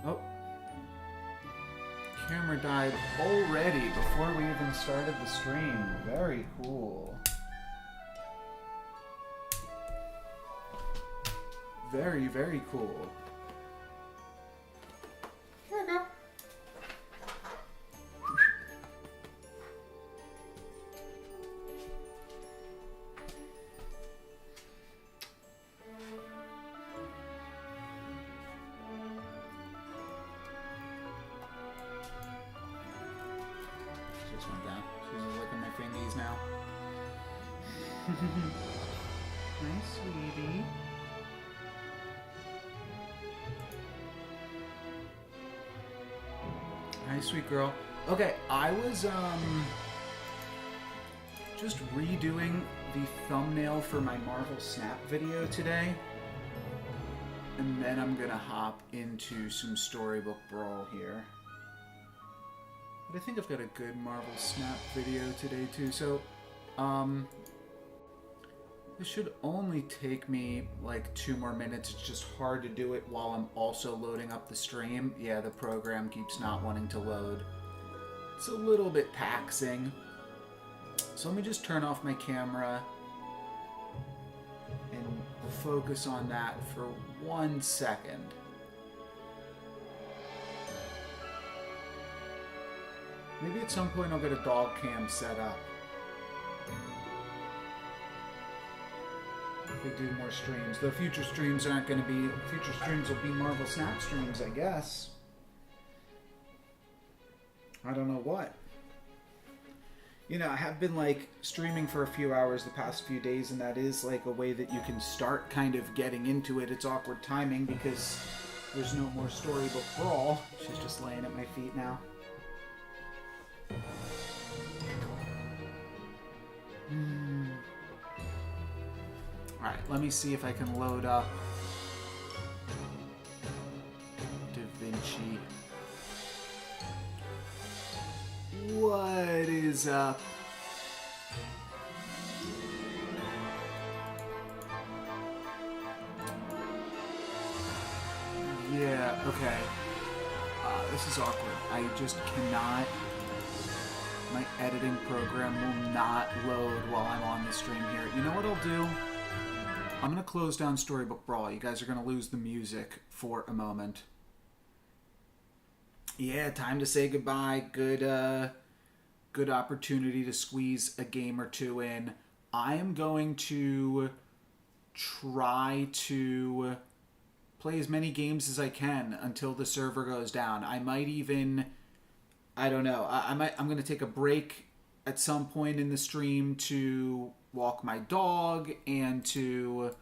Oh. Camera died already before we even started the stream. Very cool. Very, very cool. Here we go. Just went down. She's licking my fingies now. Hi, sweetie. Hi, sweet girl. Okay, I was just redoing the thumbnail for my Marvel Snap video today. And then I'm gonna hop into some Storybook Brawl here. But I think I've got a good Marvel Snap video today too, so this should only take me like 2 more minutes. It's just hard to do it while I'm also loading up the stream. Yeah, the program keeps not wanting to load. It's a little bit taxing. So let me just turn off my camera and focus on that for 1 second. Maybe at some point I'll get a dog cam set up. If we do more streams. Though future streams aren't going to be... Future streams will be Marvel Snap streams, I guess. I don't know what. You know, I have been, like, streaming for a few hours the past few days, and that is, like, a way that you can start kind of getting into it. It's awkward timing because there's no more Storybook Brawl. She's just laying at my feet now. Alright, let me see if I can load up DaVinci. What is up? Yeah, okay. This is awkward. I just cannot... My editing program will not load while I'm on the stream here. You know what I'll do? I'm going to close down Storybook Brawl. You guys are going to lose the music for a moment. Yeah, time to say goodbye. Good opportunity to squeeze a game or two in. I am going to try to play as many games as I can until the server goes down. I might even... I don't know. I'm going to take a break at some point in the stream to walk my dog and to...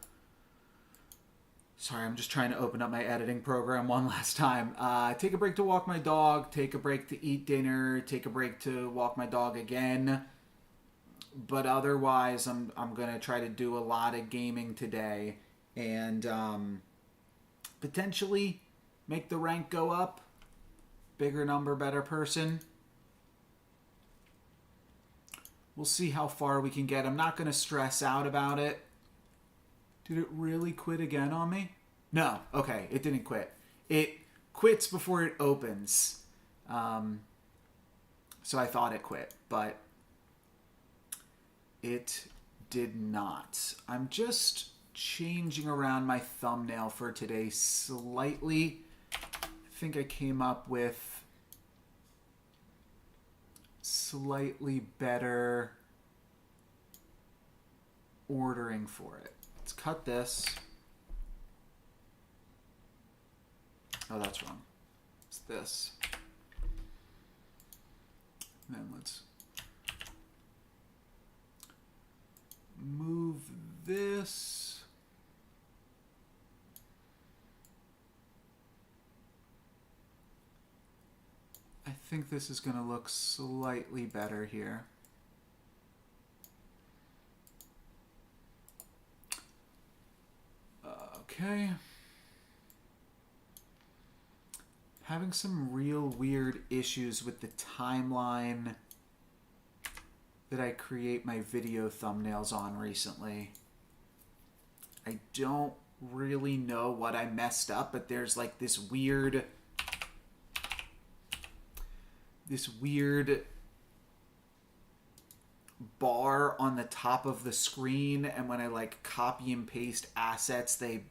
Sorry, I'm just trying to open up my editing program one last time. Take a break to walk my dog, take a break to eat dinner, take a break to walk my dog again. But otherwise, I'm going to try to do a lot of gaming today and potentially make the rank go up. Bigger number, better person. We'll see how far we can get. I'm not going to stress out about it. Did it really quit again on me? No. Okay, it didn't quit. It quits before it opens. So I thought it quit, but it did not. I'm just changing around my thumbnail for today slightly think I came up with slightly better ordering for it. Let's cut this. Oh, that's wrong. It's this. And then let's move this. I think this is going to look slightly better here. Okay. Having some real weird issues with the timeline that I create my video thumbnails on recently. I don't really know what I messed up, but there's like this weird bar on the top of the screen, and when I like copy and paste assets, they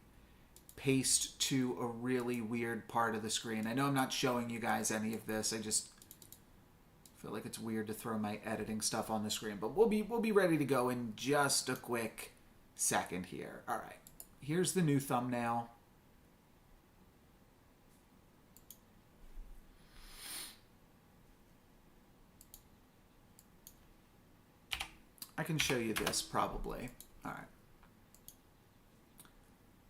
paste to a really weird part of the screen. I know I'm not showing you guys any of this. I just feel like it's weird to throw my editing stuff on the screen, but we'll be ready to go in just a quick second here. All right, here's the new thumbnail. I can show you this probably. All right.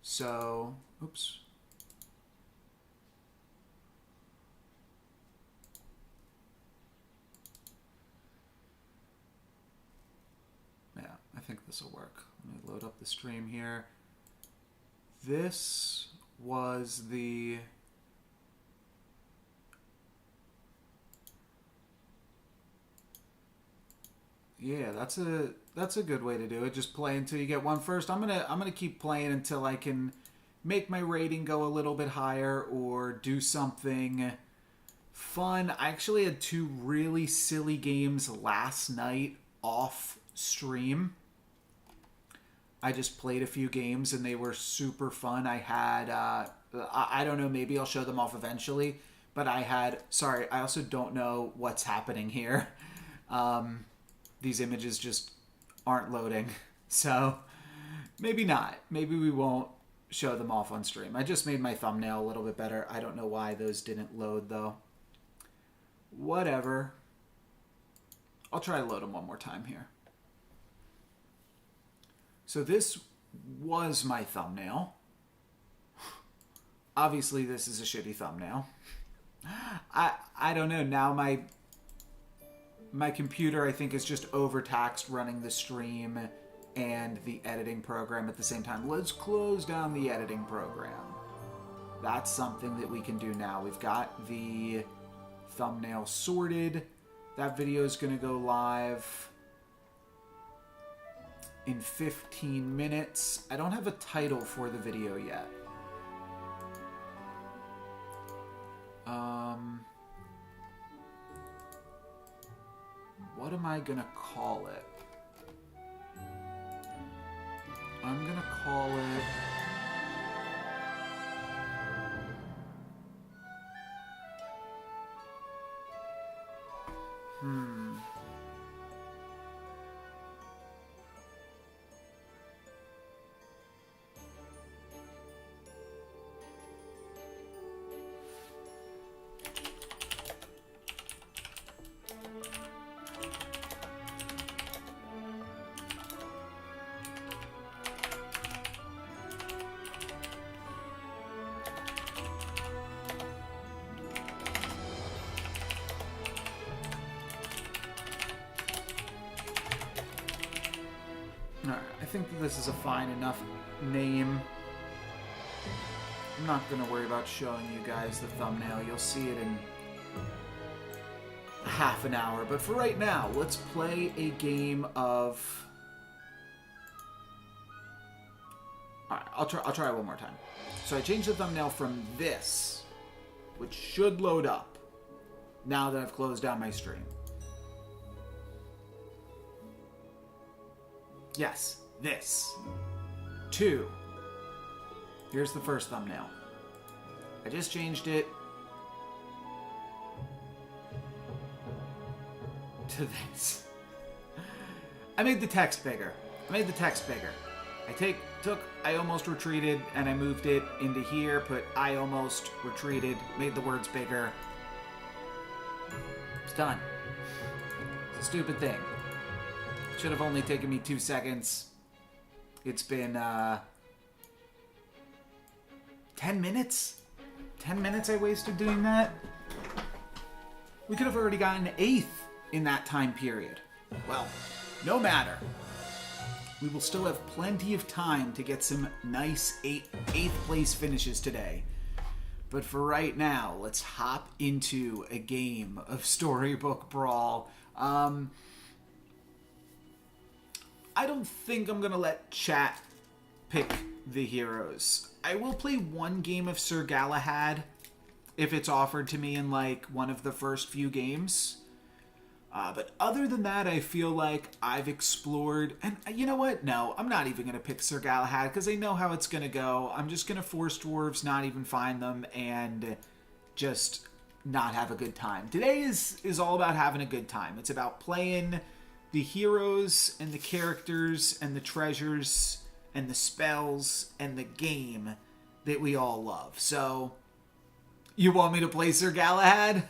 So, oops. Yeah, I think this will work. Let me load up the stream here. This was the... Yeah, that's a good way to do it. Just play until you get one first. I'm gonna keep playing until I can make my rating go a little bit higher or do something fun. I actually had 2 really silly games last night off stream. I just played a few games and they were super fun. I had I don't know, maybe I'll show them off eventually, but I had, sorry, I also don't know what's happening here. These images just aren't loading. So maybe not. Maybe we won't show them off on stream. I just made my thumbnail a little bit better. I don't know why those didn't load though. Whatever. I'll try to load them one more time here. So this was my thumbnail. Obviously this is a shitty thumbnail. I don't know. Now my computer, I think, is just overtaxed running the stream and the editing program at the same time. Let's close down the editing program. That's something that we can do now. We've got the thumbnail sorted. That video is going to go live in 15 minutes. I don't have a title for the video yet. What am I gonna call it? I'm gonna call it... I think that this is a fine enough name. I'm not going to worry about showing you guys the thumbnail. You'll see it in half an hour. But for right now, let's play a game of... Alright, I'll try it one more time. So I changed the thumbnail from this, which should load up now that I've closed down my stream. Yes, this. 2. Here's the first thumbnail. I just changed it to this. I made the text bigger. I almost retreated, and I moved it into here, put I almost retreated, made the words bigger. It's done. It's a stupid thing. Should have only taken me 2 seconds. It's been, 10 minutes? 10 minutes I wasted doing that? We could have already gotten 8th in that time period. Well, no matter. We will still have plenty of time to get some nice 8th place finishes today. But for right now, let's hop into a game of Storybook Brawl. I don't think I'm going to let chat pick the heroes. I will play one game of Sir Galahad if it's offered to me in like one of the first few games. But other than that, I feel like I've explored... And you know what? No, I'm not even going to pick Sir Galahad because I know how it's going to go. I'm just going to force dwarves, not even find them, and just not have a good time. Today is all about having a good time. It's about playing the heroes and the characters and the treasures and the spells and the game that we all love. So, you want me to play Sir Galahad?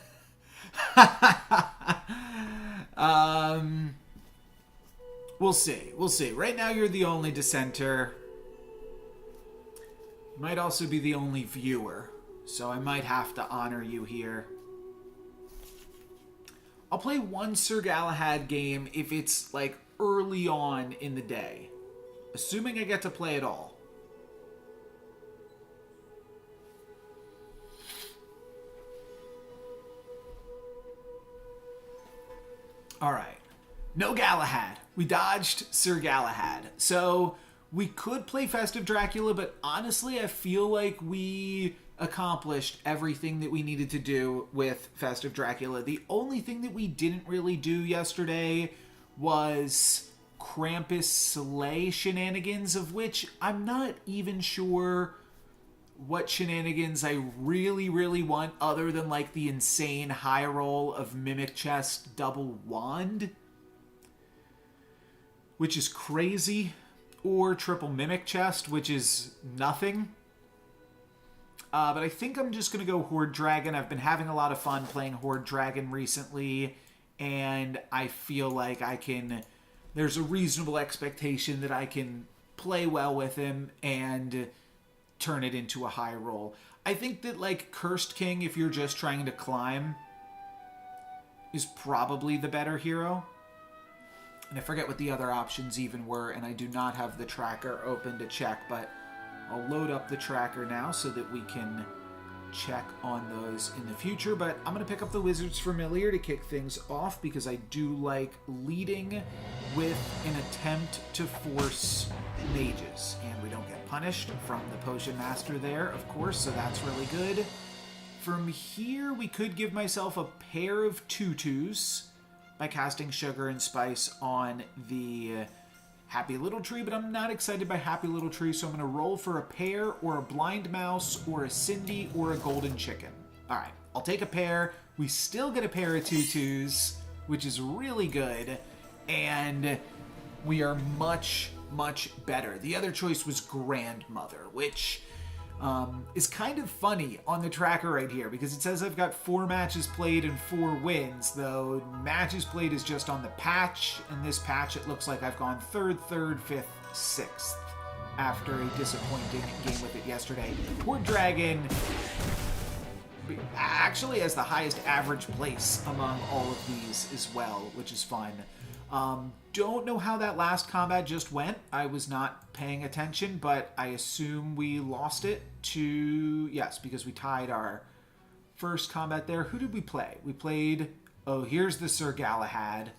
We'll see. Right now you're the only dissenter. You might also be the only viewer, so I might have to honor you here. I'll play one Sir Galahad game if it's like early on in the day, assuming I get to play it all. Alright. No Galahad. We dodged Sir Galahad. So, we could play Festive Dracula, but honestly, I feel like we accomplished everything that we needed to do with Festive Dracula. The only thing that we didn't really do yesterday was Krampus Slay shenanigans, of which I'm not even sure what shenanigans I really, really want other than like the insane high roll of Mimic Chest Double Wand, which is crazy, or Triple Mimic Chest, which is nothing. But I think I'm just going to go Horde Dragon. I've been having a lot of fun playing Horde Dragon recently, and I feel like there's a reasonable expectation that I can play well with him and turn it into a high roll. I think that, like, Cursed King, if you're just trying to climb, is probably the better hero. And I forget what the other options even were, and I do not have the tracker open to check, but I'll load up the tracker now so that we can check on those in the future. But I'm going to pick up the Wizard's Familiar to kick things off because I do like leading with an attempt to force mages. And we don't get punished from the Potion Master there, of course, so that's really good. From here, we could give myself a pair of tutus by casting Sugar and Spice on the Happy Little Tree, but I'm not excited by Happy Little Tree, so I'm going to roll for a pear or a Blind Mouse or a Cindy or a Golden Chicken. Alright, I'll take a pear. We still get a pair of tutus, which is really good, and we are much, much better. The other choice was Grandmother, which is kind of funny on the tracker right here, because it says I've got 4 matches played and 4 wins, though matches played is just on the patch. In this patch, it looks like I've gone 3rd, 5th, 6th after a disappointing game with it yesterday. Horde Dragon actually has the highest average place among all of these as well, which is fun. Don't know how that last combat just went. I was not paying attention, but I assume we lost it to... Yes, because we tied our first combat there. Who did we play? We played... Oh, here's the Sir Galahad.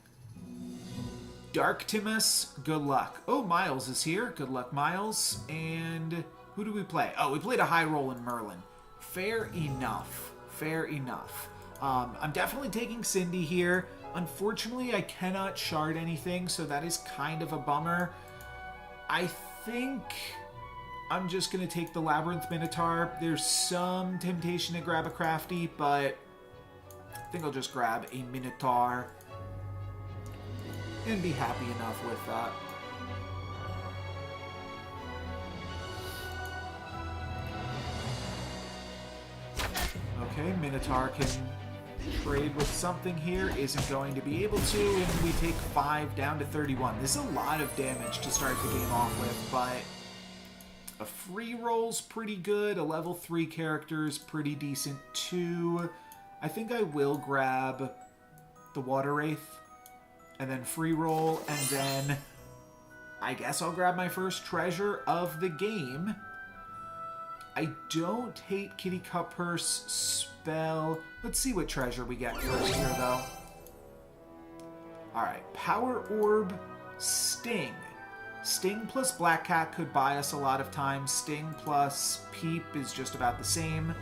Dark Timus, good luck. Oh, Miles is here. Good luck, Miles. And who do we play? Oh, we played a high roll in Merlin. Fair enough. Fair enough. I'm definitely taking Cindy here. Unfortunately, I cannot shard anything, so that is kind of a bummer. I think I'm just going to take the Labyrinth Minotaur. There's some temptation to grab a Crafty, but I think I'll just grab a Minotaur. and be happy enough with that. Okay, Minotaur can trade with something here, isn't going to be able to, and we take 5 down to 31. This is a lot of damage to start the game off with, but a free roll's pretty good. A level 3 character's pretty decent too. I think I will grab the Water Wraith and then free roll, and then I guess I'll grab my first treasure of the game. I don't hate Kitty Cutpurse spell. Let's see what treasure we get first here, though. Alright, Power Orb, Sting. Sting plus Black Cat could buy us a lot of time. Sting plus Peep is just about the same.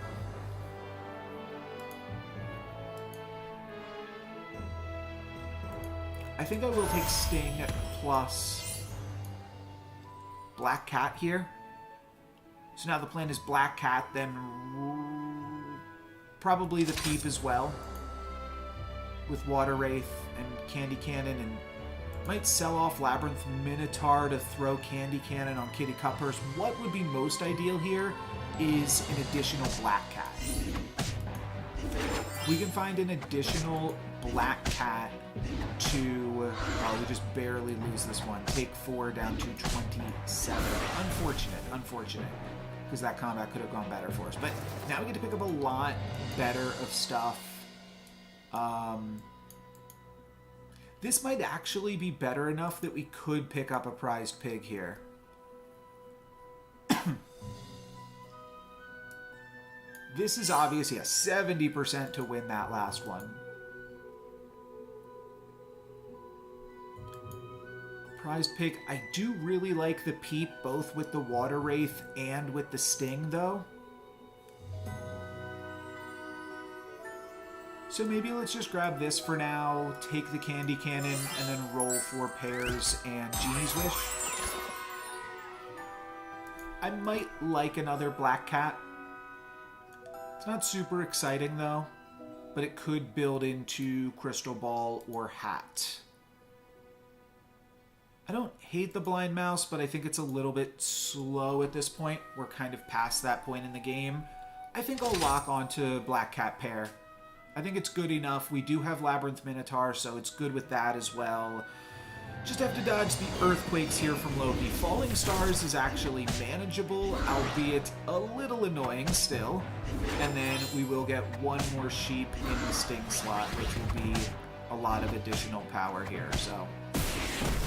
I think I will take Sting plus Black Cat here. So now the plan is Black Cat, then probably the Peep as well. With Water Wraith and Candy Cannon, and might sell off Labyrinth Minotaur to throw Candy Cannon on Kitty Cutpurse. What would be most ideal here is an additional Black Cat. We can find an additional Black Cat to... Oh, we just barely lose this one. Take 4 down to 27. Unfortunate. Because that combat could have gone better for us. But now we get to pick up a lot better of stuff. This might actually be better enough that we could pick up a prized pig here. This is obvious, yeah, 70% to win that last one. Prized pig. I do really like the Peep, both with the Water Wraith and with the Sting, though. So maybe let's just grab this for now, take the Candy Cannon, and then roll 4 pairs and Genie's Wish. I might like another Black Cat. It's not super exciting, though, but it could build into Crystal Ball or Hat. I don't hate the Blind Mouse, but I think it's a little bit slow at this point. We're kind of past that point in the game. I think I'll lock onto Black Cat pair. I think it's good enough. We do have Labyrinth Minotaur, so it's good with that as well. Just have to dodge the Earthquakes here from Loki. Falling Stars is actually manageable, albeit a little annoying still. And then we will get 1 more sheep in the Sting slot, which will be a lot of additional power here, so...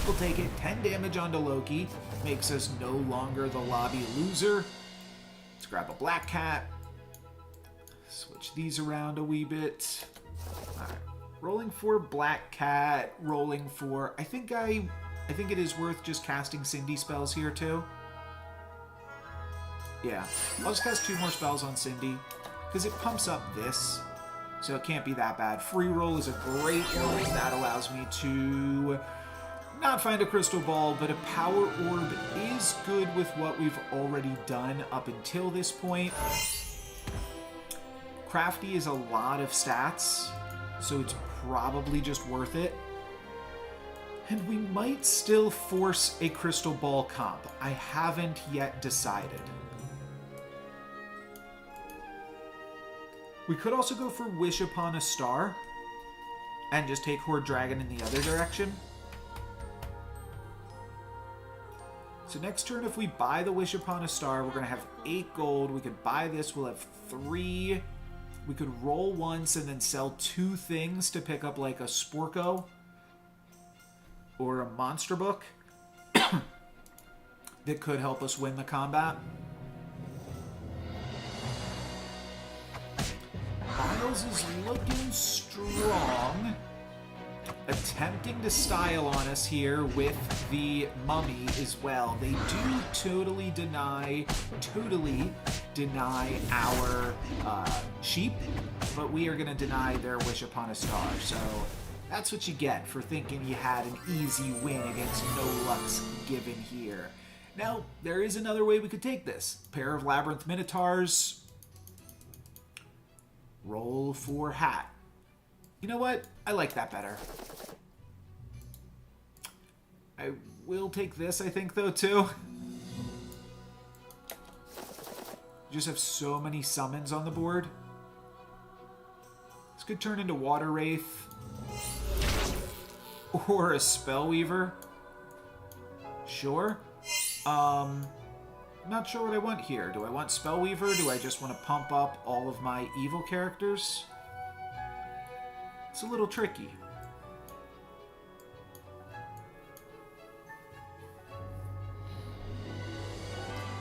We'll take it. 10 damage onto Loki. Makes us no longer the lobby loser. Let's grab a Black Cat. Switch these around a wee bit. Alright. Rolling for Black Cat. Rolling for... I think it is worth just casting Cindy spells here, too. Yeah. I'll just cast 2 more spells on Cindy. Because it pumps up this. So it can't be that bad. Free roll is a great one. That allows me to... not find a crystal ball, but a power orb is good with what we've already done up until this point. Crafty is a lot of stats, so it's probably just worth it. And we might still force a crystal ball comp. I haven't yet decided. We could also go for Wish Upon a Star and just take Horde Dragon in the other direction. So next turn, if we buy the Wish Upon a Star, we're going to have 8 gold. We could buy this, we'll have 3. We could roll once and then sell 2 things to pick up like a Sporko or a Monster Book that could help us win the combat. Miles is looking strong. Attempting to style on us here with the mummy as well. They do totally deny our sheep, but we are going to deny their Wish Upon a Star. So that's what you get for thinking you had an easy win against no lucks given here. Now, there is another way we could take this. Pair of Labyrinth Minotaurs. Roll for Hat. You know what? I like that better. I will take this, I think, though, too. You just have so many summons on the board. This could turn into Water Wraith. Or a Spellweaver. Sure. Not sure what I want here. Do I want Spellweaver? Do I just want to pump up all of my evil characters? It's a little tricky.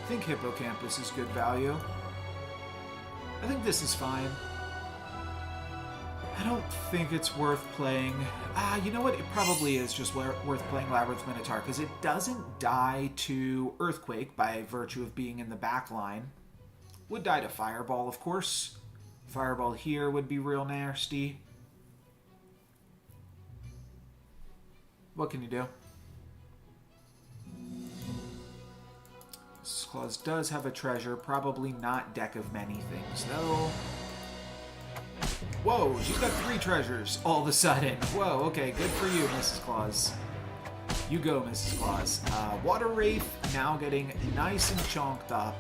I think Hippocampus is good value. I think this is fine. I don't think it's worth playing. You know what? It probably is just worth playing Labyrinth Minotaur, because it doesn't die to Earthquake by virtue of being in the back line. Would die to Fireball, of course. Fireball here would be real nasty. What can you do? Mrs. Claus does have a treasure. Probably not Deck of Many Things, though. Whoa, she's got 3 treasures all of a sudden. Whoa, okay, good for you, Mrs. Claus. You go, Mrs. Claus. Water Wraith now getting nice and chonked up.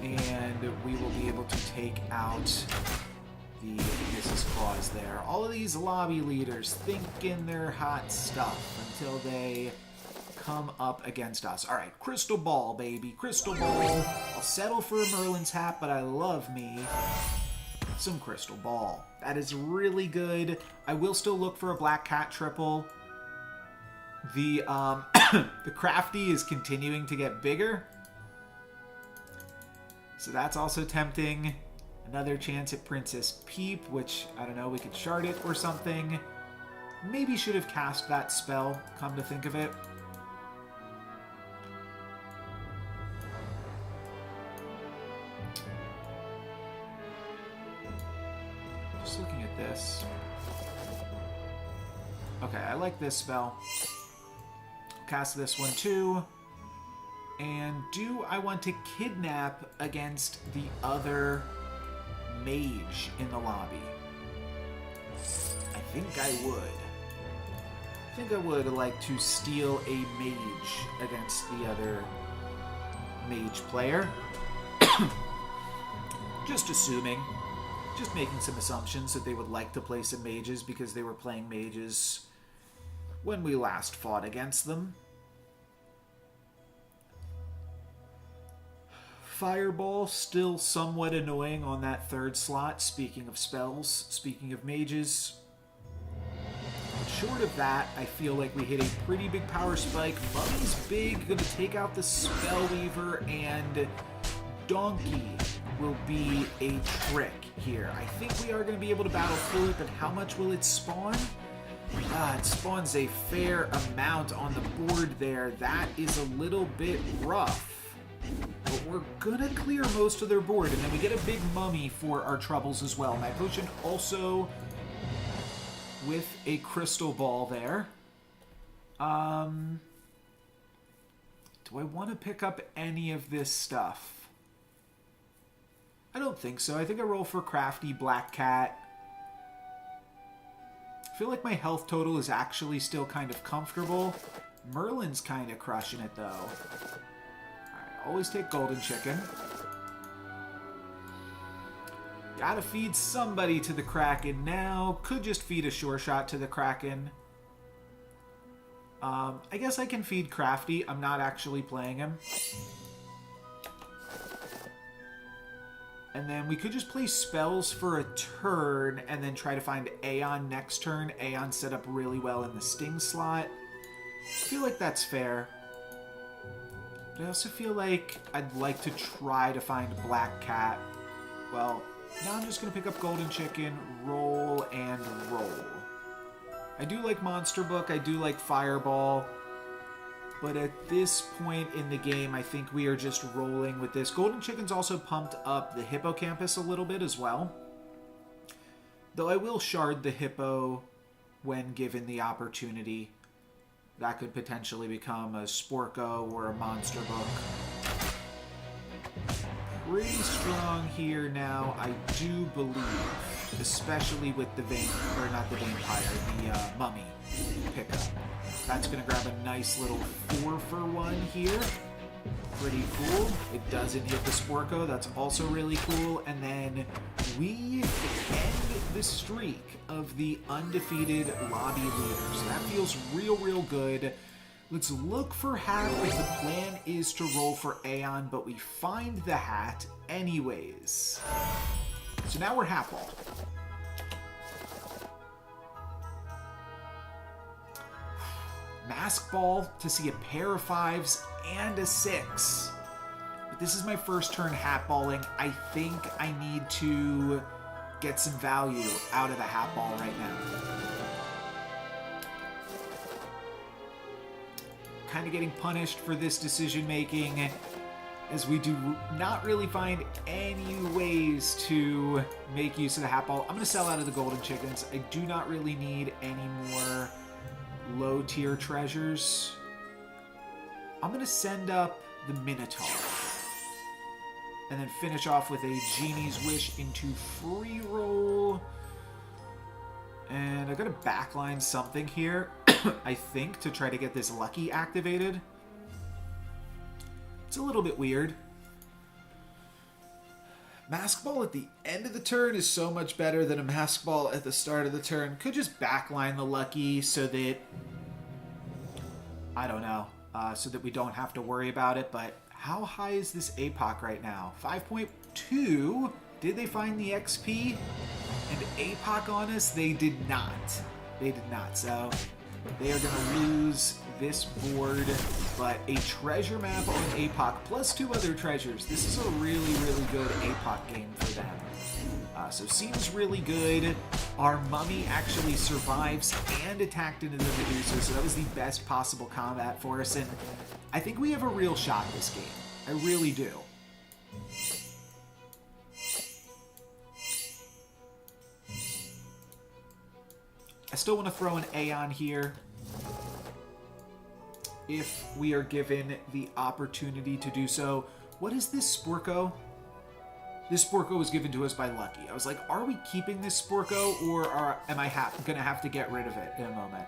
And we will be able to take out the Mrs. Claus there. All of these lobby leaders thinking their hot stuff until they come up against us. All right, Crystal Ball, baby. Crystal Ball. I'll settle for a Merlin's hat, but I love me some Crystal Ball. That is really good. I will still look for a Black Cat triple. The the Crafty is continuing to get bigger, so that's also tempting. Another chance at Princess Peep, which, I don't know, we could shard it or something. Maybe should have cast that spell, come to think of it. Just looking at this. Okay, I like this spell. Cast this one too. And do I want to kidnap against the other mage in the lobby? I think I would. I think I would like to steal a mage against the other mage player. Just assuming. Just making some assumptions that they would like to play some mages because they were playing mages when we last fought against them. Fireball, still somewhat annoying on that 3rd slot, speaking of spells, speaking of mages. But short of that, I feel like we hit a pretty big power spike. Mummy's big, gonna take out the Spellweaver, and Donkey will be a trick here. I think we are gonna be able to battle through it, but how much will it spawn? It spawns a fair amount on the board there. That is a little bit rough. But we're gonna clear most of their board, and then we get a big mummy for our troubles as well. My potion also with a crystal ball there. Do I want to pick up any of this stuff? I don't think so. I think I roll for Crafty, Black Cat. I feel like my health total is actually still kind of comfortable. Merlin's kind of crushing it, though. Always take Golden Chicken. Gotta feed somebody to the Kraken now. Could just feed a Sure Shot to the Kraken. I guess I can feed Crafty. I'm not actually playing him. And then we could just play spells for a turn and then try to find Aeon next turn. Aeon set up really well in the Sting slot. I feel like that's fair. I also feel like I'd like to try to find Black Cat. Well, now I'm just going to pick up Golden Chicken, roll, and roll. I do like Monster Book, I do like Fireball, but at this point in the game, I think we are just rolling with this. Golden Chicken's also pumped up the Hippocampus a little bit as well. Though I will shard the Hippo when given the opportunity. That could potentially become a Sporko or a Monster Book. Pretty strong here now, I do believe. especially with the or not the vampire, the mummy pickup. That's going to grab a nice little 4-for-1 here. Pretty cool. It doesn't hit the Sporko. That's also really cool. And then we end the streak of the undefeated lobby leaders. That feels real good. Let's look for hat if the plan is to roll for Aeon, but we find the hat anyways. So now we're hat ball. Mask ball to see a pair of 5s and a 6. But this is my first turn hat balling. I think I need to get some value out of the hat ball right now. Kind of getting punished for this decision making, as we do not really find any ways to make use of the hat ball. I'm going to sell out of the golden chickens. I do not really need any more low tier treasures. I'm going to send up the Minotaur. And then finish off with a Genie's Wish into free roll. And I got to backline something here, I think, to try to get this Lucky activated. It's a little bit weird. Mask Ball at the end of the turn is so much better than a Mask Ball at the start of the turn. Could just backline the Lucky so that, I don't know, so that we don't have to worry about it. But how high is this APOC right now? 5.2. Did they find the XP and APOC on us? They did not. They did not. So they are going to lose this board, but a treasure map on APOC plus 2 other treasures. This is a really good APOC game for them. So seems really good. Our mummy actually survives and attacked into the Medusa, so that was the best possible combat for us, and I think we have a real shot this game. I really do. I still want to throw an Aeon here if we are given the opportunity to do so. What is this Sporko? This Sporko was given to us by Lucky. I was like, are we keeping this Sporko, or am I going to have to get rid of it in a moment?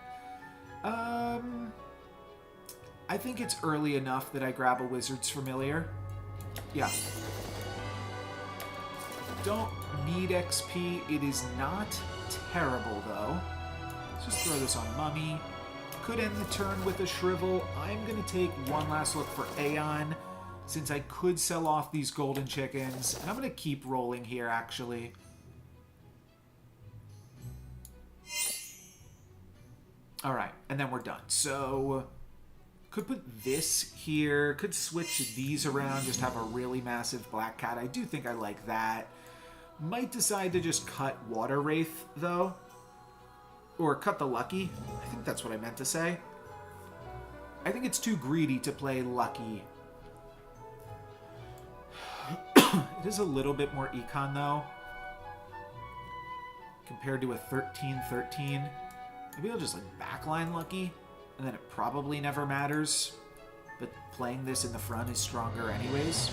I think it's early enough that I grab a Wizard's Familiar. Yeah. Don't need XP. It is not terrible, though. Let's just throw this on Mummy. Could end the turn with a Shrivel. I'm going to take one last look for Aeon, since I could sell off these golden chickens. And I'm going to keep rolling here, actually. Alright, and then we're done. So, could put this here. Could switch these around, just have a really massive Black Cat. I do think I like that. Might decide to just cut Water Wraith, though. Or cut the Lucky. I think that's what I meant to say. I think it's too greedy to play Lucky. It is a little bit more econ, though, compared to a 13-13. Maybe I'll just, like, backline Lucky, and then it probably never matters. But playing this in the front is stronger anyways.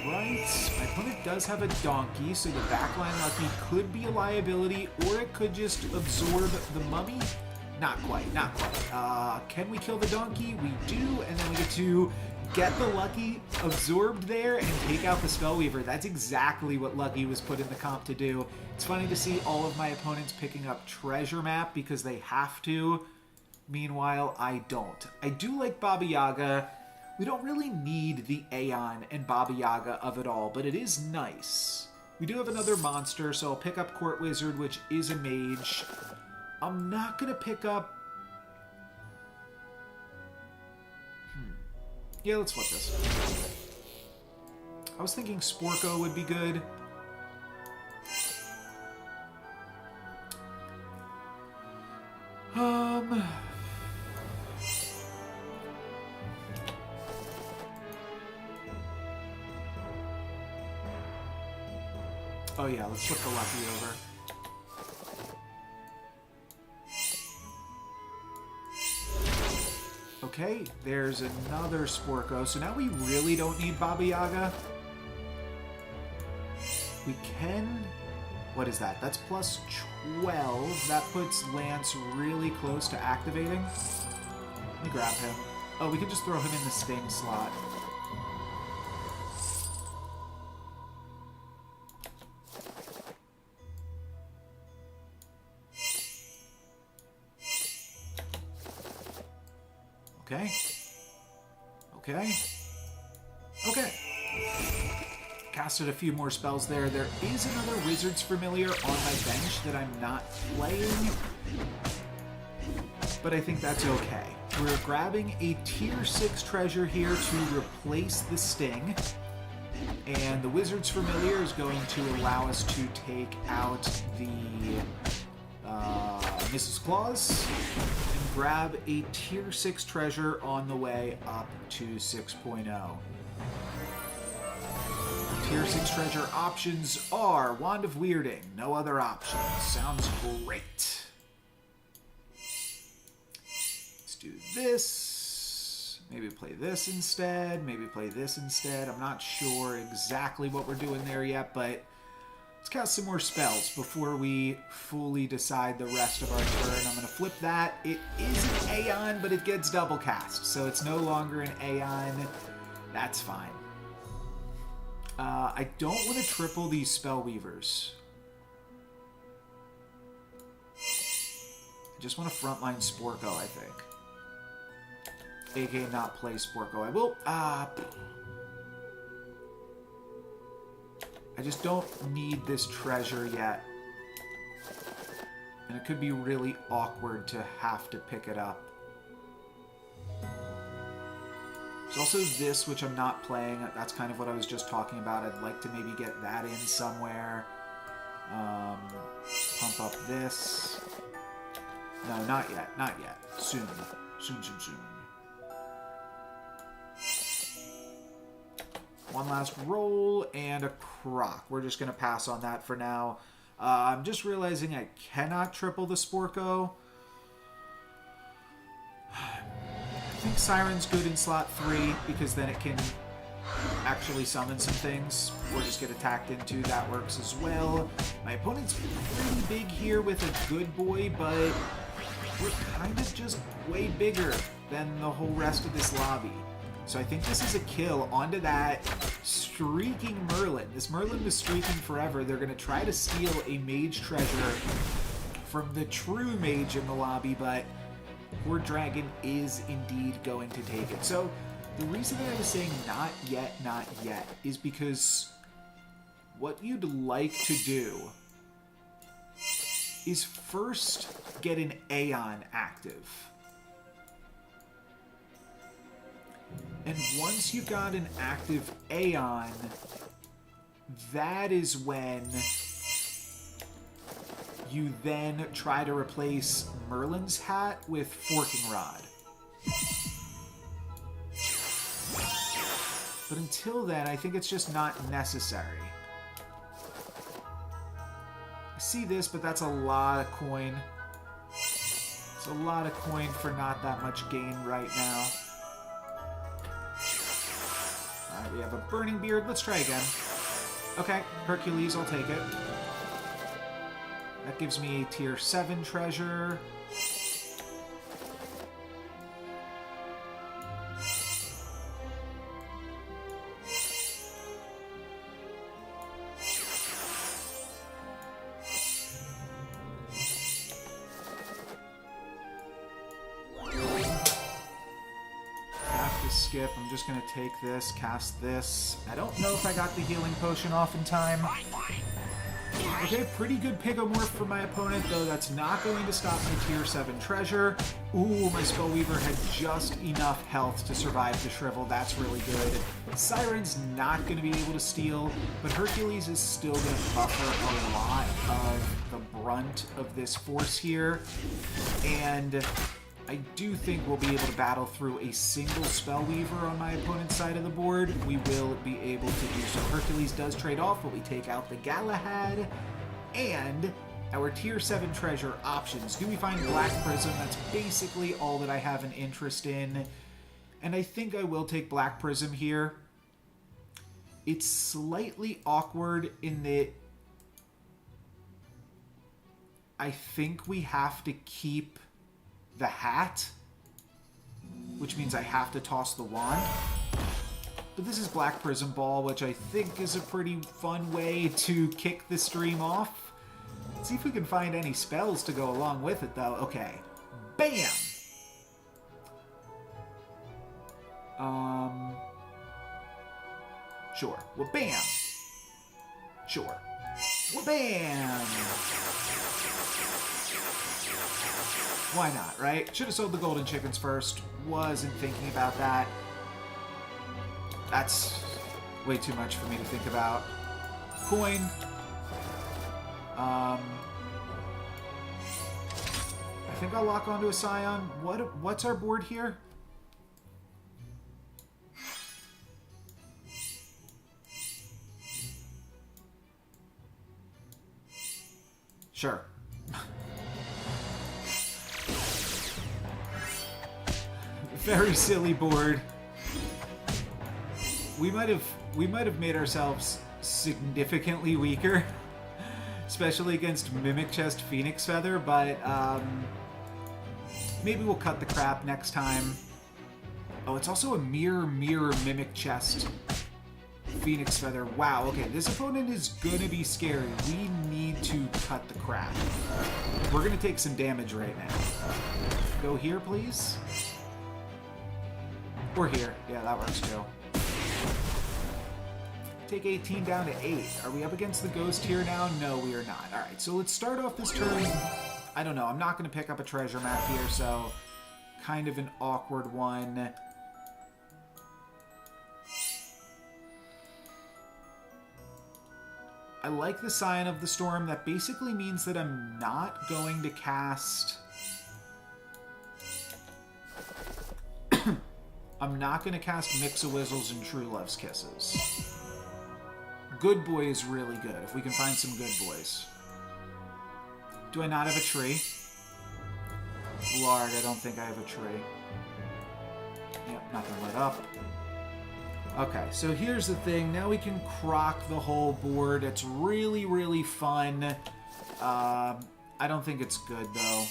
Alright, my opponent does have a Donkey, so the backline Lucky could be a liability, or it could just absorb the Mummy. Not quite, not quite. Can we kill the Donkey? We do, and then we get to get the Lucky absorbed there and take out the Spellweaver. That's exactly what Lucky was put in the comp to do. It's funny to see all of my opponents picking up Treasure Map because they have to. Meanwhile, I don't. I do like Baba Yaga. We don't really need the Aeon and Baba Yaga of it all, but it is nice. We do have another monster, so I'll pick up Court Wizard, which is a mage. I'm not going to pick up... Yeah, let's flip this. I was thinking Sporko would be good. Oh yeah, let's flip the Lucky over. Okay, there's another Sporko. So now we really don't need Baba Yaga. We can... What is that? That's plus 12. That puts Lance really close to activating. Let me grab him. Oh, we could just throw him in the Sting slot. Okay. Okay. Okay. Casted a few more spells there. There is another Wizard's Familiar on my bench that I'm not playing, but I think that's okay. We're grabbing a tier 6 treasure here to replace the Sting, and the Wizard's Familiar is going to allow us to take out the Mrs. Claus and grab a tier 6 treasure on the way up to 6.0. Tier 6 treasure options are Wand of Weirding. No other options. Sounds great. Let's do this. Maybe play this instead. Maybe play this instead. I'm not sure exactly what we're doing there yet, but let's cast some more spells before we fully decide the rest of our turn. I'm going to flip that. It is an Aeon, but it gets double cast, so it's no longer an Aeon. That's fine. I don't want to triple these Spellweavers. I just want to frontline Sporko, I think. A.k.a. not play Sporko. I will... I just don't need this treasure yet. And it could be really awkward to have to pick it up. There's also this, which I'm not playing. That's kind of what I was just talking about. I'd like to maybe get that in somewhere. Pump up this. No, not yet. Not yet. Soon. Soon, soon, soon. One last roll and a croc. We're just going to pass on that for now. I'm just realizing I cannot triple the Sporko. I think Siren's good in slot 3 because then it can actually summon some things or just get attacked into. That works as well. My opponent's pretty big here with a good boy, but we're kind of just way bigger than the whole rest of this lobby. So I think this is a kill onto that streaking Merlin. This Merlin was streaking forever. They're going to try to steal a mage treasure from the true mage in the lobby, but poor Dragon is indeed going to take it. So the reason that I was saying not yet, is because what you'd like to do is first get an Aeon active. And once you've got an active Aeon, that is when you then try to replace Merlin's hat with Forking Rod. But until then, I think it's just not necessary. I see this, but that's a lot of coin. It's a lot of coin for not that much gain right now. Alright, we have a Burning Beard. Let's try again. Okay, Hercules, I'll take it. That gives me a tier 7 treasure. Skip. I'm just going to take this, cast this. I don't know if I got the healing potion off in time. Okay, pretty good Pigomorph for my opponent, though that's not going to stop my tier 7 treasure. Ooh, my Spellweaver had just enough health to survive the Shrivel. That's really good. Siren's not going to be able to steal, but Hercules is still going to buffer a lot of the brunt of this force here. And I do think we'll be able to battle through a single Spellweaver on my opponent's side of the board. We will be able to do so. Hercules does trade off, but we take out the Galahad. And our tier 7 treasure options. Do we find Black Prism? That's basically all that I have an interest in. And I think I will take Black Prism here. It's slightly awkward in that I think we have to keep the hat, which means I have to toss the wand. But this is Black Prism Ball, which I think is a pretty fun way to kick the stream off. Let's see if we can find any spells to go along with it, though. Okay. Bam! Sure. Well, bam! Sure. Well, bam! Why not, right? Should have sold the golden chickens first. Wasn't thinking about that. That's way too much for me to think about. Coin. I think I'll lock onto a Scion. What's our board here? Sure. Very silly board. We might have made ourselves significantly weaker, especially against Mimic Chest Phoenix Feather, but maybe we'll cut the crap next time. Oh, it's also a mirror Mimic Chest Phoenix Feather. Wow, okay, this opponent is gonna be scary. We need to cut the crap. We're gonna take some damage right now. Go here, please. Or here. Yeah, that works too. Take 18 down to 8. Are we up against the ghost here now? No, we are not. Alright, so let's start off this turn. I don't know. I'm not going to pick up a treasure map here, so kind of an awkward one. I like the Scion of the Storm. That basically means that I'm not going to cast... I'm not going to cast Mix-a-Wizzles and True Love's Kisses. Good Boy is really good, if we can find some Good Boys. Do I not have a tree? Lord, I don't think I have a tree. Yep, nothing lit up. Okay, so here's the thing. Now we can crock the whole board. It's really, really fun. I don't think it's good, though.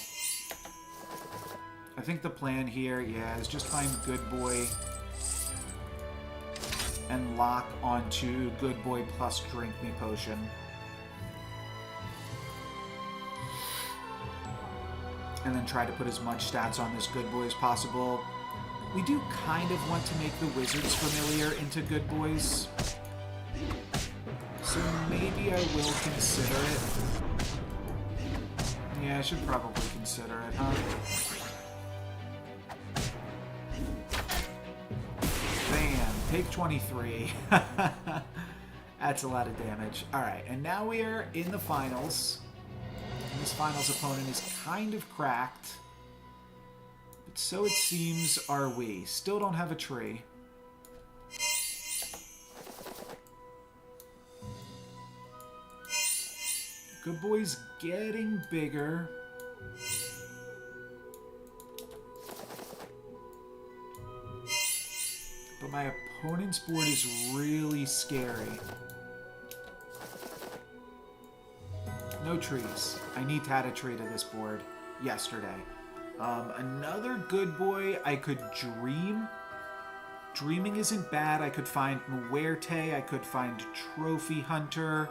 I think the plan here, yeah, is just find Good Boy and lock onto Good Boy plus Drink Me Potion. And then try to put as much stats on this Good Boy as possible. We do kind of want to make the Wizard's Familiar into Good Boys. So maybe I will consider it. Yeah, I should probably consider it, huh? Take 23. That's a lot of damage. Alright, and now we are in the finals. And this finals opponent is kind of cracked. But so it seems are we. Still don't have a tree. Good Boy's getting bigger. But my opponent's board is really scary. No trees. I need to add a tree to this board yesterday. Another Good Boy, I could dream. Dreaming isn't bad. I could find Muerte. I could find Trophy Hunter.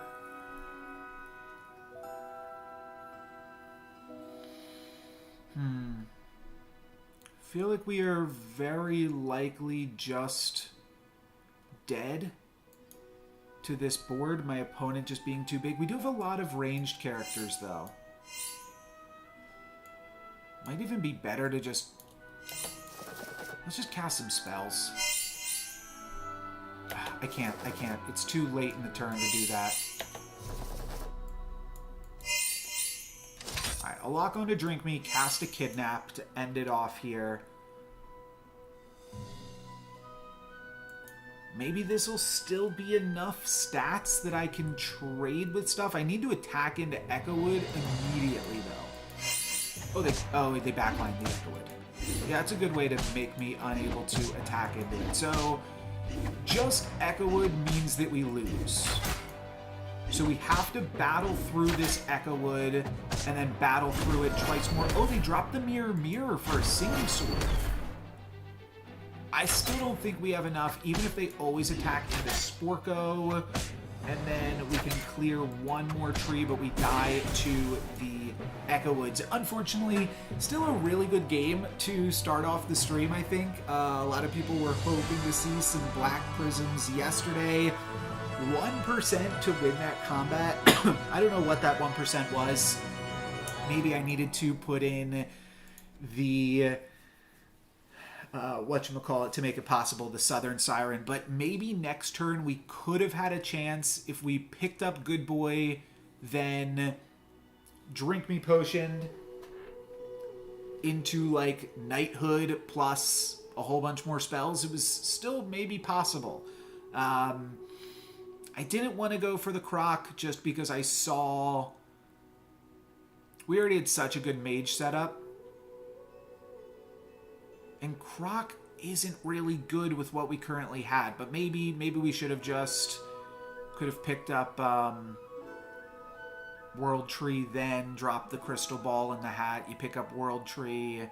Feel like we are very likely just dead to this board, my opponent just being too big. We do have a lot of ranged characters, though. Might even be better to just... Let's just cast some spells. I can't. It's too late in the turn to do that. Alright, I'll lock on to Drink Me, cast a Kidnap to end it off here. Maybe this will still be enough stats that I can trade with stuff. I need to attack into Echowood immediately, though. Oh, they backline the Echowood. Yeah, that's a good way to make me unable to attack into it. So, just Echowood means that we lose. So we have to battle through this Echo Wood and then battle through it twice more. Oh, they dropped the Mirror for a Singing Sword. I still don't think we have enough, even if they always attack into Sporko, and then we can clear one more tree, but we die to the Echo Woods. Unfortunately, still a really good game to start off the stream, I think. A lot of people were hoping to see some Black Prisms yesterday. 1% to win that combat. I don't know what that 1% was. Maybe I needed to put in the whatchamacallit to make it possible, the Southern Siren, but maybe next turn we could have had a chance if we picked up Good Boy, then Drink Me Potioned into like Knighthood plus a whole bunch more spells. It was still maybe possible. I didn't want to go for the Croc just because I saw we already had such a good mage setup. And Croc isn't really good with what we currently had, but maybe we should have just could have picked up World Tree, then dropped the Crystal Ball in the hat. You pick up World Tree,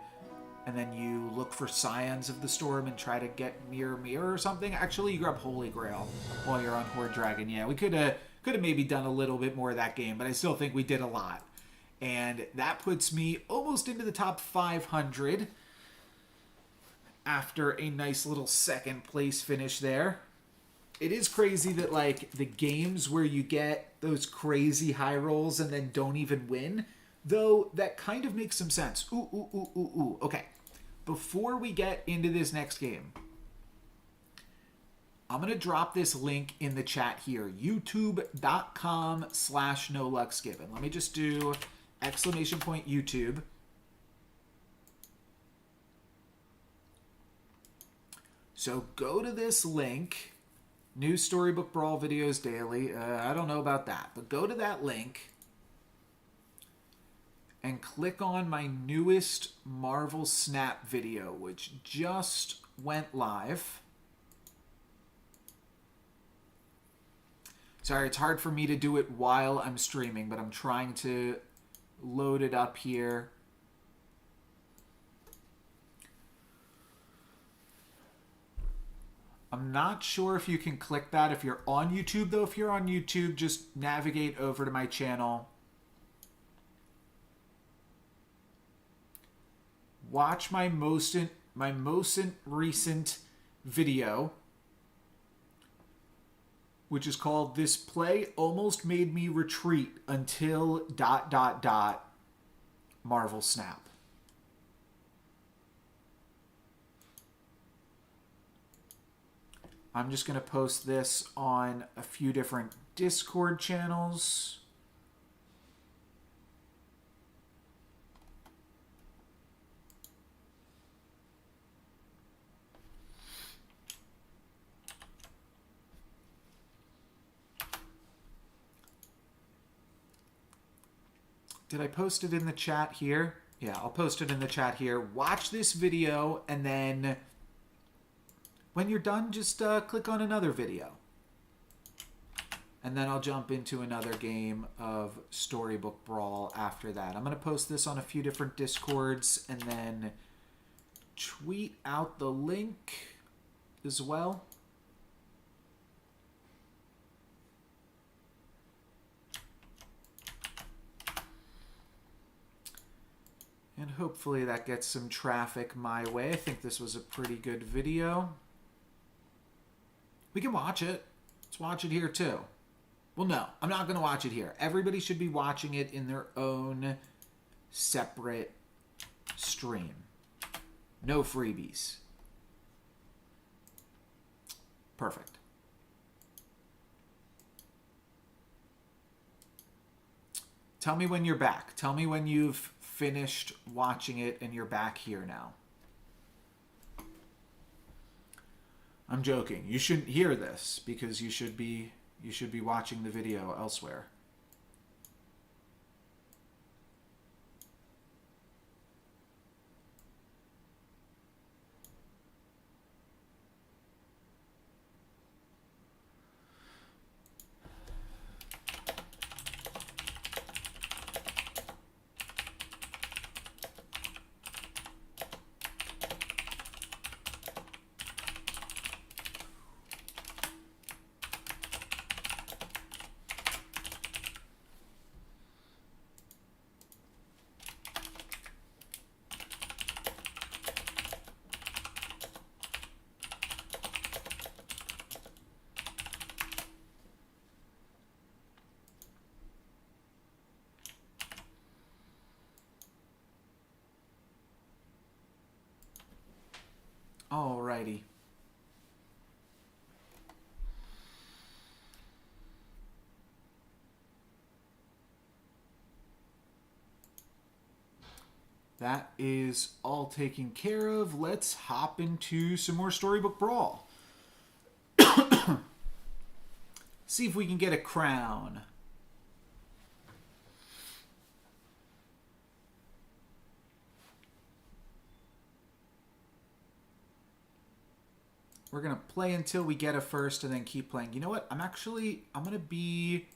and then you look for Scions of the Storm and try to get Mirror or something. Actually, you grab Holy Grail while you're on Horde Dragon. Yeah, we could have maybe done a little bit more of that game, but I still think we did a lot. And that puts me almost into the top 500 after a nice little second place finish there. It is crazy that, like, the games where you get those crazy high rolls and then don't even win, though that kind of makes some sense. Ooh. Okay. Before we get into this next game, I'm going to drop this link in the chat here. youtube.com/NoLucksGiven. Let me just do !YouTube. So go to this link, New Storybook Brawl videos daily. I don't know about that, but go to that link and click on my newest Marvel Snap video, which just went live. Sorry, it's hard for me to do it while I'm streaming, but I'm trying to load it up here. I'm not sure if you can click that if you're on YouTube, though. If you're on YouTube, just navigate over to my channel. Watch my most recent video, which is called "This Play Almost Made Me Retreat Until ... Marvel Snap." I'm just going to post this on a few different Discord channels. Did I post it in the chat here? Yeah, I'll post it in the chat here. Watch this video, and then when you're done, just click on another video. And then I'll jump into another game of Storybook Brawl after that. I'm going to post this on a few different Discords and then tweet out the link as well. And hopefully that gets some traffic my way. I think this was a pretty good video. We can watch it. Let's watch it here too. Well, no, I'm not going to watch it here. Everybody should be watching it in their own separate stream. No freebies. Perfect. Tell me when you're back. Tell me when you've finished watching it and you're back here now. I'm joking. You shouldn't hear this because you should be watching the video elsewhere. that is all taken care of. Let's hop into some more Storybook Brawl. See if we can get a crown. We're going to play until we get a first and then keep playing. You know what? I'm going to be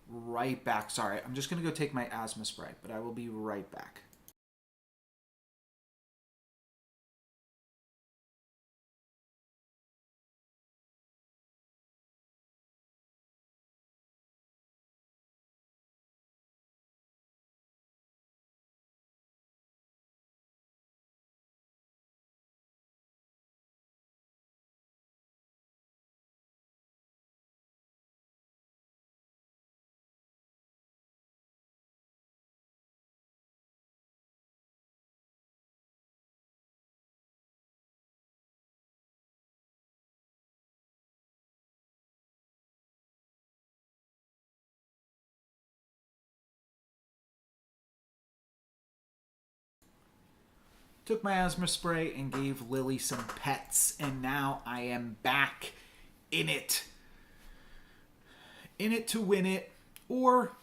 right back. Sorry, I'm just going to go take my asthma spray, but I will be right back. Took my asthma spray and gave Lily some pets, and now I am back in it. In it to win it, or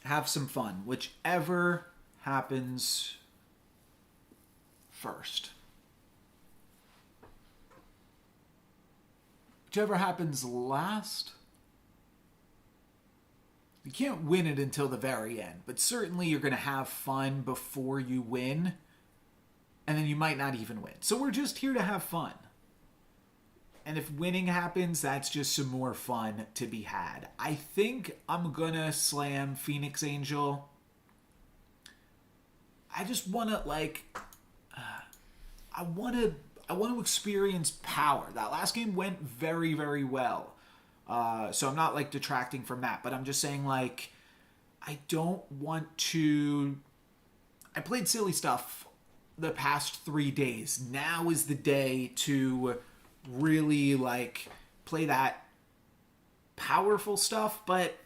have some fun, whichever happens first. Whichever happens last. You can't win it until the very end, but certainly you're going to have fun before you win. And then you might not even win. So we're just here to have fun. And if winning happens, that's just some more fun to be had. I think I'm gonna slam Phoenix Angel. I just wanna I want to experience power. That last game went very, very well. So I'm not detracting from that, but I'm just saying I don't want to. I played silly stuff the past 3 days. Now is the day to really play that powerful stuff, but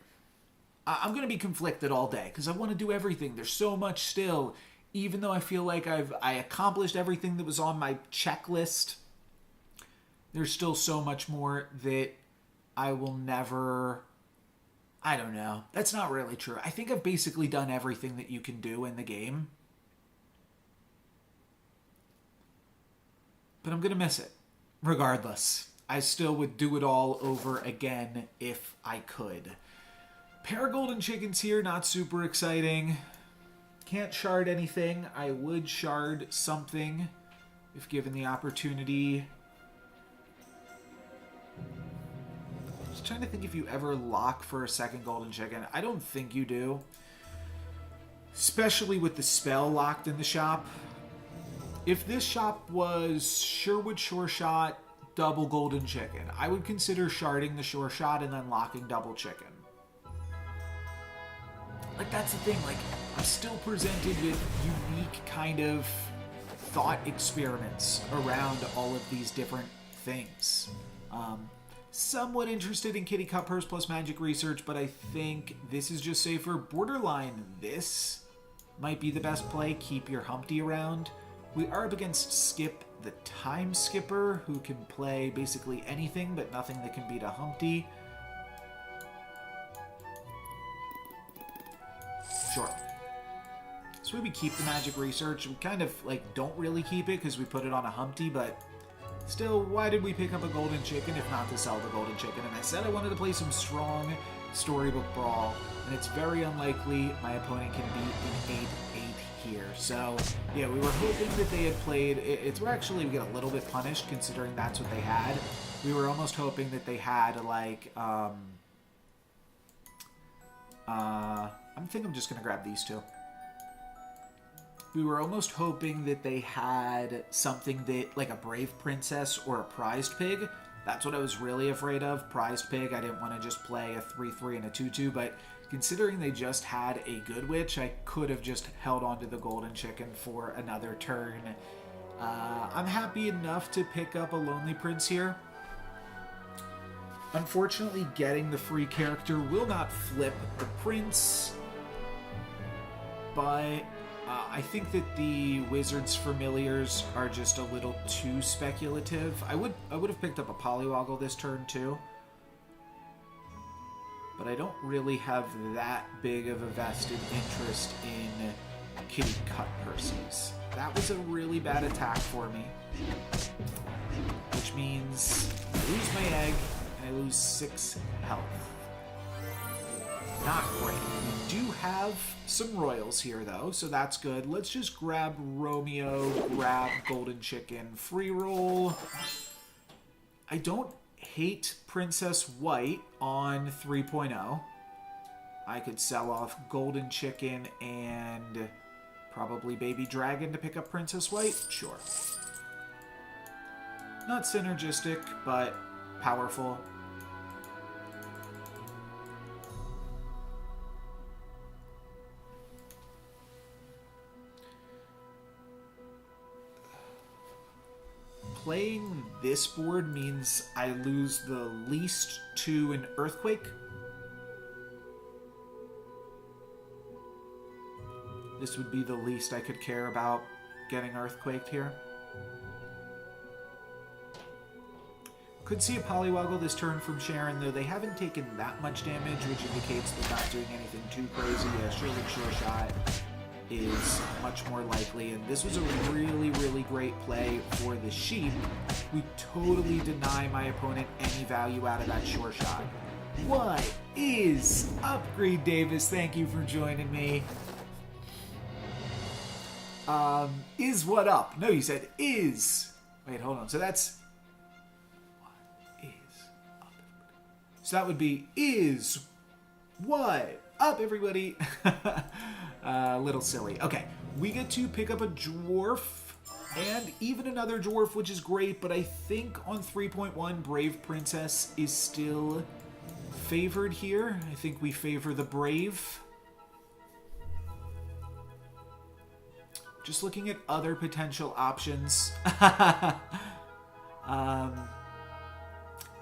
I'm going to be conflicted all day because I want to do everything. There's so much still, even though I feel like I accomplished everything that was on my checklist. There's still so much more that I will never. I don't know. That's not really true. I think I've basically done everything that you can do in the game. But I'm going to miss it. Regardless. I still would do it all over again if I could. Pair of golden chickens here, not super exciting. Can't shard anything. I would shard something if given the opportunity. Just trying to think if you ever lock for a second golden chicken. I don't think you do. Especially with the spell locked in the shop. If this shop was Sherwood Sure Shot, double golden chicken, I would consider sharding the Sure Shot and then locking double chicken. That's the thing, I'm still presented with unique kind of thought experiments around all of these different things. Somewhat interested in Kitty Cut Purse plus Magic Research, but I think this is just safer. Borderline, this might be the best play. Keep your Humpty around. We are up against Skip the Time Skipper, who can play basically anything, but nothing that can beat a Humpty. Sure. So maybe keep the Magic Research. We kind of, don't really keep it because we put it on a Humpty, but still, why did we pick up a Golden Chicken if not to sell the Golden Chicken? And I said I wanted to play some strong Storybook Brawl, and it's very unlikely my opponent can beat an 8-8 here. So, yeah, we were hoping that they had played. We're actually, we get a little bit punished considering that's what they had. We were almost hoping that they had, I think I'm just going to grab these two. We were almost hoping that they had something that, a Brave Princess or a Prized Pig. That's what I was really afraid of. Prized Pig, I didn't want to just play a 3-3 and a 2-2, but considering they just had a Good Witch, I could have just held on to the Golden Chicken for another turn. I'm happy enough to pick up a Lonely Prince here. Unfortunately, getting the free character will not flip the prince, but I think that the Wizard's Familiars are just a little too speculative. I would have picked up a Poliwaggle this turn too. But I don't really have that big of a vested interest in Kitty Cutpurses. That was a really bad attack for me. Which means I lose my egg and I lose 6 health. Not great. We do have some Royals here, though, so that's good. Let's just grab Romeo, grab Golden Chicken, free roll. I don't hate Princess White on 3.0. I could sell off Golden Chicken and probably Baby Dragon to pick up Princess White. Sure. Not synergistic, but powerful. Playing this board means I lose the least to an Earthquake. This would be the least I could care about getting Earthquaked here. Could see a Poliwaggle this turn from Sharon, though they haven't taken that much damage, which indicates they're not doing anything too crazy. Yeah, surely Sure Shot is much more likely, and this was a really, really great play for the Sheep. We totally deny my opponent any value out of that Sure Shot. What is up, Greed Davis? Thank you for joining me. Is what up? No, you said is. Wait, hold on. So that's... What is up? So that would be is what up, everybody? A little silly. Okay, we get to pick up a Dwarf and even another Dwarf, which is great, but I think on 3.1, Brave Princess is still favored here. I think we favor the Brave. Just looking at other potential options.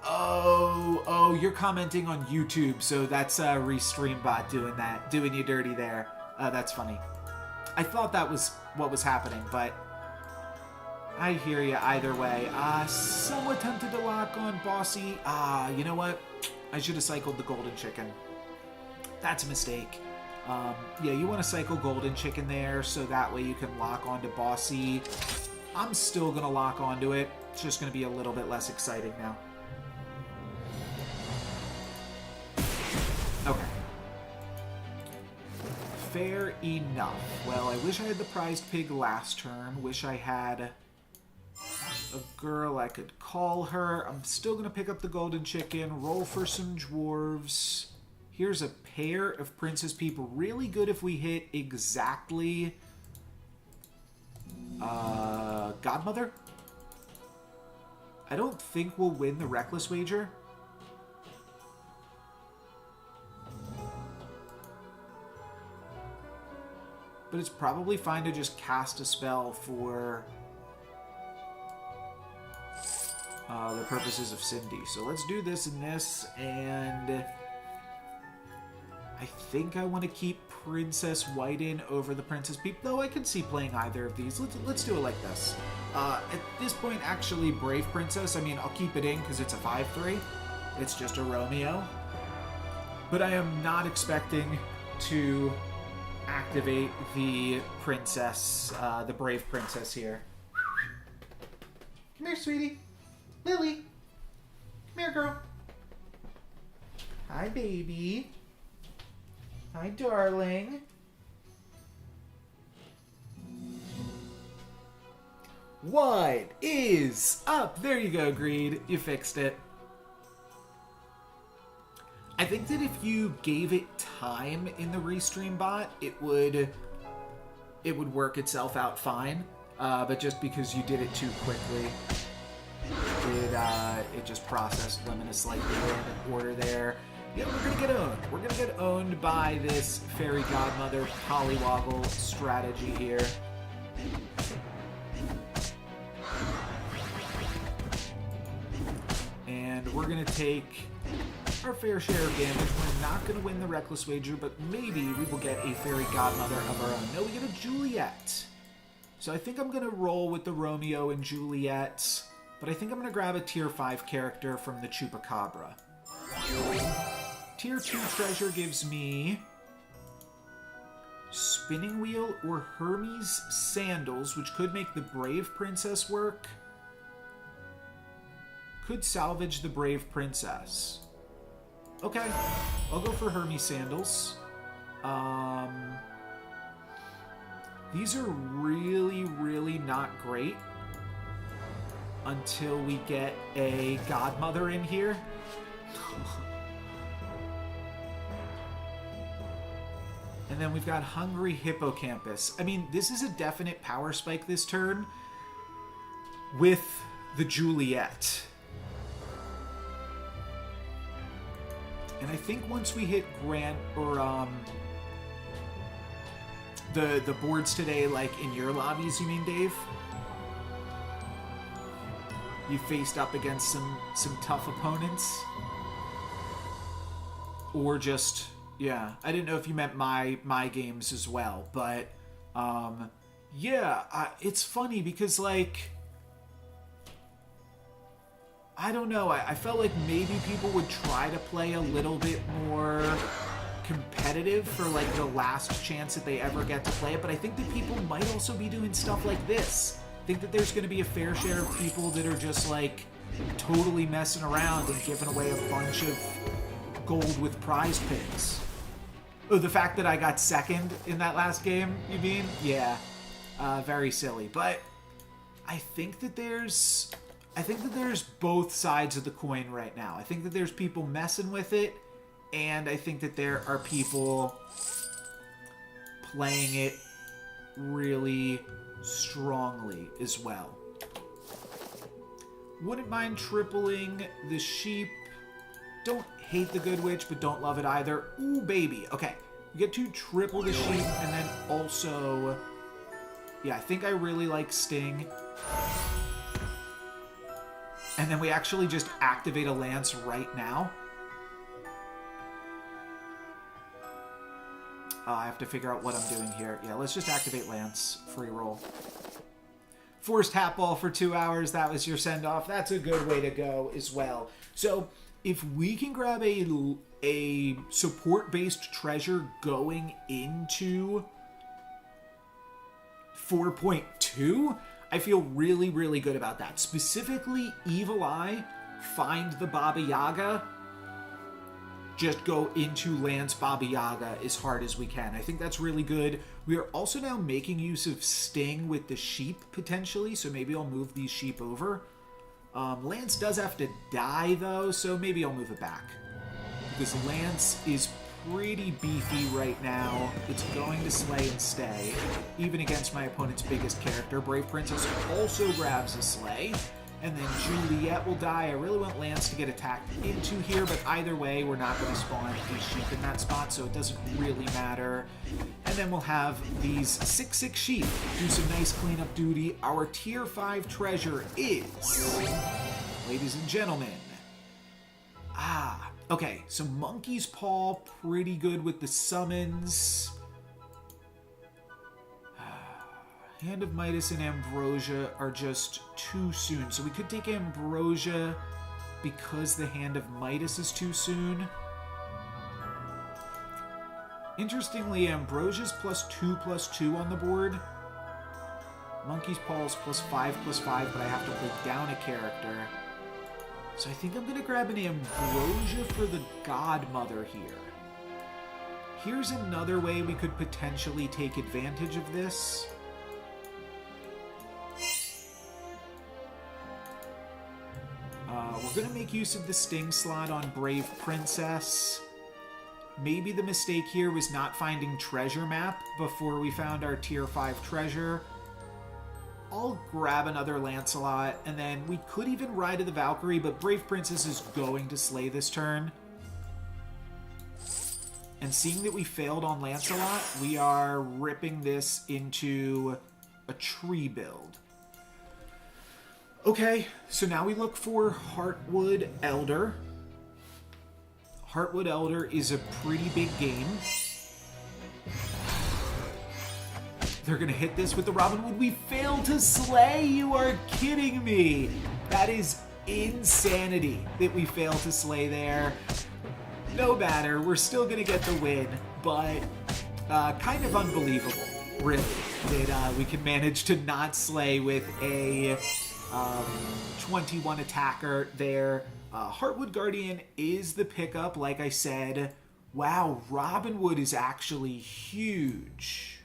Oh, you're commenting on YouTube, so that's Restreambot doing that, doing you dirty there. That's funny. I thought that was what was happening, but I hear you either way. Somewhat tempted to lock on Bossy. You know what? I should have cycled the Golden Chicken. That's a mistake. Yeah, you want to cycle Golden Chicken there, so that way you can lock onto Bossy. I'm still going to lock onto it. It's just going to be a little bit less exciting now. Okay. Fair enough. Well, I wish I had the prized pig last turn. Wish I had a girl I could call her. I'm still going to pick up the Golden Chicken, roll for some Dwarves. Here's a pair of Princess Peep. Really good if we hit exactly Godmother. I don't think we'll win the Reckless Wager. But it's probably fine to just cast a spell for the purposes of Cindy. So let's do this and this, and I think I want to keep Princess White in over the Princess Peep, though I could see playing either of these. Let's do it like this. At this point, actually, Brave Princess, I mean, I'll keep it in because it's a 5/3. It's just a Romeo. But I am not expecting to activate the princess, the Brave Princess here. Come here, sweetie. Lily. Come here, girl. Hi, baby. Hi, darling. What is up? There you go, Greed. You fixed it. I think that if you gave it time in the Restream bot, it would work itself out fine. But just because you did it too quickly, it just processed them in a slightly random order there. Yeah, we're gonna get owned. We're gonna get owned by this Fairy Godmother Poliwaggle strategy here. And we're gonna take our fair share of damage. We're not going to win the Reckless Wager, but maybe we will get a fairy godmother of our own. No, we get a Juliet. So I think I'm going to roll with the Romeo and Juliet, but I think I'm going to grab a tier 5 character from the Chupacabra. Tier 2 treasure gives me Spinning Wheel or Hermes Sandals, which could make the Brave Princess work. Could salvage the Brave Princess. Okay, I'll go for Hermes Sandals. These are really, really not great until we get a godmother in here. And then we've got Hungry Hippocampus. I mean, this is a definite power spike this turn with the Juliet. And I think once we hit Grant or the boards today, like in your lobbies, you mean, Dave? You faced up against some tough opponents? Or just, yeah, I didn't know if you meant my games as well, but yeah, it's funny because, like, I don't know, I felt like maybe people would try to play a little bit more competitive for, like, the last chance that they ever get to play it, but I think that people might also be doing stuff like this. I think that there's going to be a fair share of people that are just, like, totally messing around and giving away a bunch of gold with prize picks. Oh, the fact that I got second in that last game, you mean? Yeah, very silly. But I think that there's both sides of the coin right now. I think that there's people messing with it, and I think that there are people playing it really strongly as well. Wouldn't mind tripling the sheep. Don't hate the Good Witch, but don't love it either. Ooh, baby. Okay, we get to triple the sheep, and then also, yeah, I think I really like Sting. And then we actually just activate a lance right now. I have to figure out what I'm doing here. Yeah, let's just activate lance. Free roll. Forced hat ball for 2 hours. That was your send-off. That's a good way to go as well. So if we can grab a support-based treasure going into 4.2, I feel really, really good about that. Specifically, Evil Eye, find the Baba Yaga, just go into Lance Baba Yaga as hard as we can. I think that's really good. We are also now making use of Sting with the sheep, potentially, so maybe I'll move these sheep over. Lance does have to die, though, so maybe I'll move it back. Because Lance is pretty beefy right now. It's going to slay and stay, even against my opponent's biggest character. Brave Princess also grabs a slay, and then Juliet will die. I really want Lance to get attacked into here, but either way, we're not going to spawn these sheep in that spot, so it doesn't really matter. And then we'll have these 6/6 sheep do some nice cleanup duty. Our tier 5 treasure is, ladies and gentlemen, okay, so Monkey's Paw, pretty good with the summons. Hand of Midas and Ambrosia are just too soon. So we could take Ambrosia because the Hand of Midas is too soon. Interestingly, Ambrosia's +2/+2 on the board. Monkey's Paw is +5/+5, but I have to put down a character. So I think I'm going to grab an Ambrosia for the Godmother here. Here's another way we could potentially take advantage of this. We're going to make use of the Sting slot on Brave Princess. Maybe the mistake here was not finding treasure map before we found our tier 5 treasure. I'll grab another Lancelot, and then we could even ride to the Valkyrie, but Brave Princess is going to slay this turn. And seeing that we failed on Lancelot, we are ripping this into a tree build. Okay, so now we look for Heartwood Elder. Heartwood Elder is a pretty big game. They're gonna hit this with the Robin Wood. We failed to slay! You are kidding me! That is insanity that we failed to slay there. No matter, we're still gonna get the win, but kind of unbelievable, really, that we can manage to not slay with a 21 attacker there. Heartwood Guardian is the pickup, like I said. Wow, Robin Wood is actually huge.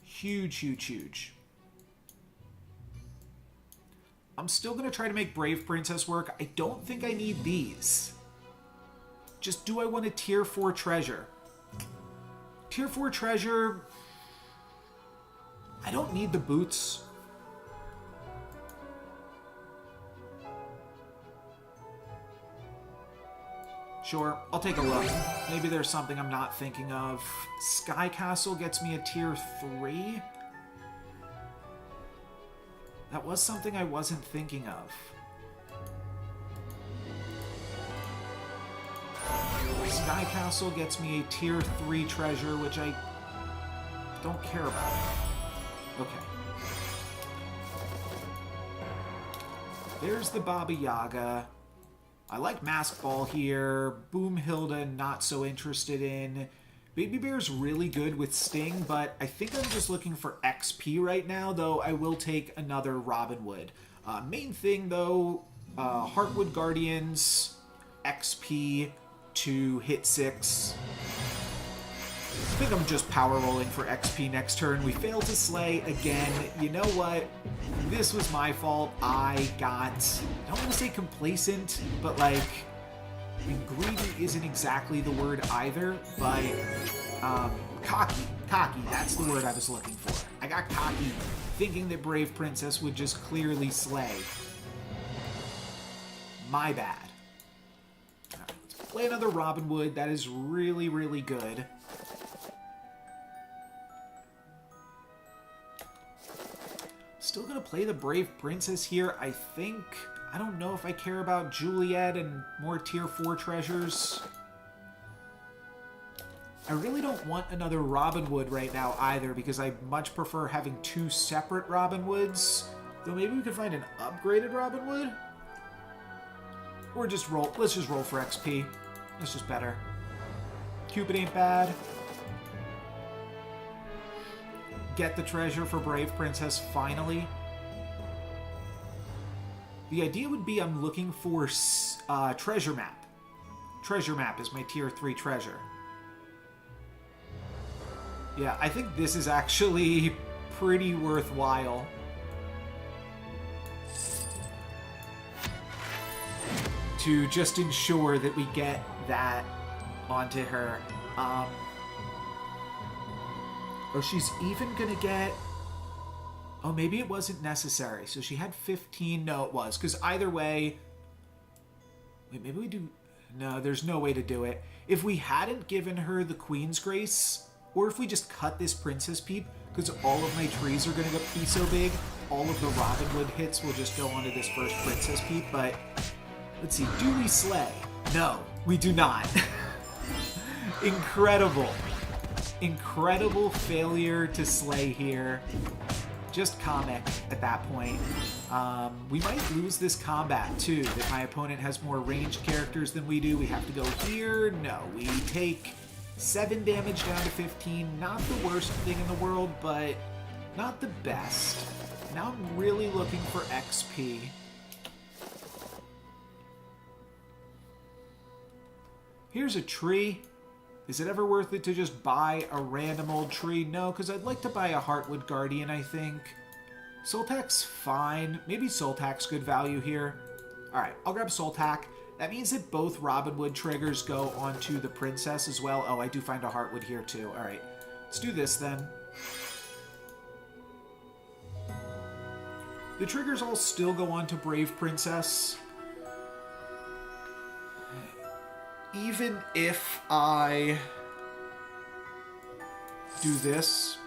Huge, huge, huge. I'm still going to try to make Brave Princess work. I don't think I need these. Just do I want a tier 4 treasure? Tier 4 treasure... I don't need the boots. Sure, I'll take a look. Maybe there's something I'm not thinking of. Sky Castle gets me a tier 3? That was something I wasn't thinking of. Sky Castle gets me a tier 3 treasure, which I don't care about. Okay. There's the Baba Yaga. I like Mask Ball here. Boomhilda, not so interested in. Baby Bear's really good with Sting, but I think I'm just looking for XP right now, though I will take another Robin Wood. Main thing, though, Heartwood Guardians, XP to hit 6. I think I'm just power rolling for XP next turn. We failed to slay again. You know what? This was my fault. I got, I don't want to say complacent, but like, I mean, greedy isn't exactly the word either, but cocky. Cocky, that's the word I was looking for. I got cocky, thinking that Brave Princess would just clearly slay. My bad. All right, let's play another Robin Wood. That is really, really good. Still gonna play the Brave Princess here, I think. I don't know if I care about Juliet and more tier 4 treasures. I really don't want another Robin Wood right now either, because I much prefer having 2 separate Robin Woods. Though maybe we could find an upgraded Robin Wood? Or just roll, let's just roll for XP. It's just better. Cupid ain't bad. Get the treasure for Brave Princess finally. The idea would be I'm looking for treasure map. Treasure map is my tier 3 treasure. Yeah, I think this is actually pretty worthwhile. To just ensure that we get that onto her. Oh, she's even gonna get... Oh, maybe it wasn't necessary. So she had 15. No, it was. Because either way... Wait, maybe we do... No, there's no way to do it. If we hadn't given her the Queen's Grace, or if we just cut this Princess Peep, because all of my trees are gonna be so big, all of the Robin Wood hits will just go onto this first Princess Peep, but... Let's see, do we slay? No, we do not. Incredible. Incredible failure to slay here. Just comic at that point. We might lose this combat too, that my opponent has more ranged characters than we do. We have to go here. No, we take 7 damage down to 15. Not the worst thing in the world, but not the best. Now I'm really looking for XP. Here's a tree. Is it ever worth it to just buy a random old tree? No, because I'd like to buy a Heartwood Guardian, I think. Soltak's fine. Maybe Soltak's good value here. Alright, I'll grab Soltak. That means that both Robin Wood triggers go onto the Princess as well. Oh, I do find a Heartwood here too. Alright, let's do this then. The triggers all still go on to Brave Princess. Even if I do this,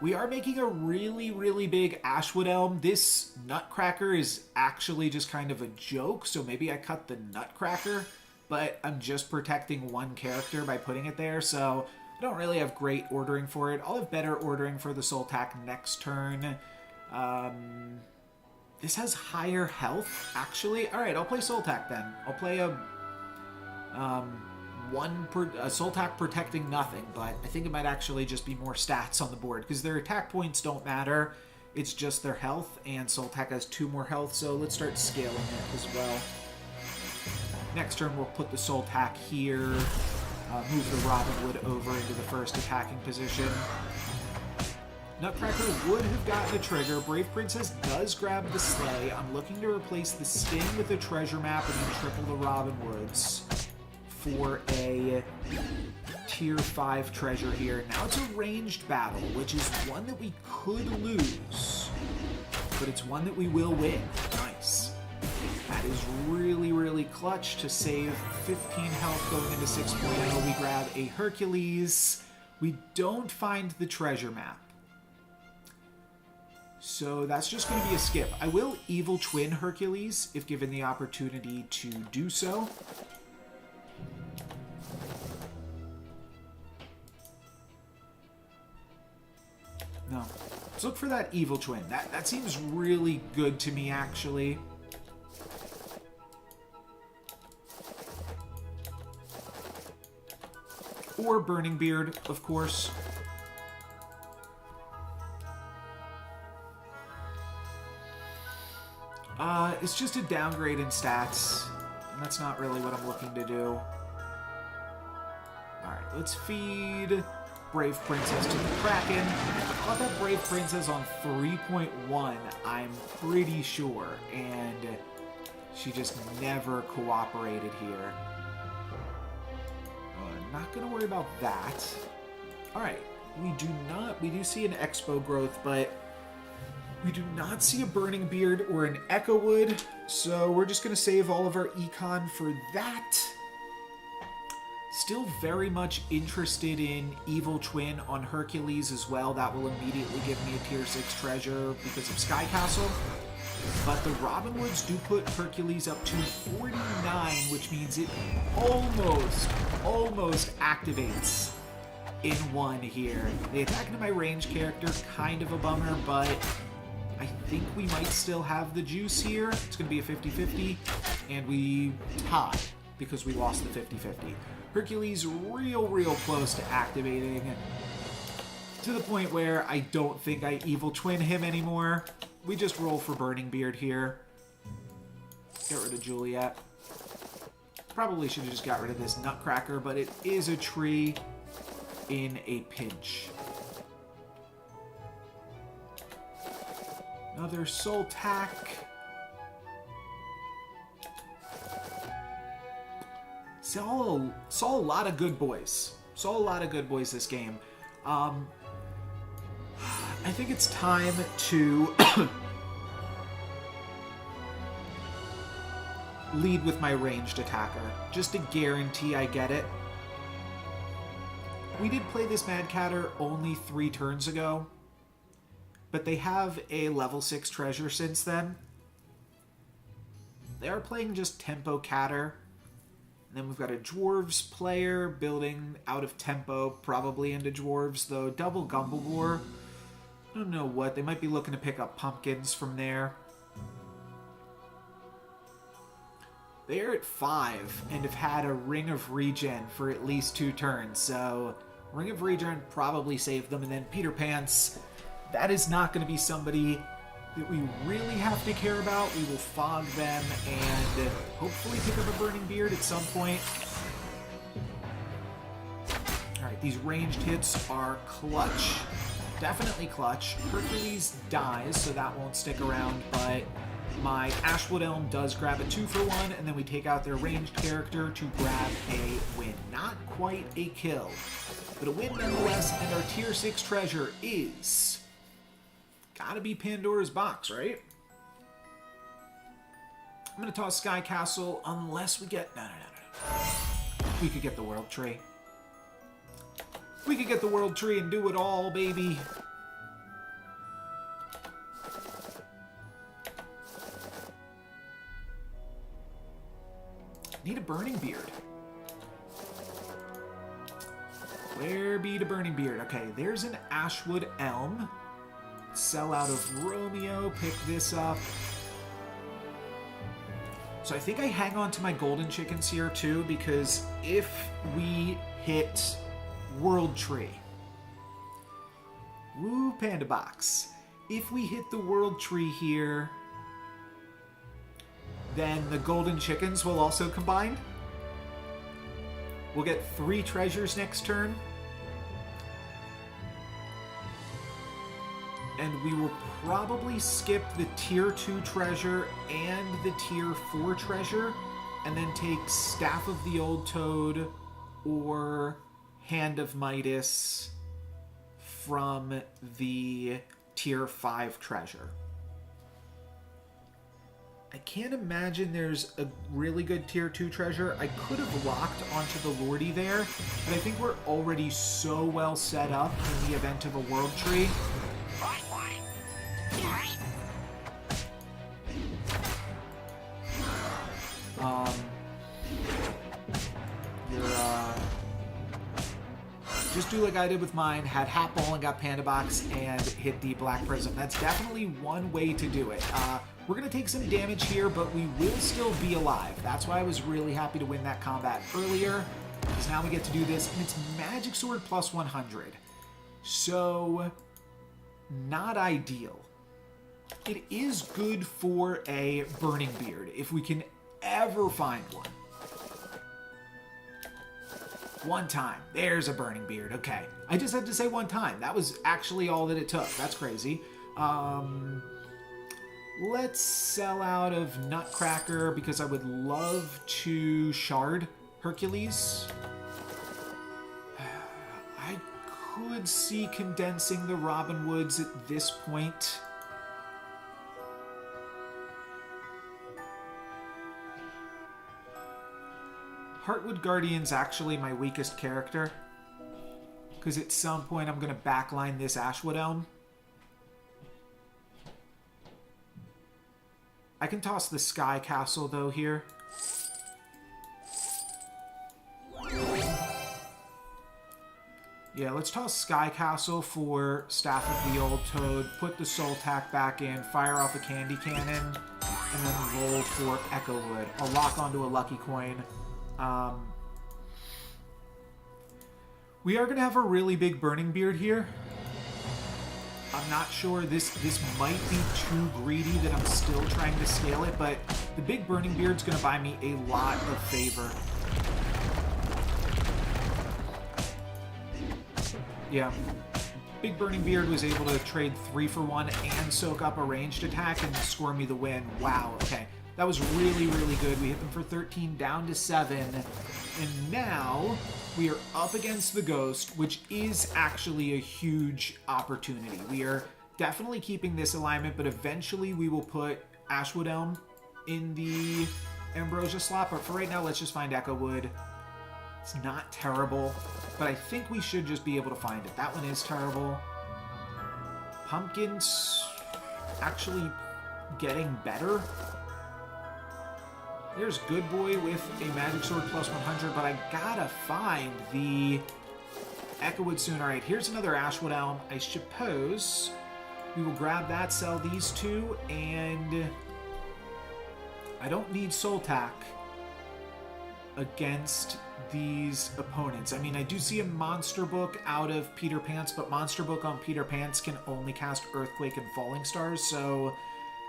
We are making a really, really big Ashwood Elm. This Nutcracker is actually just kind of a joke, so maybe I cut the Nutcracker, but I'm just protecting one character by putting it there, so I don't really have great ordering for it. I'll have better ordering for the Soltak next turn. This has higher health, actually. Alright, I'll play Soltak then. I'll play a Soltak protecting nothing, but I think it might actually just be more stats on the board, because their attack points don't matter. It's just their health, and Soltak has 2 more health, so let's start scaling it as well. Next turn, we'll put the Soltak here, move the Robinwood over into the first attacking position. Nutcracker would have gotten a trigger. Brave Princess does grab the sleigh. I'm looking to replace the Sting with a treasure map and then triple the Robinwoods for a tier 5 treasure here. Now it's a ranged battle, which is one that we could lose, but it's one that we will win. Nice. That is really, really clutch to save 15 health going into 6.0. We grab a Hercules. We don't find the treasure map, so that's just going to be a skip. I will Evil Twin Hercules if given the opportunity to do so. No. Let's look for that Evil Twin. That seems really good to me, actually. Or Burning Beard, of course. It's just a downgrade in stats, and that's not really what I'm looking to do. Alright, let's feed Brave Princess to the Kraken. I got that Brave Princess on 3.1, I'm pretty sure, and she just never cooperated here. Not gonna worry about that. Alright, we do see an Expo growth, but we do not see a Burning Beard or an Echo Wood, so we're just going to save all of our econ for that. Still very much interested in Evil Twin on Hercules as well. That will immediately give me a tier 6 treasure because of Sky Castle. But the Robinwoods do put Hercules up to 49, which means it almost activates in 1 here. The attack into my range character, kind of a bummer, but I think we might still have the juice here. It's going to be a 50-50, and we tie because we lost the 50-50. Hercules real close to activating to the point where I don't think I Evil Twin him anymore. We just roll for Burning Beard here. Get rid of Juliet. Probably should have just got rid of this Nutcracker, but it is a tree in a pinch. Another Soltak. Saw a lot of good boys. Saw a lot of good boys this game. I think it's time to lead with my ranged attacker, just to guarantee I get it. We did play this Mad Catter only 3 turns ago, but they have a level 6 treasure since then. They are playing just Tempo Catter. And then we've got a Dwarves player building out of Tempo, probably into Dwarves, though. Double Gumblegore. I don't know what. They might be looking to pick up pumpkins from there. They're at 5 and have had a Ring of Regen for at least 2 turns, so Ring of Regen probably saved them. And then Peter Pants, that is not going to be somebody that we really have to care about. We will fog them and hopefully pick up a Burning Beard at some point. Alright, these ranged hits are clutch. Definitely clutch. Hercules dies, so that won't stick around, but my Ashwood Elm does grab a 2-for-1, and then we take out their ranged character to grab a win. Not quite a kill, but a win nonetheless, and our tier 6 treasure is... gotta be Pandora's Box, right? I'm gonna toss Sky Castle unless we get... No. We could get the World Tree. We could get the World Tree and do it all, baby. Need a Burning Beard. Where be the Burning Beard? Okay, there's an Ashwood Elm. Sell out of Romeo. Pick this up. So I think I hang on to my golden chickens here too, because if we hit World Tree... Woo, Panda Box. If we hit the World Tree here, then the golden chickens will also combine. We'll get 3 treasures next turn. And we will probably skip the tier 2 treasure and the tier 4 treasure, and then take Staff of the Old Toad or Hand of Midas from the tier 5 treasure. I can't imagine there's a really good tier 2 treasure. I could have locked onto the Lordy there, but I think we're already so well set up in the event of a World Tree. Just do like I did with mine, had Hat Ball and got Panda Box and hit the Black Prism. That's definitely one way to do it. We're going to take some damage here, but we will still be alive. That's why I was really happy to win that combat earlier, because now we get to do this, and it's Magic Sword plus 100. So, not ideal. It is good for a Burning Beard, if we can ever find one. One time. There's a Burning Beard. Okay. I just had to say one time. That was actually all that it took. That's crazy. Let's sell out of Nutcracker because I would love to shard Hercules. I could see condensing the Robin Woods at this point. Heartwood Guardian's actually my weakest character, because at some point I'm going to backline this Ashwood Elm. I can toss the Sky Castle, though, here. Yeah, let's toss Sky Castle for Staff of the Old Toad, put the Soul Tack back in, fire off a Candy Cannon, and then roll for Echowood. I'll lock onto a Lucky Coin. We are going to have a really big Burning Beard here. I'm not sure, this might be too greedy that I'm still trying to scale it, but the big Burning Beard's going to buy me a lot of favor. Yeah. Big Burning Beard was able to trade 3 for 1 and soak up a ranged attack and score me the win. Wow, okay. That was really, really good. We hit them for 13, down to 7. And now we are up against the Ghost, which is actually a huge opportunity. We are definitely keeping this alignment, but eventually we will put Ashwood Elm in the Ambrosia slot. But for right now, let's just find Echowood. It's not terrible, but I think we should just be able to find it. That one is terrible. Pumpkin's actually getting better. There's Good Boy with a Magic Sword plus 100, but I gotta find the Echowood soon. Alright, here's another Ashwood Elm. I suppose we will grab that, sell these 2, and I don't need Soul Tack against these opponents. I mean, I do see a Monster Book out of Peter Pants, but Monster Book on Peter Pants can only cast Earthquake and Falling Stars, so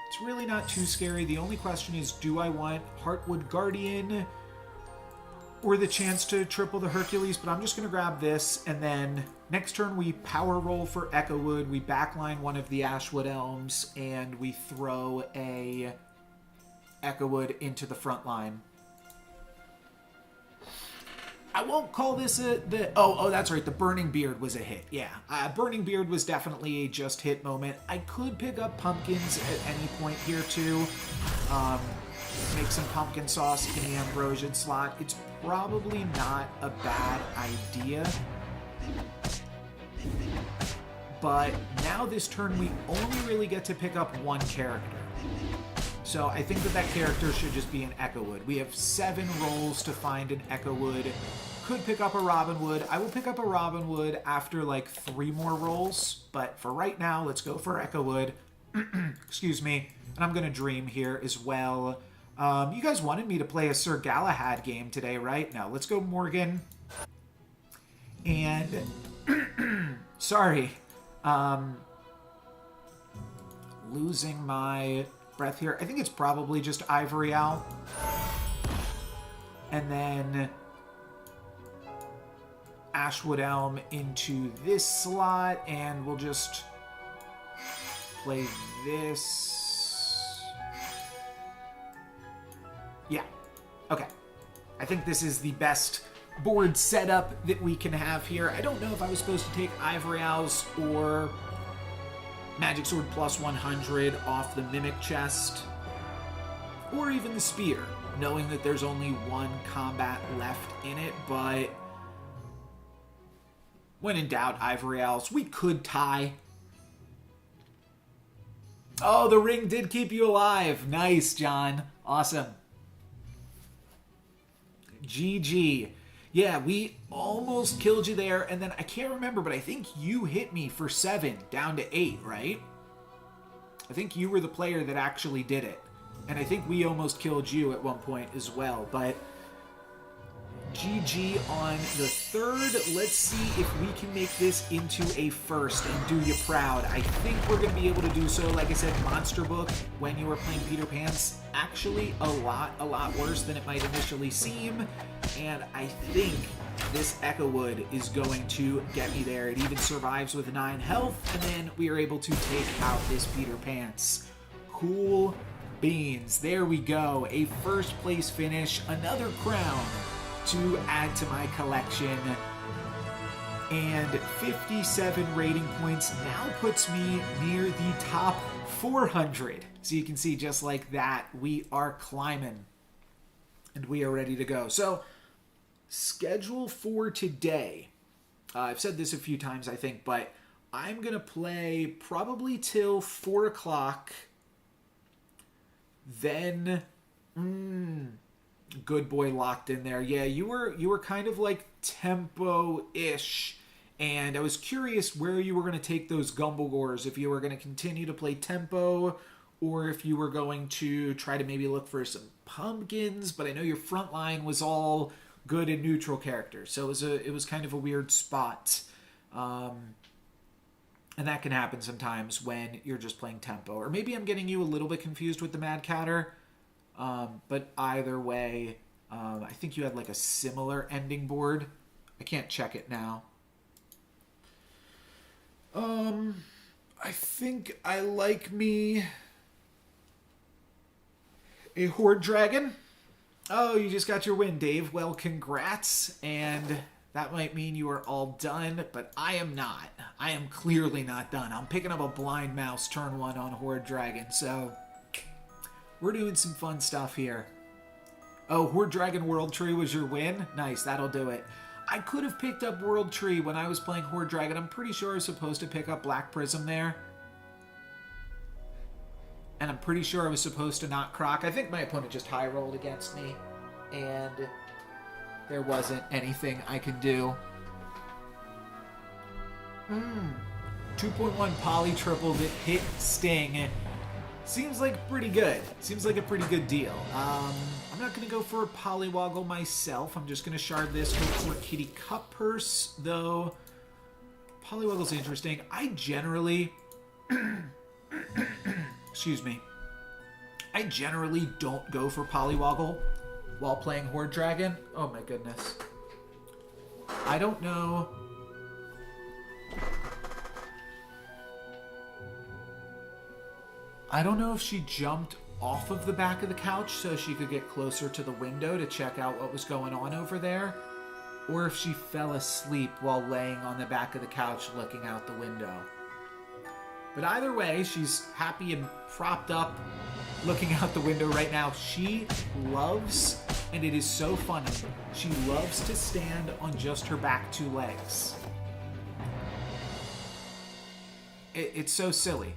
it's really not too scary. The only question is, do I want Heartwood Guardian or the chance to triple the Hercules? But I'm just going to grab this, and then next turn we power roll for Echowood, we backline one of the Ashwood Elms, and we throw a Echowood into the front line. I won't call this oh, that's right. The Burning Beard was a hit. Yeah, Burning Beard was definitely a just hit moment. I could pick up pumpkins at any point here too. Make some pumpkin sauce in the Ambrosian slot. It's probably not a bad idea. But now this turn we only really get to pick up one character. So I think that that character should just be an Echo Wood. We have 7 rolls to find an Echo Wood. Could pick up a Robin Wood. I will pick up a Robin Wood after like 3 more rolls. But for right now, let's go for Echo Wood. Excuse me. And I'm going to dream here as well. You guys wanted me to play a Sir Galahad game today, right? No, let's go Morgan. And... sorry. Losing my breath here. I think it's probably just Ivory Owl. And then Ashwood Elm into this slot, and we'll just play this. Yeah. Okay. I think this is the best board setup that we can have here. I don't know if I was supposed to take Ivory Owls or Magic Sword plus 100 off the Mimic chest, or even the Spear, knowing that there's only 1 combat left in it, but when in doubt, Ivory Owls. We could tie. Oh, the ring did keep you alive. Nice, John. Awesome. GG. Yeah, we almost killed you there, and then I can't remember, but I think you hit me for 7 down to 8, right? I think you were the player that actually did it. And I think we almost killed you at one point as well, but GG on the 3rd. Let's see if we can make this into a 1st and do you proud. I think we're going to be able to do so. Like I said, Monster Book, when you were playing Peter Pan's, actually a lot worse than it might initially seem. And I think this Echo Wood is going to get me there. It even survives with 9 health, and then we are able to take out this Peter Pants. Cool beans. There we go. A 1st place finish. Another crown to add to my collection, and 57 rating points now puts me near the top 400. So you can see, just like that, we are climbing and we are ready to go. So schedule for today, I've said this a few times I think, but I'm gonna play probably till 4 o'clock, then Good Boy locked in there. Yeah, you were kind of like tempo-ish, and I was curious where you were going to take those Gumblegores, if you were going to continue to play tempo, or if you were going to try to maybe look for some pumpkins, but I know your front line was all good and neutral characters, so it was kind of a weird spot. And that can happen sometimes when you're just playing tempo. Or maybe I'm getting you a little bit confused with the Mad Catter. But either way, I think you had like a similar ending board. I can't check it now. I think I like me a Horde Dragon. Oh, you just got your win, Dave. Well, congrats. And that might mean you are all done, but I am not. I am clearly not done. I'm picking up a Blind Mouse turn 1 on Horde Dragon, so we're doing some fun stuff here. Oh, Horde Dragon World Tree was your win? Nice, that'll do it. I could have picked up World Tree when I was playing Horde Dragon. I'm pretty sure I was supposed to pick up Black Prism there. And I'm pretty sure I was supposed to not Croc. I think my opponent just high rolled against me, and there wasn't anything I could do. 2.1 poly triple that hit Sting. Seems like pretty good. Seems like a pretty good deal. I'm not going to go for a Polywoggle myself. I'm just going to shard this, go for Kitty Cup Purse, though. Polywoggle's interesting. I generally... excuse me. I generally don't go for Polywoggle while playing Horde Dragon. Oh my goodness. I don't know... I don't know if she jumped off of the back of the couch so she could get closer to the window to check out what was going on over there, or if she fell asleep while laying on the back of the couch looking out the window. But either way, she's happy and propped up looking out the window right now. She loves, and it is so funny, she loves to stand on just her back 2 legs. It's so silly.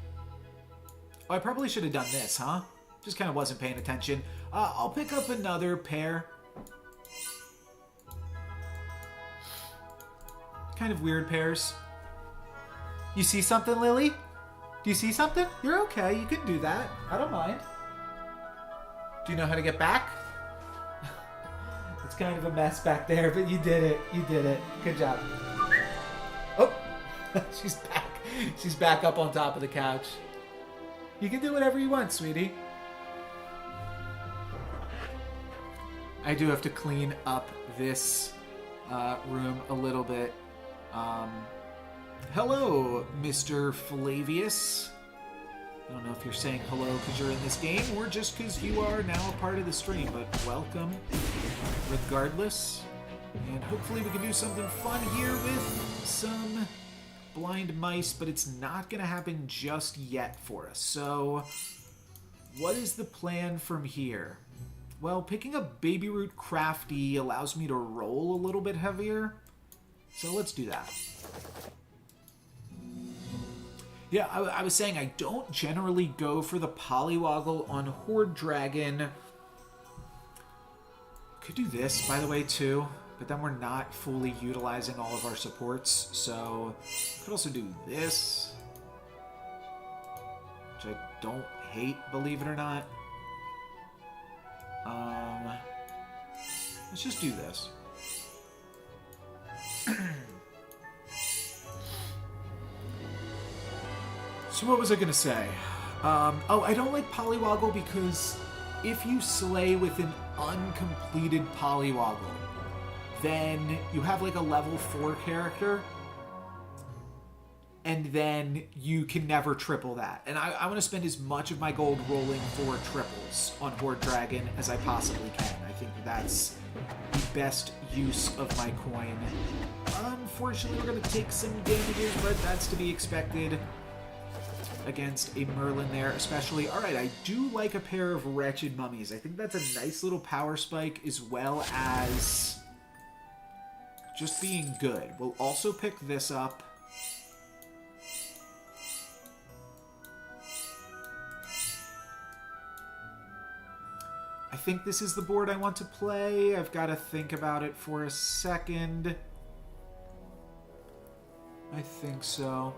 Oh, I probably should have done this, huh? just kind of wasn't paying attention. I'll pick up another pair. Kind of weird pairs. You see something, Lily? Do you see something? You're okay. You can do that. I don't mind. Do you know how to get back? It's kind of a mess back there, but you did it. You did it. Good job. Oh, she's back. She's back up on top of the couch. You can do whatever you want, sweetie. I do have to clean up this room a little bit. Hello, Mr. Flavius. I don't know if you're saying hello because you're in this game or just because you are now a part of the stream, but welcome regardless. And hopefully we can do something fun here with some blind mice, but it's not going to happen just yet for us. So what is the plan from here? Well, picking up Baby Root Crafty allows me to roll a little bit heavier. So let's do that. Yeah, I was saying I don't generally go for the Polywoggle on Horde Dragon. Could do this, by the way, too. But then we're not fully utilizing all of our supports. So, could also do this. Which I don't hate, believe it or not. Let's just do this. So what was I going to say? Oh, I don't like Polywoggle because if you slay with an uncompleted Polywoggle, then you have like a level 4 character, and then you can never triple that. And I want to spend as much of my gold rolling for triples on Horde Dragon as I possibly can. I think that's the best use of my coin. Unfortunately, we're going to take some damages, but that's to be expected against a Merlin there, especially. Alright, I do like a pair of Wretched Mummies. I think that's a nice little power spike as well as just being good. We'll also pick this up. I think this is the board I want to play. I've got to think about it for a second. I think so.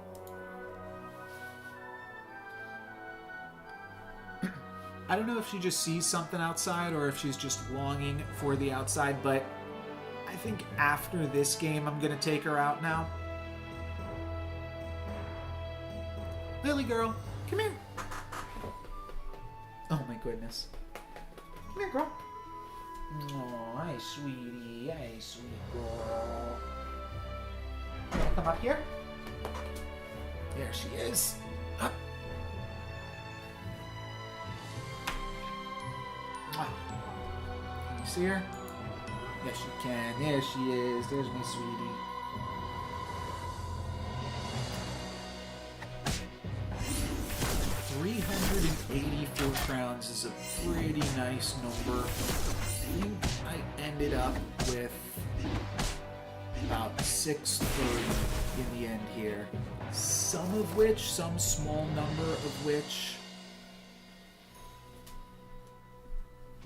I don't know if she just sees something outside or if she's just longing for the outside, but I think after this game, I'm going to take her out now. Lily girl, come here. Oh my goodness. Come here, girl. Oh, hi, sweetie. Hi, sweet girl. You want to come up here? There she is. Up. Can you see her? Yes, you can. There she is. There's my sweetie. $384 crowns is a pretty nice number. I think I ended up with about 630 in the end here. Some small number of which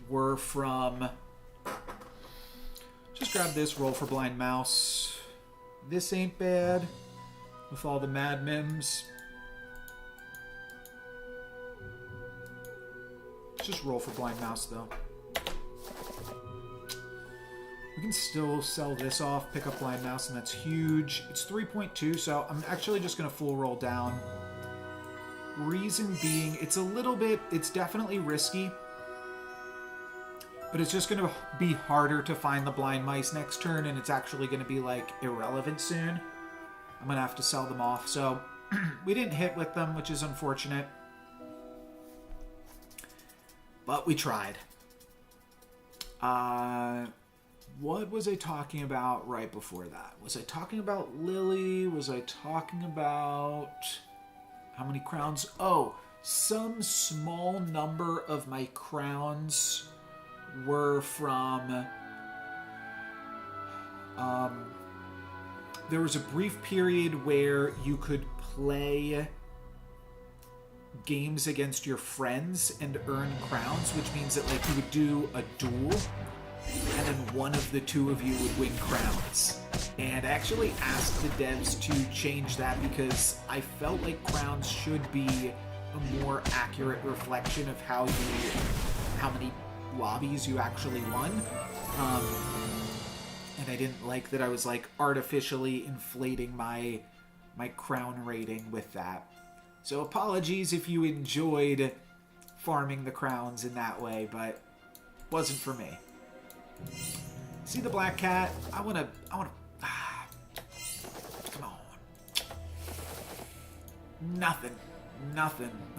were from... Just grab this, roll for Blind Mouse. This ain't bad with all the Mad Mims. Just roll for Blind Mouse, though. We can still sell this off, pick up Blind Mouse, and that's huge. It's 3.2, so I'm actually just going to full roll down. Reason being, it's definitely risky, but it's just going to be harder to find the blind mice next turn, and it's actually going to be, like, irrelevant soon. I'm going to have to sell them off, so we didn't hit with them, which is unfortunate. But we tried. What was I talking about right before that? Was I talking about Lily? Was I talking about... How many crowns? Oh, some small number of my crowns were from... there was a brief period where you could play games against your friends and earn crowns, which means that like you would do a duel and then one of the two of you would win crowns. And I actually asked the devs to change that because I felt like crowns should be a more accurate reflection of how many lobbies you actually won. And I didn't like that I was like artificially inflating my crown rating with that. So apologies if you enjoyed farming the crowns in that way, but wasn't for me. See the black cat? I wanna, come on. Nothing.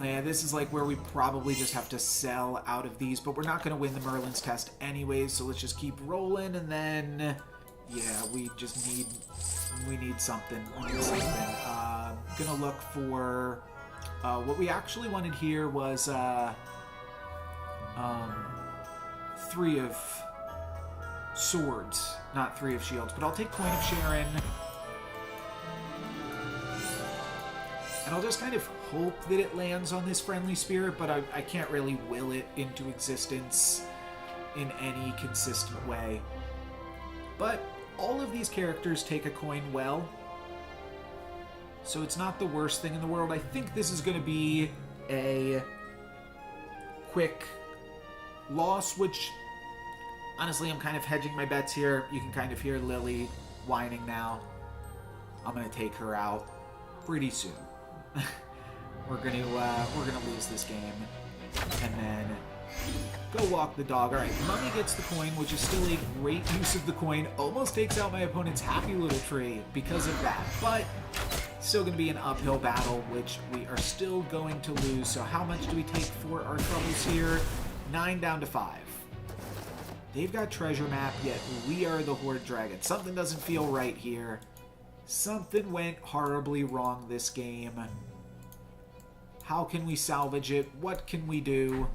Yeah, this is like where we probably just have to sell out of these, but we're not gonna win the Merlin's test anyways, so let's just keep rolling, and then, yeah, we need something. Gonna look for, what we actually wanted here was, 3 of swords, not 3 of shields, but I'll take Coin of Sharon. And I'll just kind of hope that it lands on this friendly spirit, but I can't really will it into existence in any consistent way. But all of these characters take a coin well, so it's not the worst thing in the world. I think this is going to be a quick loss, which honestly I'm kind of hedging my bets here. You can kind of hear Lily whining now. I'm going to take her out pretty soon. We're gonna lose this game, and then go walk the dog. All right, Mummy gets the coin, which is still a great use of the coin. Almost takes out my opponent's happy little tree because of that, but still gonna be an uphill battle, which we are still going to lose. So how much do we take for our troubles here? 9 down to 5. They've got treasure map, yet we are the Horde Dragon. Something doesn't feel right here. Something went horribly wrong this game. How can we salvage it? What can we do?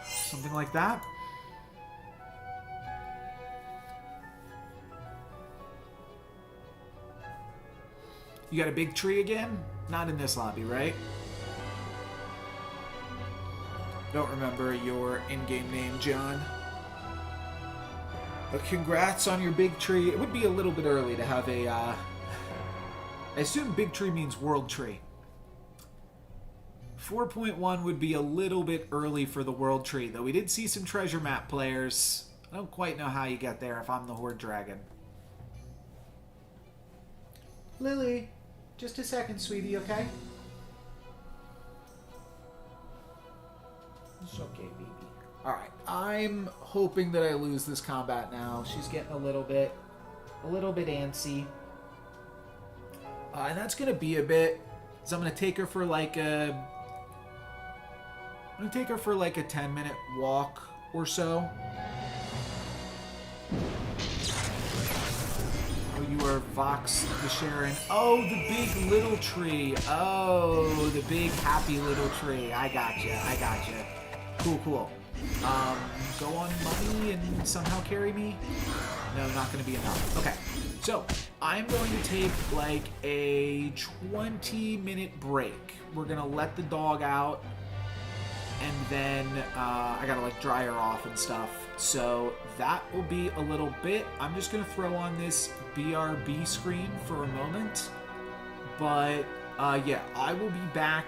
Something like that? You got a big tree again? Not in this lobby, right? Don't remember your in-game name, John. But congrats on your big tree. It would be a little bit early to have a, I assume big tree means world tree. 4.1 would be a little bit early for the world tree, though we did see some treasure map players. I don't quite know how you get there if I'm the Horde Dragon. Lily, just a second, sweetie, okay? It's okay, baby. Alright, I'm hoping that I lose this combat now. She's getting a little bit antsy. And that's gonna be a bit, so I'm gonna take her for like a 10-minute walk or so. Oh, you are Vox the Sharon. Oh, the big little tree. Oh, the big happy little tree. I gotcha. Cool. Go on Mummy and somehow carry me? No, not going to be enough. Okay, so I'm going to take like a 20-minute break. We're going to let the dog out, and then I got to like dry her off and stuff. So that will be a little bit. I'm just going to throw on this BRB screen for a moment. But yeah, I will be back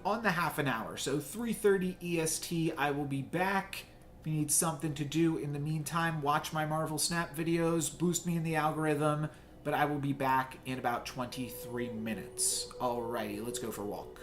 on the half an hour. So 3:30 EST, I will be back. If you need something to do in the meantime, watch my Marvel Snap videos, boost me in the algorithm, but I will be back in about 23 minutes. Alrighty, let's go for a walk.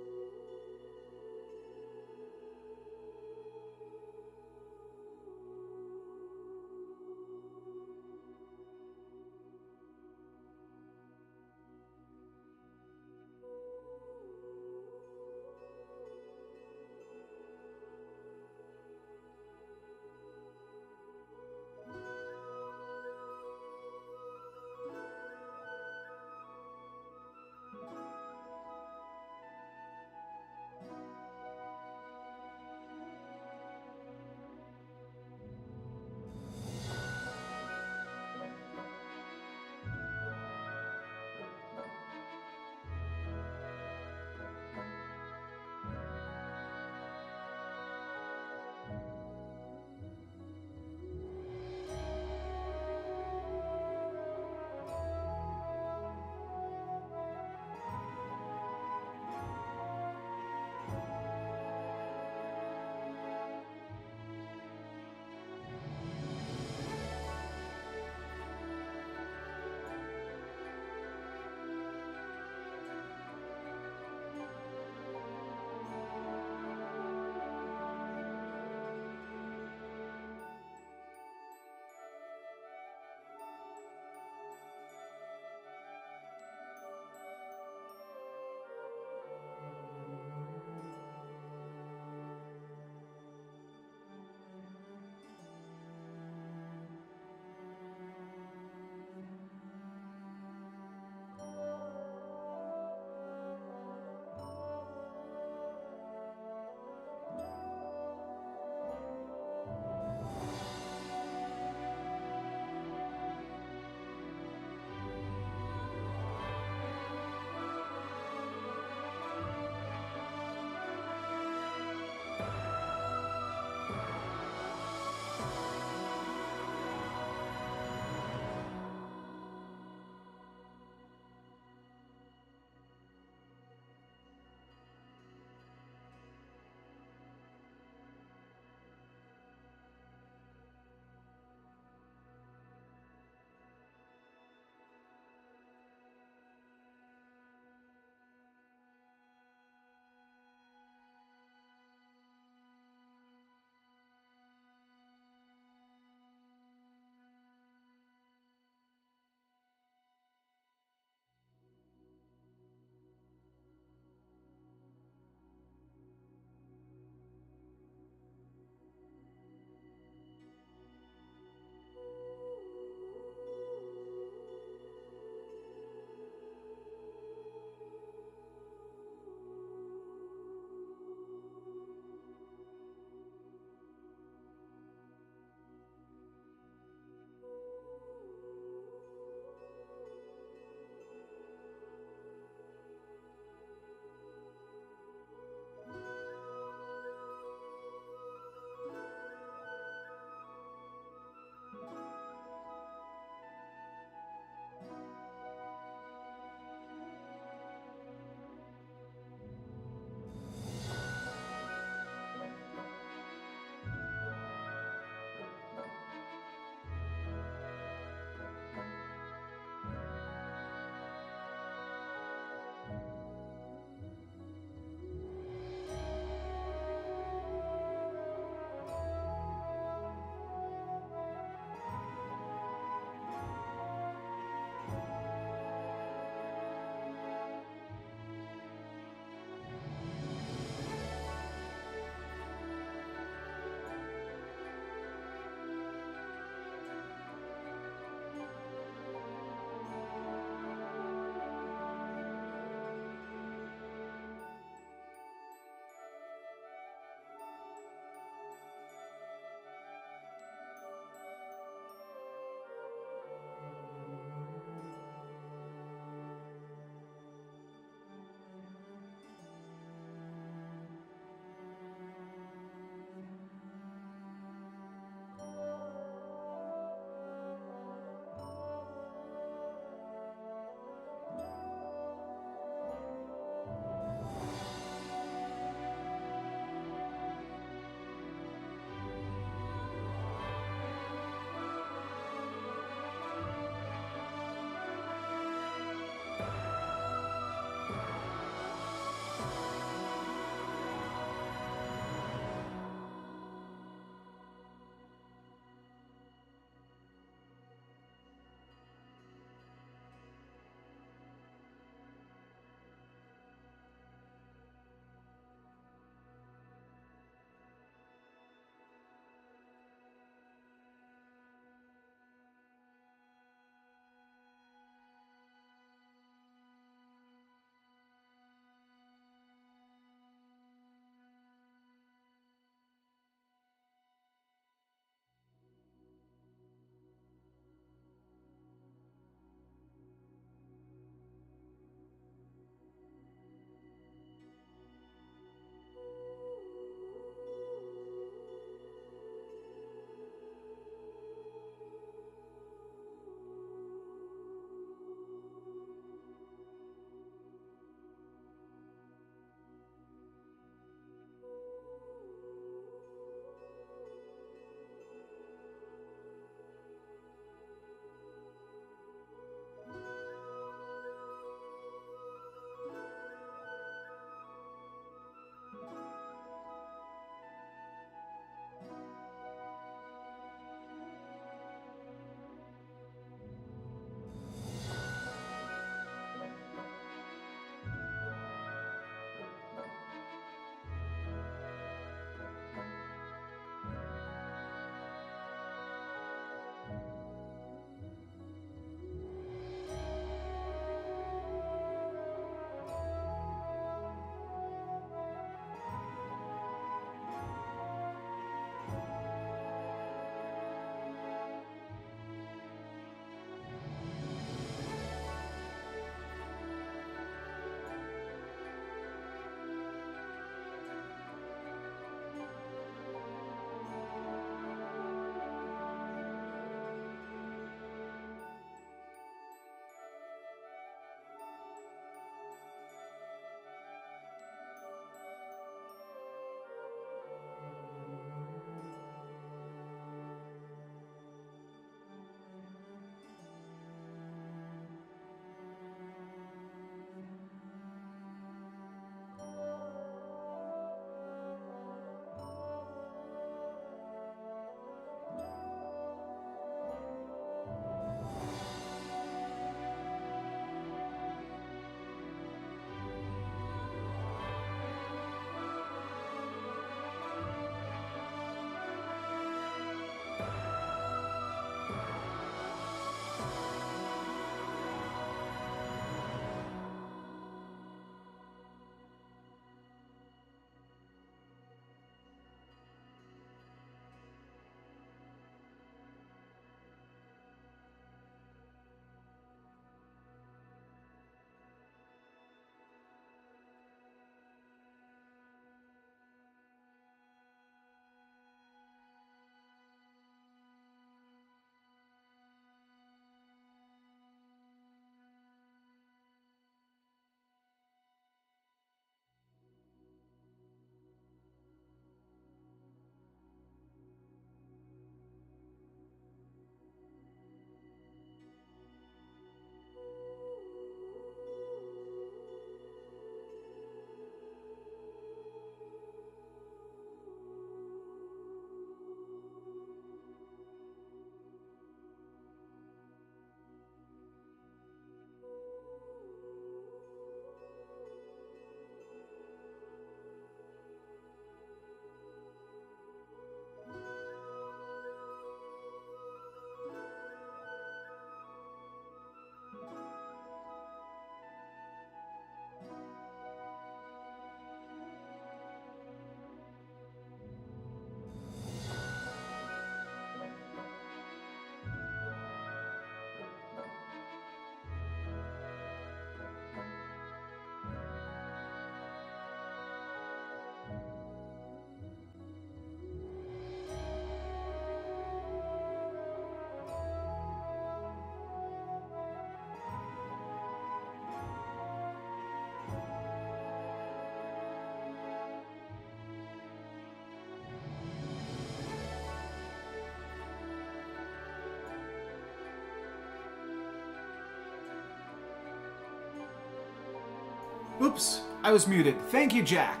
Oops, I was muted. Thank you, Jack,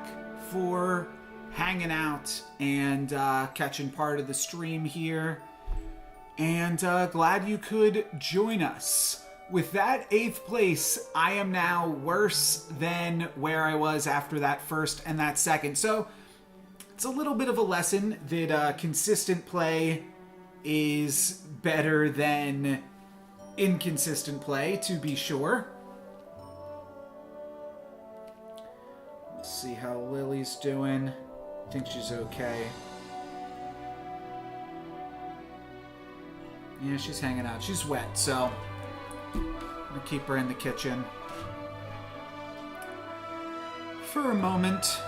for hanging out and catching part of the stream here. And glad you could join us. With that 8th place, I am now worse than where I was after that first and that second. So it's a little bit of a lesson that consistent play is better than inconsistent play, to be sure. Let's see how Lily's doing. I think she's okay. Yeah, she's hanging out. She's wet, so I'm gonna keep her in the kitchen for a moment.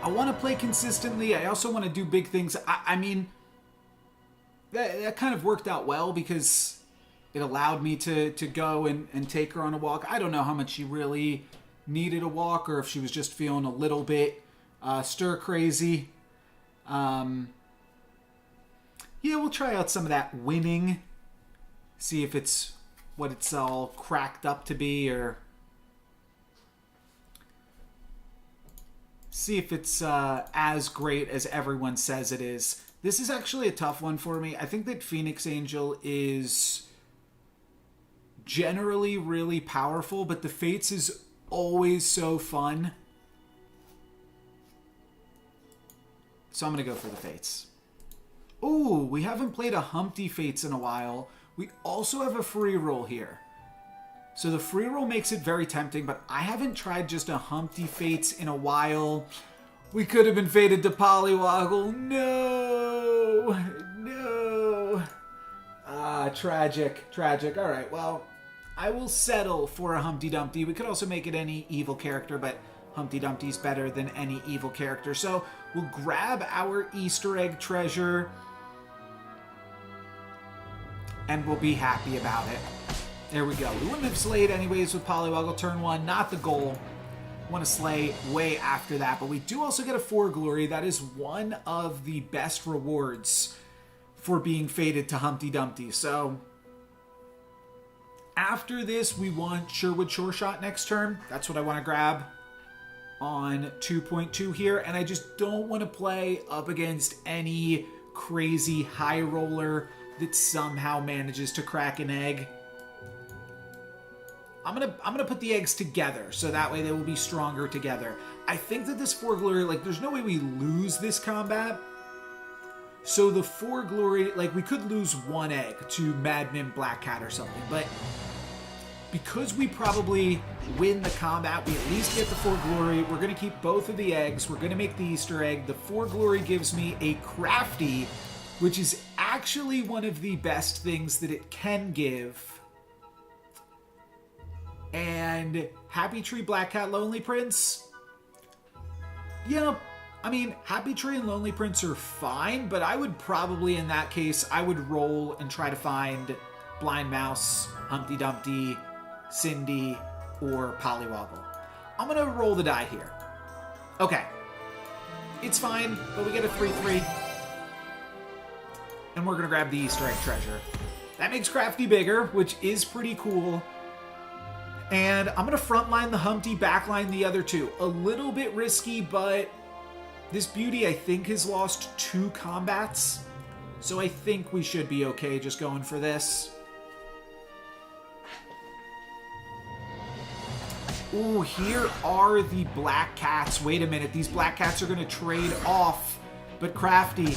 I want to play consistently. I also want to do big things. I mean, that kind of worked out well because it allowed me to go and take her on a walk. I don't know how much she really needed a walk or if she was just feeling a little bit stir crazy. Yeah, we'll try out some of that winning. See if it's what it's all cracked up to be, or see if it's as great as everyone says it is. This is actually a tough one for me. I think that Phoenix Angel is generally really powerful, but the Fates is always so fun. So I'm going to go for the Fates. Ooh, we haven't played a Humpty Fates in a while. We also have a free roll here. So the free roll makes it very tempting, but I haven't tried just a Humpty Fates in a while. We could have been fated to Polywoggle. No! No! Ah, tragic. Tragic. Alright, well, I will settle for a Humpty Dumpty. We could also make it any evil character, but Humpty Dumpty's better than any evil character. So we'll grab our Easter egg treasure and we'll be happy about it. There we go. We wouldn't have slayed anyways with Polywoggle turn 1. Not the goal. Want to slay way after that. But we do also get a 4 glory. That is one of the best rewards for being fated to Humpty Dumpty. So after this, we want Sherwood Sure Shot next turn. That's what I want to grab on 2.2 here. And I just don't want to play up against any crazy high roller that somehow manages to crack an egg. I'm gonna put the eggs together so that way they will be stronger together. I think that this 4 glory, like, there's no way we lose this combat. So the 4 glory, like, we could lose 1 egg to Madman Black Cat or something, but because we probably win the combat, we at least get the 4 glory. We're gonna keep both of the eggs. We're gonna make the Easter egg. The 4 glory gives me a crafty, which is actually one of the best things that it can give. And Happy Tree, Black Cat, Lonely Prince. Yeah, I mean, Happy Tree and Lonely Prince are fine, but I would probably, in that case, I would roll and try to find Blind Mouse, Humpty Dumpty, Cindy, or Polywoggle. I'm going to roll the die here. Okay. It's fine, but we get a 3-3. And we're going to grab the Easter egg treasure. That makes Crafty bigger, which is pretty cool. And I'm going to frontline the Humpty, backline the other two. A little bit risky, but this beauty, I think, has lost 2 combats. So I think we should be okay just going for this. Ooh, here are the black cats. Wait a minute, these black cats are going to trade off. But Crafty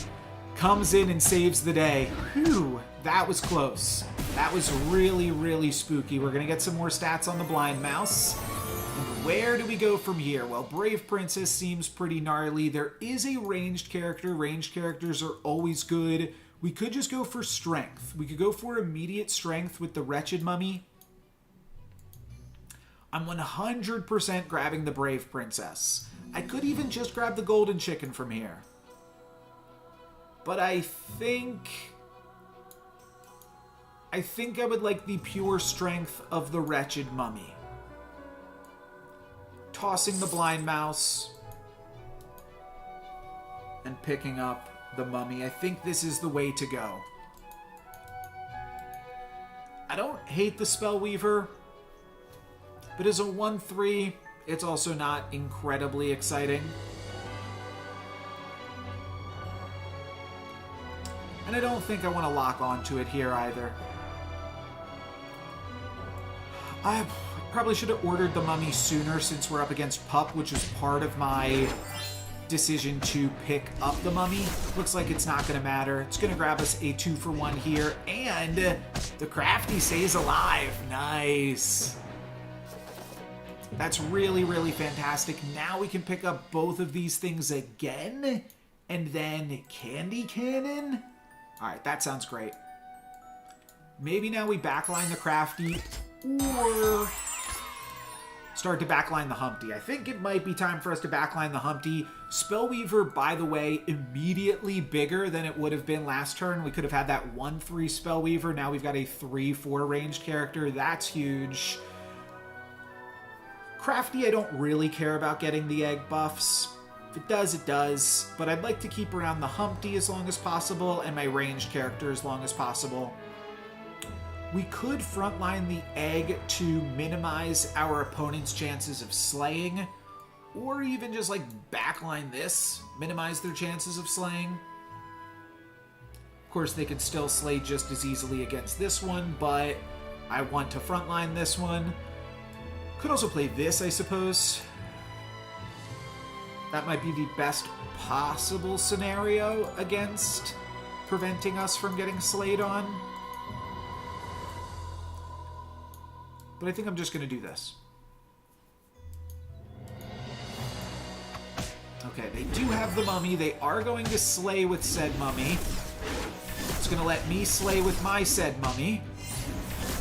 comes in and saves the day. Whew, that was close. That was really, really spooky. We're going to get some more stats on the Blind Mouse. And where do we go from here? Well, Brave Princess seems pretty gnarly. There is a ranged character. Ranged characters are always good. We could just go for strength. We could go for immediate strength with the Wretched Mummy. I'm 100% grabbing the Brave Princess. I could even just grab the Golden Chicken from here. But I think I would like the pure strength of the Wretched Mummy. Tossing the Blind Mouse and picking up the Mummy. I think this is the way to go. I don't hate the Spellweaver, but as a 1/3, it's also not incredibly exciting. And I don't think I want to lock onto it here either. I probably should have ordered the Mummy sooner since we're up against Pup, which was part of my decision to pick up the Mummy. Looks like it's not going to matter. It's going to grab us a 2-for-1 here, and the Crafty stays alive. Nice. That's really, really fantastic. Now we can pick up both of these things again, and then Candy Cannon. All right, that sounds great. Maybe now we backline the Crafty, or start to backline the Humpty. I think it might be time for us to backline the Humpty. Spellweaver, by the way, immediately bigger than it would have been last turn. We could have had that 1/3 Spellweaver. Now we've got a 3/4 ranged character. That's huge. Crafty, I don't really care about getting the egg buffs. If it does, it does. But I'd like to keep around the Humpty as long as possible and my ranged character as long as possible. We could frontline the egg to minimize our opponent's chances of slaying, or even just like backline this, minimize their chances of slaying. Of course, they could still slay just as easily against this one, but I want to frontline this one. Could also play this, I suppose. That might be the best possible scenario against preventing us from getting slayed on. But I think I'm just going to do this. Okay, they do have the Mummy. They are going to slay with said Mummy. It's going to let me slay with my said Mummy.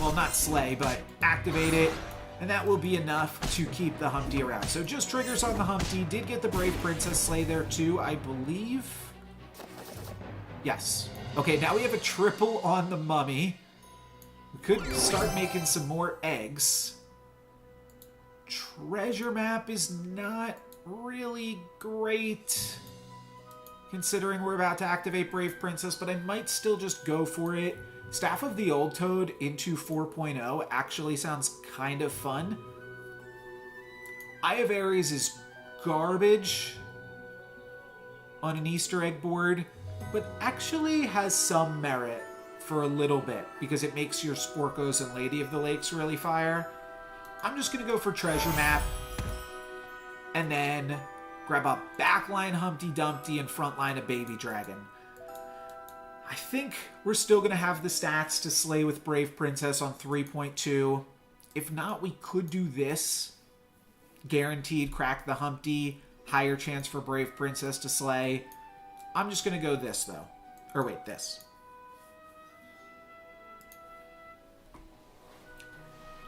Well, not slay, but activate it. And that will be enough to keep the Humpty around. So just triggers on the Humpty. Did get the Brave Princess slay there too, I believe. Yes. Okay, now we have a triple on the Mummy. We could start making some more eggs. Treasure map is not really great, considering we're about to activate Brave Princess, but I might still just go for it. Staff of the Old Toad into 4.0 actually sounds kind of fun. Eye of Ares is garbage on an Easter egg board, but actually has some merit for a little bit, because it makes your Sporkos and Lady of the Lakes really fire. I'm just going to go for Treasure Map, and then grab a backline Humpty Dumpty and frontline a Baby Dragon. I think we're still going to have the stats to slay with Brave Princess on 3.2. If not, we could do this. Guaranteed crack the Humpty, higher chance for Brave Princess to slay. I'm just going to go this, though. Or wait, this.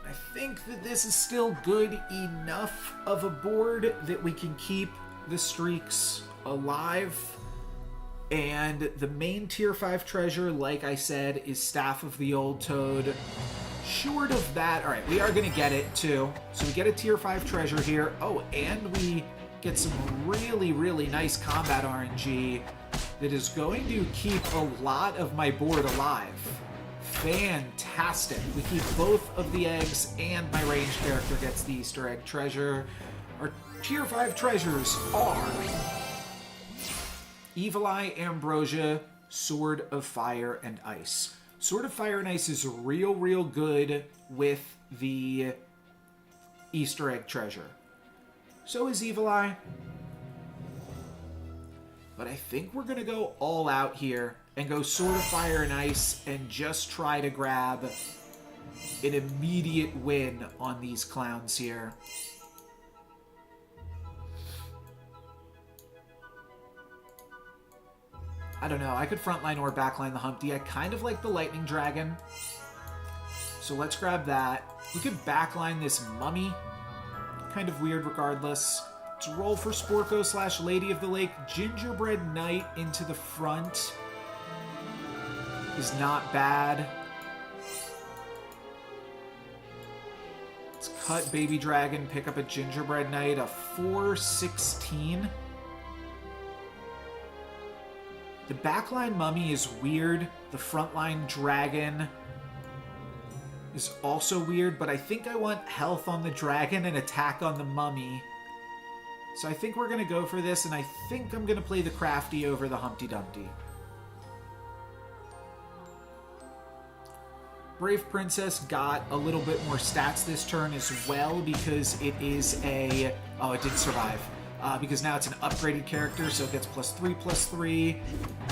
I think that this is still good enough of a board that we can keep the streaks alive. And the main tier 5 treasure, like I said, is Staff of the Old Toad. Short of that, all right, we are going to get it too. So we get a tier 5 treasure here. Oh, and we get some really, really nice combat RNG that is going to keep a lot of my board alive. Fantastic. We keep both of the eggs, and my ranged character gets the Easter egg treasure. Our tier 5 treasures are Evil Eye, Ambrosia, Sword of Fire, and Ice. Sword of Fire and Ice is real good with the Easter egg treasure. So is Evil Eye. But I think we're going to go all out here and go Sword of Fire and Ice and just try to grab an immediate win on these clowns here. I don't know. I could frontline or backline the Humpty. I kind of like the Lightning Dragon. So let's grab that. We could backline this Mummy. Kind of weird regardless. Let's roll for Sporko / Lady of the Lake. Gingerbread Knight into the front is not bad. Let's cut Baby Dragon, pick up a Gingerbread Knight, a 4/16. The backline Mummy is weird. The frontline Dragon is also weird, but I think I want health on the dragon and attack on the mummy. So I think we're going to go for this, and I think I'm going to play the Crafty over the Humpty Dumpty. Brave Princess got a little bit more stats this turn as well because it is a... Oh, it didn't survive. Because now it's an upgraded character, so it gets +3/+3.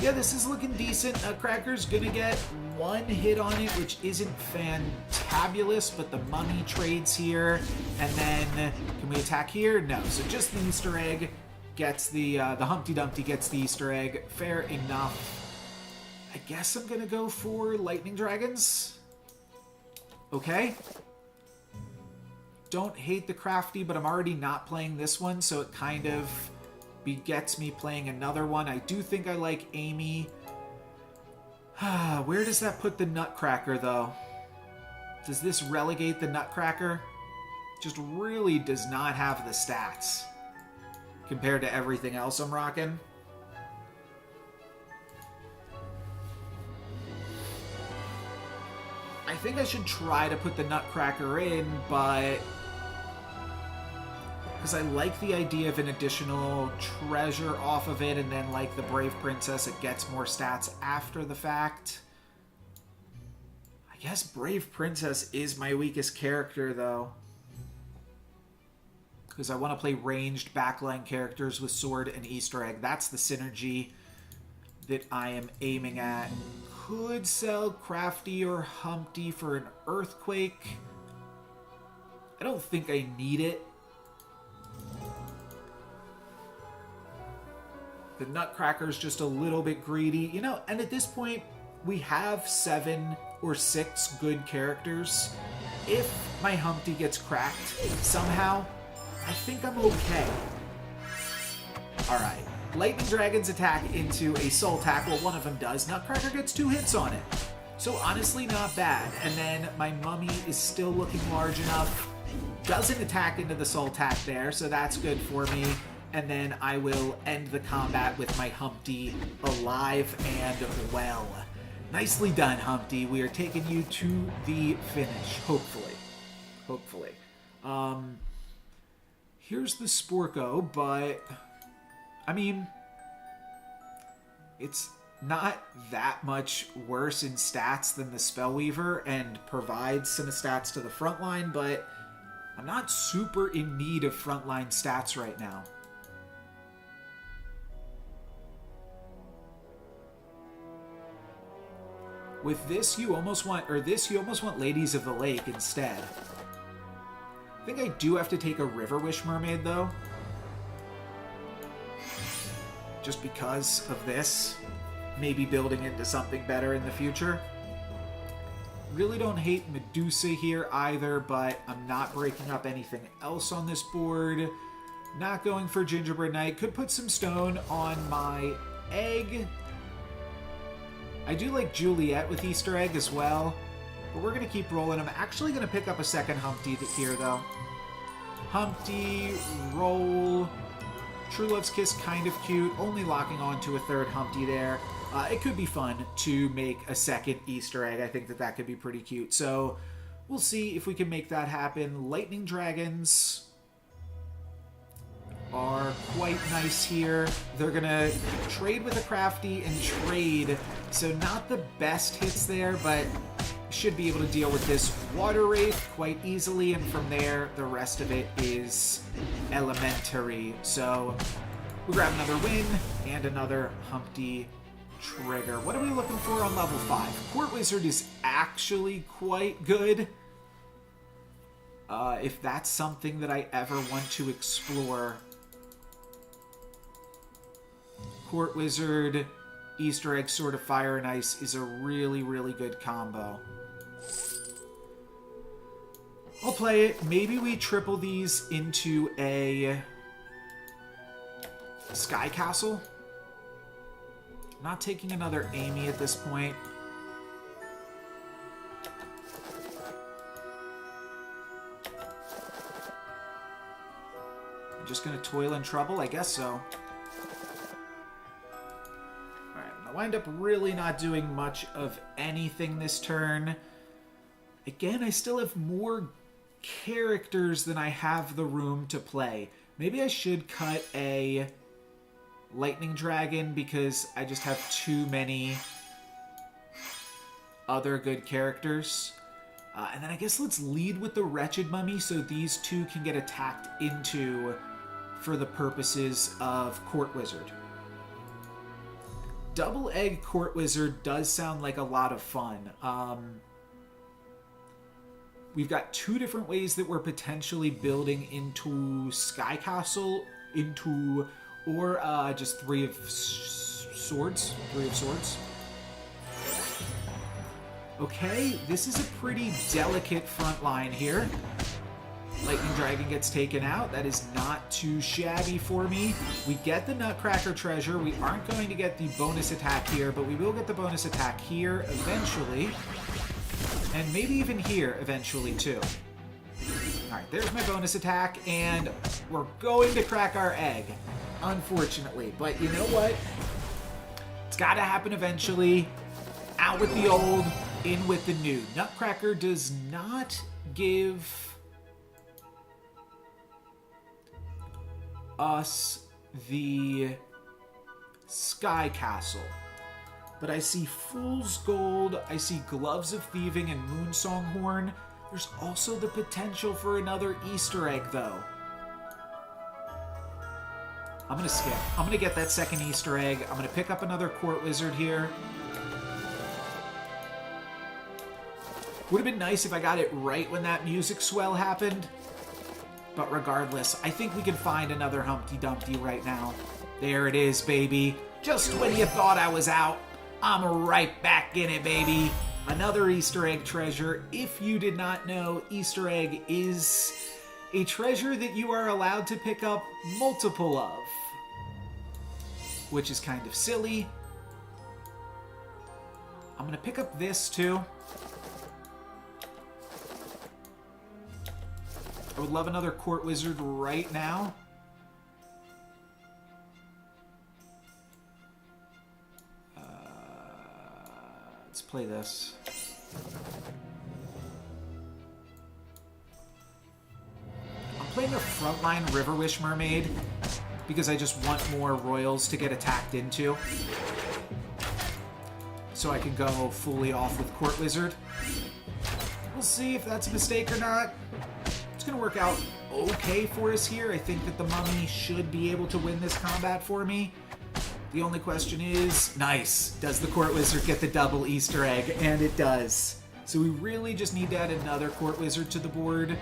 Yeah, this is looking decent. Cracker's gonna get 1 hit on it, which isn't fantabulous, but the mummy trades here. And then, can we attack here? No. So just the Easter egg gets the Humpty Dumpty gets the Easter egg. Fair enough. I guess I'm gonna go for Lightning Dragons. Okay. Don't hate the Crafty, but I'm already not playing this one, so it kind of begets me playing another one. I do think I like Amy. Where does that put the Nutcracker, though? Does this relegate the Nutcracker? Just really does not have the stats compared to everything else I'm rocking. I think I should try to put the Nutcracker in, but... because I like the idea of an additional treasure off of it, and then like the Brave Princess, it gets more stats after the fact. I guess Brave Princess is my weakest character, though. Because I want to play ranged backline characters with sword and Easter egg. That's the synergy that I am aiming at. Could sell Crafty or Humpty for an Earthquake. I don't think I need it. The Nutcracker's just a little bit greedy. You know, and at this point, we have 7 or 6 good characters. If my Humpty gets cracked somehow, I think I'm okay. Alright. Lightning Dragons attack into a Soul Tackle. One of them does. Nutcracker gets 2 hits on it. So honestly, not bad. And then my mummy is still looking large enough. Doesn't attack into the Soul Tack there, so that's good for me. And then I will end the combat with my Humpty alive and well. Nicely done, Humpty. We are taking you to the finish, hopefully. Hopefully. Here's the Sporko, but... I mean, it's not that much worse in stats than the Spellweaver and provides some stats to the front line, but I'm not super in need of frontline stats right now. With this, you almost want, Ladies of the Lake instead. I think I do have to take a River Wish Mermaid, though. Just because of this. Maybe building into something better in the future. Really don't hate Medusa here either, but I'm not breaking up anything else on this board. Not going for Gingerbread Knight. Could put some stone on my egg. I do like Juliet with Easter egg as well, but we're going to keep rolling. I'm actually going to pick up a second Humpty here, though. Humpty, roll. True Love's Kiss, kind of cute. Only locking on to a third Humpty there. It could be fun to make a second Easter egg. I think that could be pretty cute. So we'll see if we can make that happen. Lightning Dragons are quite nice here. They're going to trade with a Crafty and trade. So not the best hits there, but should be able to deal with this Water Wraith quite easily. And from there, the rest of it is elementary. So we grab another win and another Humpty trigger. What are we looking for on level 5? Court Wizard is actually quite good. If that's something that I ever want to explore. Court Wizard, Easter Egg, Sword of Fire and Ice is a really, really good combo. I'll play it. Maybe we triple these into a Sky Castle. Not taking another Amy at this point. I'm just going to toil and trouble? I guess so. Alright, I'm going to wind up really not doing much of anything this turn. Again, I still have more characters than I have the room to play. Maybe I should cut a lightning dragon because I just have too many other good characters. And then I guess let's lead with the Wretched Mummy so these two can get attacked into for the purposes of Court Wizard. Double Egg Court Wizard does sound like a lot of fun. We've got two different ways that we're potentially building into Sky Castle, or just three of swords. Okay, this is a pretty delicate front line here. Lightning Dragon gets taken out. That is not too shabby for me. We get the Nutcracker treasure. We aren't going to get the bonus attack here, but we will get the bonus attack here eventually. And maybe even here eventually too. Alright, there's my bonus attack, and we're going to crack our egg, unfortunately. But you know what? It's got to happen eventually. Out with the old, in with the new. Nutcracker does not give us the Sky Castle. But I see Fool's Gold, I see Gloves of Thieving and Moonsong Horn. There's also the potential for another Easter egg, though. I'm going to skip. I'm going to get that second Easter egg. I'm going to pick up another Court Wizard here. Would have been nice if I got it right when that music swell happened. But regardless, I think we can find another Humpty Dumpty right now. There it is, baby. Just when you thought I was out, I'm right back in it, baby. Another Easter egg treasure. If you did not know, Easter egg is a treasure that you are allowed to pick up multiple of, which is kind of silly. I'm going to pick up this too. I would love another Court Wizard right now. Let's play this. I'm playing a frontline River Wish Mermaid because I just want more royals to get attacked into. So I can go fully off with Court Wizard. We'll see if that's a mistake or not. It's going to work out okay for us here. I think that the Mummy should be able to win this combat for me. The only question is, nice, does the Court Wizard get the double Easter egg? And it does. So we really just need to add another Court Wizard to the board.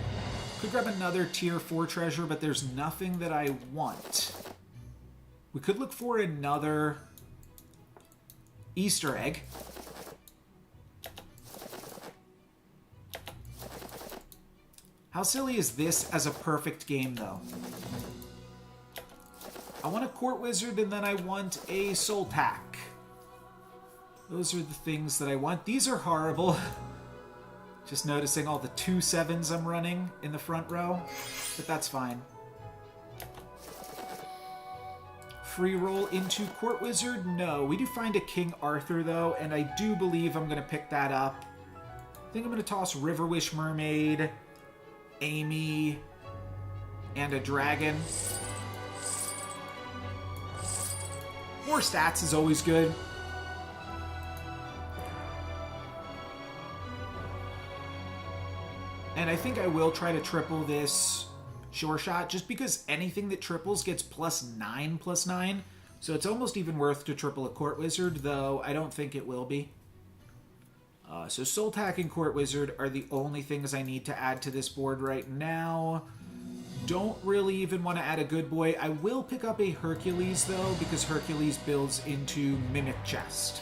Could grab another Tier 4 treasure, but there's nothing that I want. We could look for another Easter egg. How silly is this as a perfect game, though? I want a Court Wizard, and then I want a Soul Tack. Those are the things that I want. These are horrible. Just noticing all the 2/7s I'm running in the front row, but that's fine. Free roll into Court Wizard? No. We do find a King Arthur, though, and I do believe I'm going to pick that up. I think I'm going to toss River Wish Mermaid, Amy, and a dragon. More stats is always good. And I think I will try to triple this Sure Shot, just because anything that triples gets +9/+9. So it's almost even worth to triple a Court Wizard, though I don't think it will be. So Soul Tack and Court Wizard are the only things I need to add to this board right now. Don't really even want to add a Good Boy. I will pick up a Hercules, though, because Hercules builds into Mimic Chest,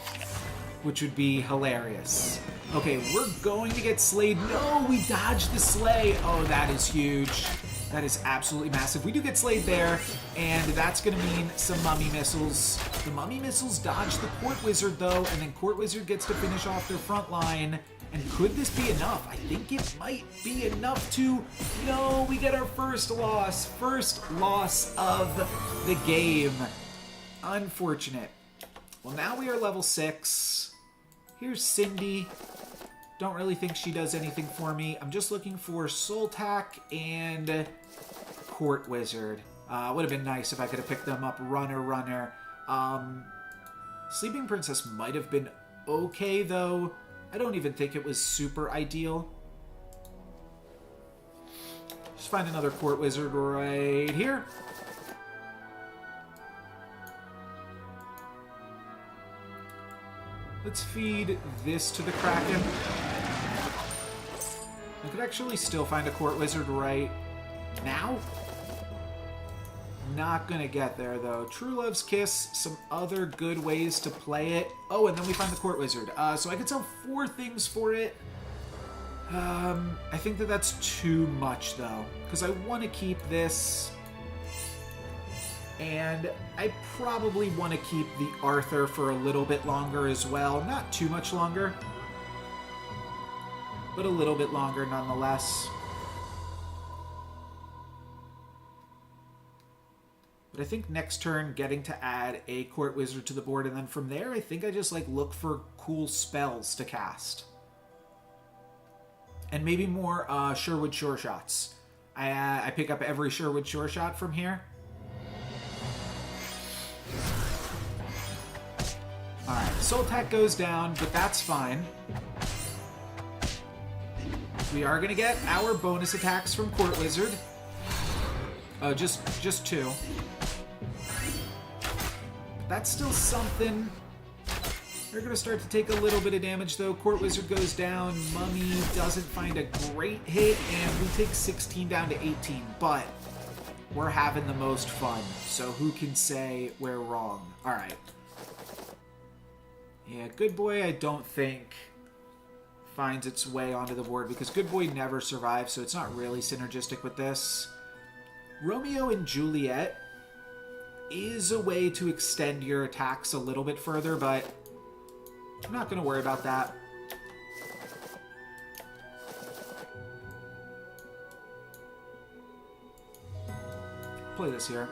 which would be hilarious. Okay, we're going to get slayed. No, we dodged the slay. Oh, that is huge. That is absolutely massive. We do get slayed there, and that's going to mean some Mummy Missiles. The Mummy Missiles dodge the Court Wizard, though, and then Court Wizard gets to finish off their front line. And could this be enough? I think it might be enough to... No, we get our first loss. First loss of the game. Unfortunate. Well, now we are level 6. Here's Cindy. Don't really think she does anything for me. I'm just looking for Soltak and Court Wizard. Would have been nice if I could have picked them up runner. Sleeping Princess might have been okay, though. I don't even think it was super ideal. Just find another Court Wizard right here. Let's feed this to the Kraken. I could actually still find a Court Wizard right now. Not gonna get there, though. True Love's Kiss, some other good ways to play it. Oh, and then we find the Court Wizard. So I could sell 4 things for it. I think that that's too much, though, because I want to keep this. And I probably want to keep the Arthur for a little bit longer as well. Not too much longer, but a little bit longer nonetheless. But I think next turn, getting to add a Court Wizard to the board, and then from there, I think I just like look for cool spells to cast. And maybe more Sherwood Sure Shots. I pick up every Sherwood Sure Shot from here. Alright, Soltak goes down, but that's fine. We are going to get our bonus attacks from Court Wizard. Oh, just 2. That's still something. They're going to start to take a little bit of damage, though. Court Wizard goes down. Mummy doesn't find a great hit, and we take 16 down to 18. But we're having the most fun, so who can say we're wrong? All right. Yeah, Good Boy, I don't think finds its way onto the board, because Good Boy never survives, so it's not really synergistic with this. Romeo and Juliet is a way to extend your attacks a little bit further, but I'm not going to worry about that. Play this here.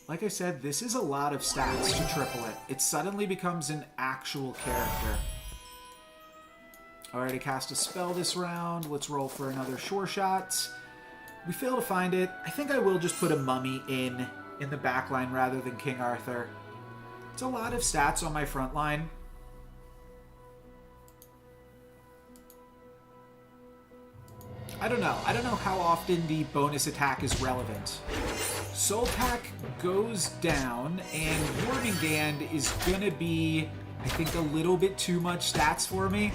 Like I said, this is a lot of stats to triple it. It suddenly becomes an actual character. Already cast a spell this round. Let's roll for another Sure Shot. We fail to find it. I think I will just put a Mummy in the back line rather than King Arthur. It's a lot of stats on my front line. I don't know. I don't know how often the bonus attack is relevant. Soltak goes down, and Jormungand is going to be, I think, a little bit too much stats for me.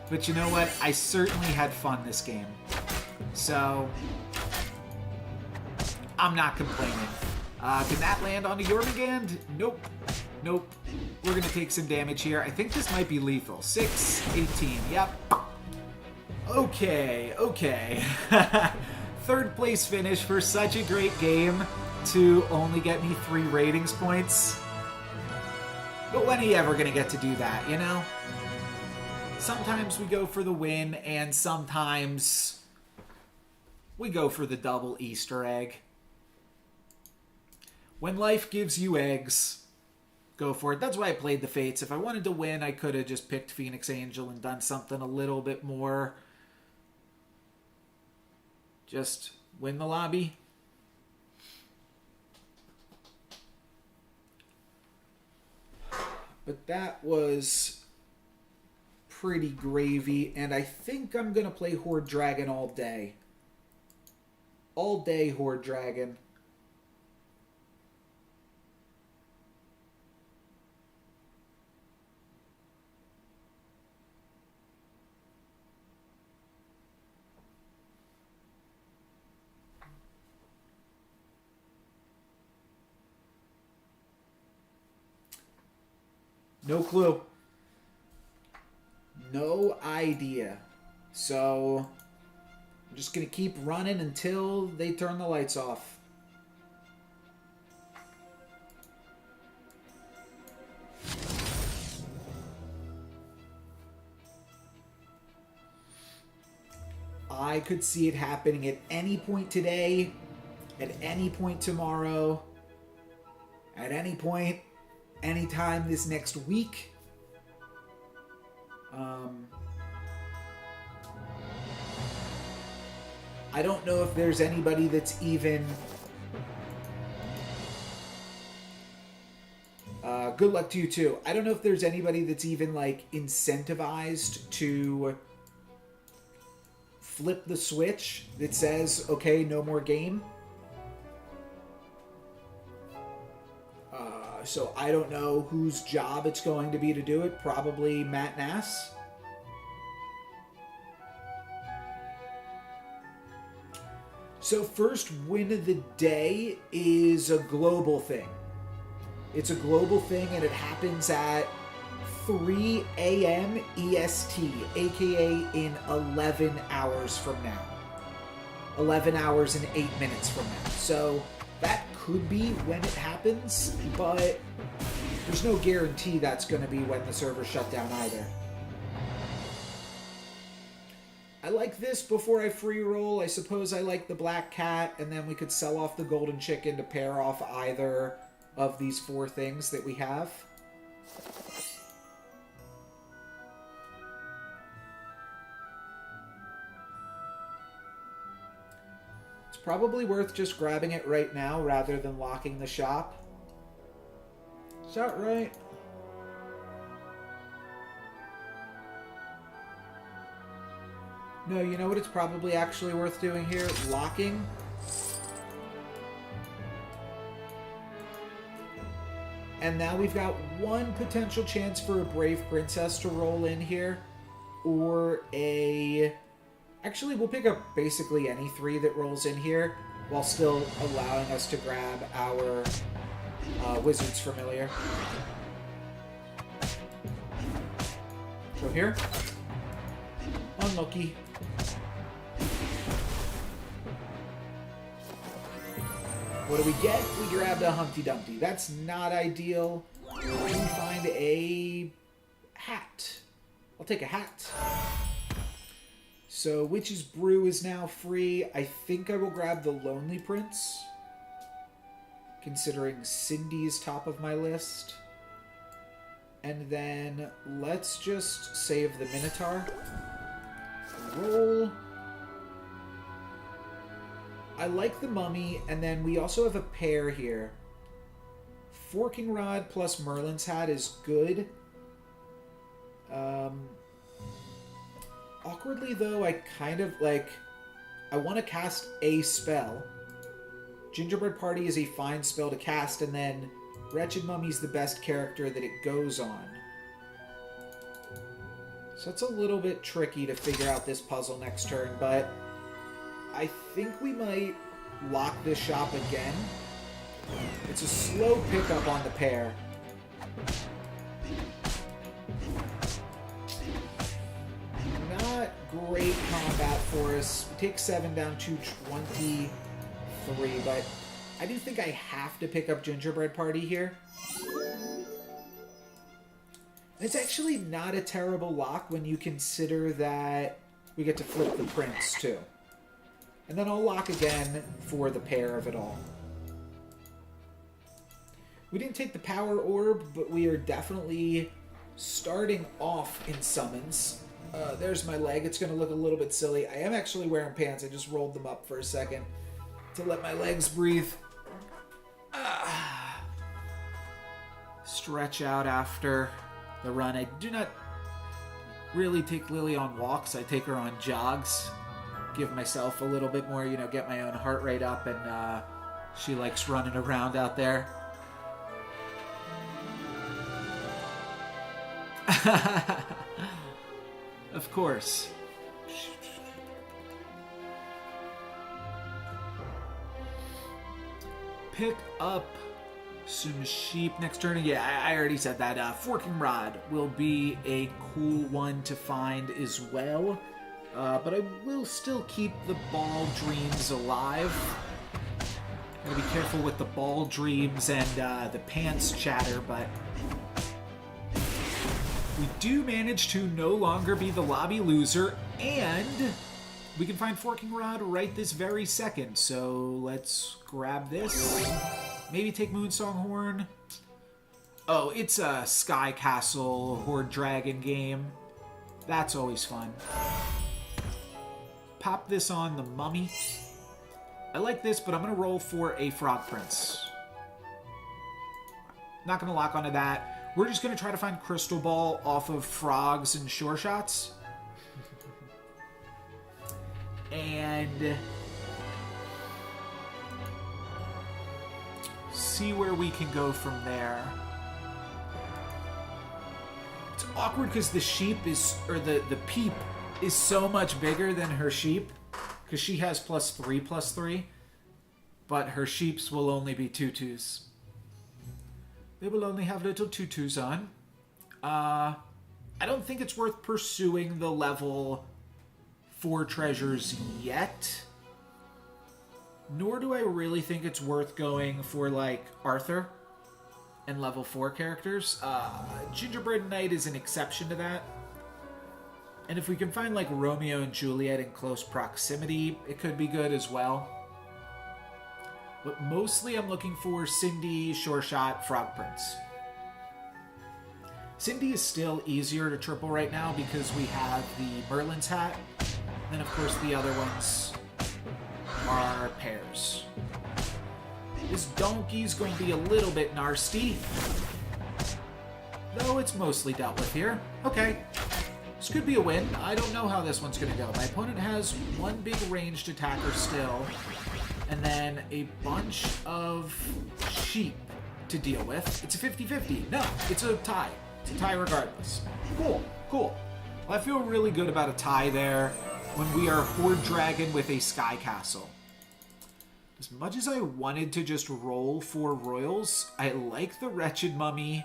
But you know what? I certainly had fun this game. So, I'm not complaining. Can that land onto Jormungand? Nope. Nope. We're going to take some damage here. I think this might be lethal. 6, 18. Yep. Okay. Third place finish for such a great game to only get me 3 ratings points. But when are you ever going to get to do that, you know? Sometimes we go for the win, and sometimes we go for the double Easter egg. When life gives you eggs, go for it. That's why I played the Fates. If I wanted to win, I could have just picked Phoenix Angel and done something a little bit more. Just win the lobby. But that was pretty gravy, and I think I'm going to play Horde Dragon all day. All day Horde Dragon. No clue. No idea. So, I'm just going to keep running until they turn the lights off. I could see it happening at any point today, at any point tomorrow, at any point, anytime this next week. I don't know if there's anybody that's even... good luck to you too. I don't know if there's anybody that's even like incentivized to flip the switch that says, okay, no more game. So I don't know whose job it's going to be to do it. Probably Matt Nass. So first win of the day is a global thing. It's a global thing, and it happens at 3 a.m. EST, aka in 11 hours from now. 11 hours and 8 minutes from now. So that could be when it happens, but there's no guarantee that's going to be when the server shut down either. I like this before I free roll. I suppose I like the black cat, and then we could sell off the golden chicken to pair off either of these 4 things that we have. It's probably worth just grabbing it right now rather than locking the shop. Is that right? No, you know what it's probably actually worth doing here? Locking. And now we've got one potential chance for a Brave Princess to roll in here. Or a... Actually, we'll pick up basically any 3 that rolls in here, while still allowing us to grab our Wizard's Familiar. So here. Unlucky. What do we get? We grabbed a Humpty Dumpty. That's not ideal. We find a hat. I'll take a hat. So Witch's Brew is now free. I think I will grab the Lonely Prince, considering Cindy's top of my list. And then let's just save the Minotaur. Roll. I like the Mummy, and then we also have a pair here. Forking Rod plus Merlin's Hat is good. Awkwardly, though, I kind of, like... I want to cast a spell. Gingerbread Party is a fine spell to cast, and then Wretched Mummy's the best character that it goes on. So it's a little bit tricky to figure out this puzzle next turn, but I think we might lock this shop again. It's a slow pickup on the pair. Not great combat for us. We take 7 down to 23, but I do think I have to pick up Gingerbread Party here. It's actually not a terrible lock when you consider that we get to flip the prince, too. And then I'll lock again for the pair of it all. We didn't take the Power Orb, but we are definitely starting off in summons. There's my leg. It's going to look a little bit silly. I am actually wearing pants. I just rolled them up for a second to let my legs breathe. Stretch out after the run. I do not really take Lily on walks. I take her on jogs. Give myself a little bit more, get my own heart rate up, and she likes running around out there. Of course. Pick up some sheep next turn. Yeah, I already said that. Forking Rod will be a cool one to find as well. But I will still keep the Ball Dreams alive. Gotta be careful with the Ball Dreams and the Pants Chatter, but we do manage to no longer be the lobby loser, and we can find Forking Rod right this very second. So let's grab this. Maybe take Moonsong Horn. Oh, it's a Sky Castle Horde Dragon game. That's always fun. Pop this on the Mummy. I like this, but I'm going to roll for a Frog Prince. Not going to lock onto that. We're just going to try to find Crystal Ball off of frogs and Sure Shots. And see where we can go from there. It's awkward because the sheep is, or the peep is so much bigger than her sheep. Because she has +3/+3. But her sheeps will only be tutus. They will only have little tutus on. I don't think it's worth pursuing the level 4 treasures yet. Nor do I really think it's worth going for, like, Arthur and level 4 characters. Gingerbread Knight is an exception to that. And if we can find, like, Romeo and Juliet in close proximity, it could be good as well. But mostly I'm looking for Cindy, Sure Shot, Frog Prince. Cindy is still easier to triple right now because we have the Merlin's hat. And of course the other ones are pairs. This donkey's going to be a little bit nasty. Though it's mostly dealt with here. Okay. This could be a win. I don't know how this one's going to go. My opponent has one big ranged attacker still. And then a bunch of sheep to deal with. It's a 50-50. No, it's a tie. It's a tie regardless. Cool, cool. Well, I feel really good about a tie there when we are Horde Dragon with a Sky Castle. As much as I wanted to just roll 4 royals, I like the Wretched Mummy,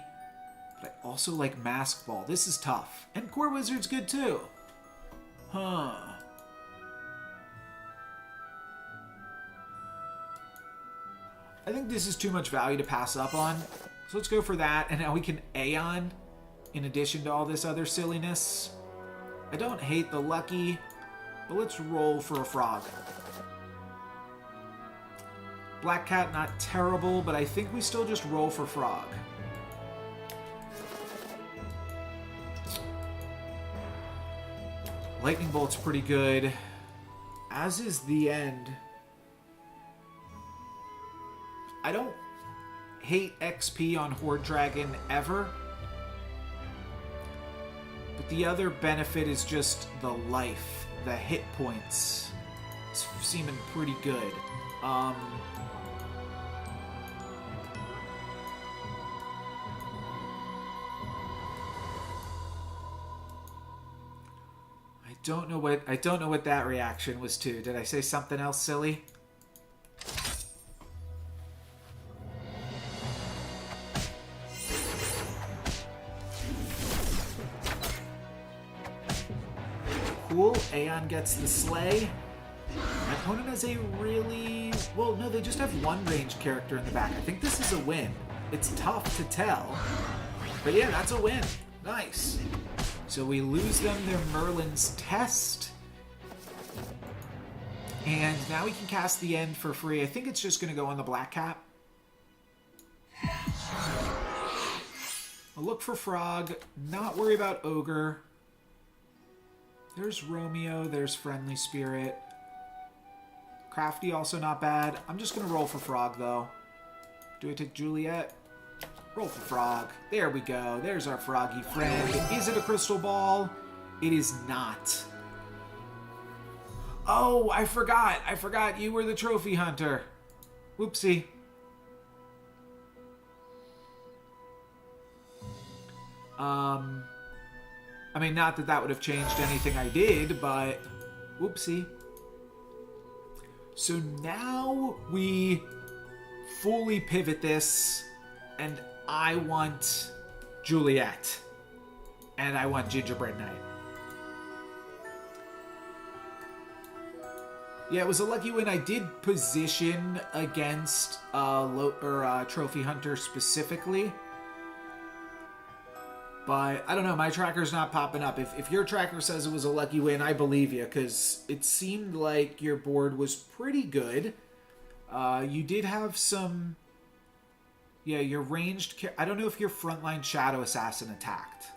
but I also like Mask Ball. This is tough. And Core Wizard's good too. Huh. I think this is too much value to pass up on. So let's go for that. And now we can Aeon in addition to all this other silliness. I don't hate the Lucky, but let's roll for a frog. Black Cat, not terrible, but I think we still just roll for frog. Lightning Bolt's pretty good, as is the end. I don't hate XP on Horde Dragon ever, but the other benefit is just the life, the hit points. It's seeming pretty good. I don't know what that reaction was to. Did I say something else silly? Cool. Aeon gets the Slay. My opponent has a really... Well, no, they just have one ranged character in the back. I think this is a win. It's tough to tell. But yeah, that's a win. Nice. So we lose them their Merlin's Test. And now we can cast the End for free. I think it's just going to go on the Black Cat. I'll look for Frog. Not worry about Ogre. There's Romeo. There's Friendly Spirit. Crafty also not bad. I'm just going to roll for Frog, though. Do I take Juliet? Roll for Frog. There we go. There's our froggy friend. Is it a crystal ball? It is not. Oh, I forgot. I forgot you were the trophy hunter. Whoopsie. I mean, not that that would have changed anything I did, but whoopsie. So now we fully pivot this, and I want Juliet, and I want Gingerbread Knight. Yeah, it was a lucky win. I did position against Trophy Hunter specifically, But I don't know, my tracker's not popping up. If your tracker says it was a lucky win, I believe you, because it seemed like your board was pretty good. You did have some... Yeah, your ranged... I don't know if your frontline Shadow Assassin attacked.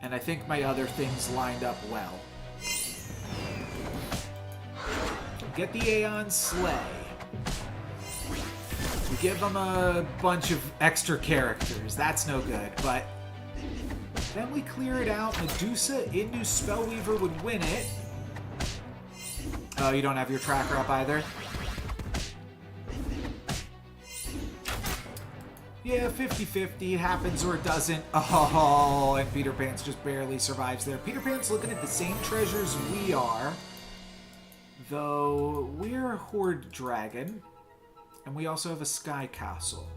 And I think my other things lined up well. Get the Aeon Slay. We give them a bunch of extra characters. That's no good, but... Then we clear it out. Medusa into Spellweaver would win it. Oh, you don't have your tracker up either? Yeah, 50-50. It happens or it doesn't. Oh, and Peter Pan's just barely survives there. Peter Pan's looking at the same treasures we are. Though we're a Horde Dragon. And we also have a Sky Castle.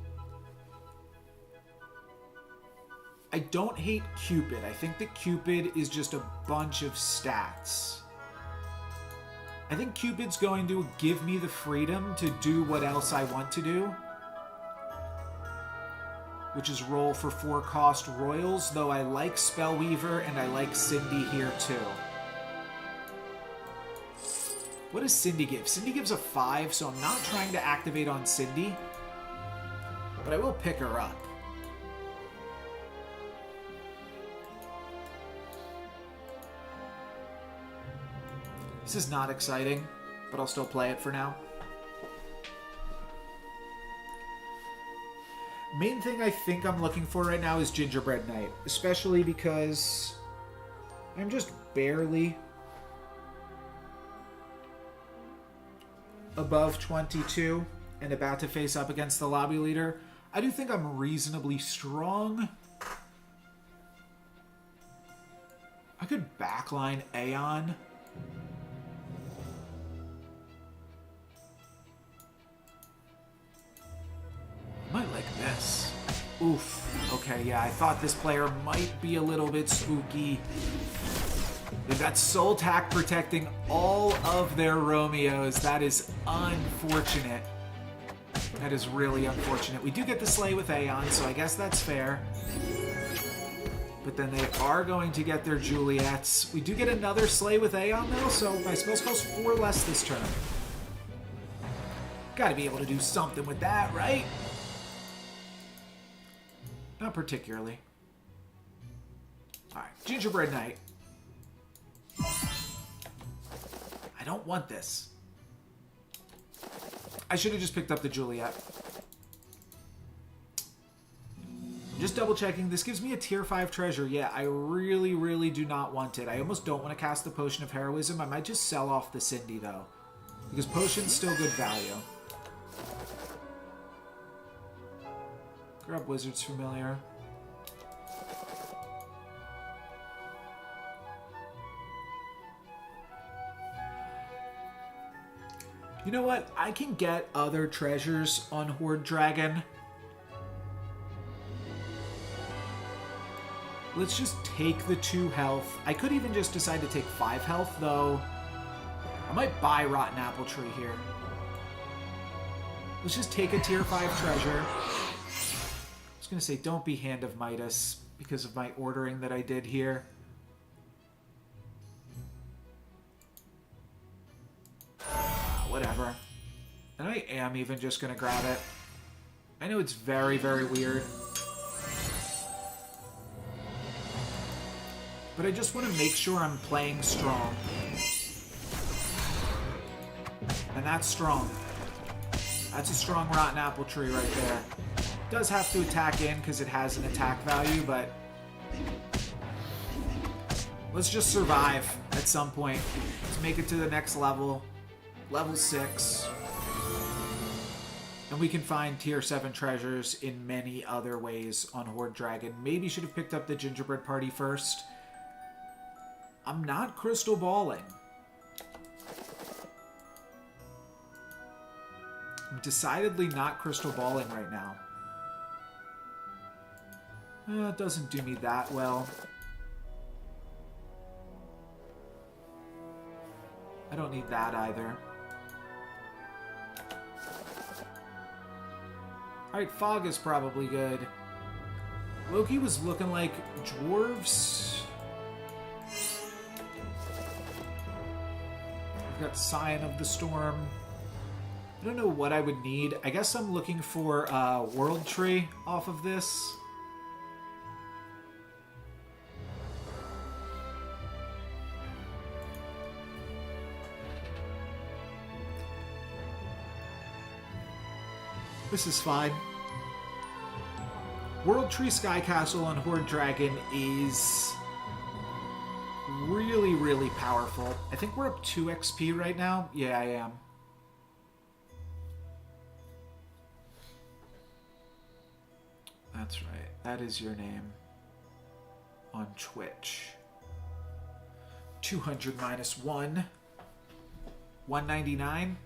I don't hate Cupid. I think that Cupid is just a bunch of stats. I think Cupid's going to give me the freedom to do what else I want to do. Which is roll for 4-cost Royals, though I like Spellweaver and I like Cindy here too. What does Cindy give? Cindy gives a 5, so I'm not trying to activate on Cindy. But I will pick her up. This is not exciting, but I'll still play it for now. Main thing I think I'm looking for right now is Gingerbread Knight, especially because I'm just barely above 22 and about to face up against the lobby leader. I do think I'm reasonably strong. I could backline Aeon. Might like this. Oof. Okay, yeah, I thought this player might be a little bit spooky. They've got Soul Tack protecting all of their Romeos. That is unfortunate. That is really unfortunate. We do get the Slay with Aeon, so I guess that's fair. But then they are going to get their Juliets. We do get another Slay with Aeon, though, so my spell spell's 4 less this turn. Gotta be able to do something with that, right? Not particularly. Alright, Gingerbread Knight. I don't want this. I should have just picked up the Juliet. Just double checking. This gives me a tier 5 treasure. Yeah, I really, really do not want it. I almost don't want to cast the Potion of Heroism. I might just sell off the Cindy, though. Because Potion's still good value. Grab Wizard's Familiar. You know what? I can get other treasures on Horde Dragon. Let's just take the 2 health. I could even just decide to take 5 health, though. I might buy Rotten Apple Tree here. Let's just take a tier 5 treasure. I was going to say, don't be Hand of Midas because of my ordering that I did here. Whatever. And I am even just going to grab it. I know it's very, very weird. But I just want to make sure I'm playing strong. And that's strong. That's a strong Rotten Apple Tree right there. Does have to attack in because it has an attack value, but let's just survive at some point. Let's make it to the next level. Level 6. And we can find tier 7 treasures in many other ways on Horde Dragon. Maybe should have picked up the Gingerbread Party first. I'm not crystal balling. I'm decidedly not crystal balling right now. It doesn't do me that well. I don't need that either. Alright, Fog is probably good. Loki was looking like dwarves. I've got Scion of the Storm. I don't know what I would need. I guess I'm looking for a World Tree off of this. This is fine. World Tree Sky Castle on Horde Dragon is really, really powerful. I think we're up 2 XP right now. Yeah, I am. That's right. That is your name on Twitch. 200 minus 1. 199?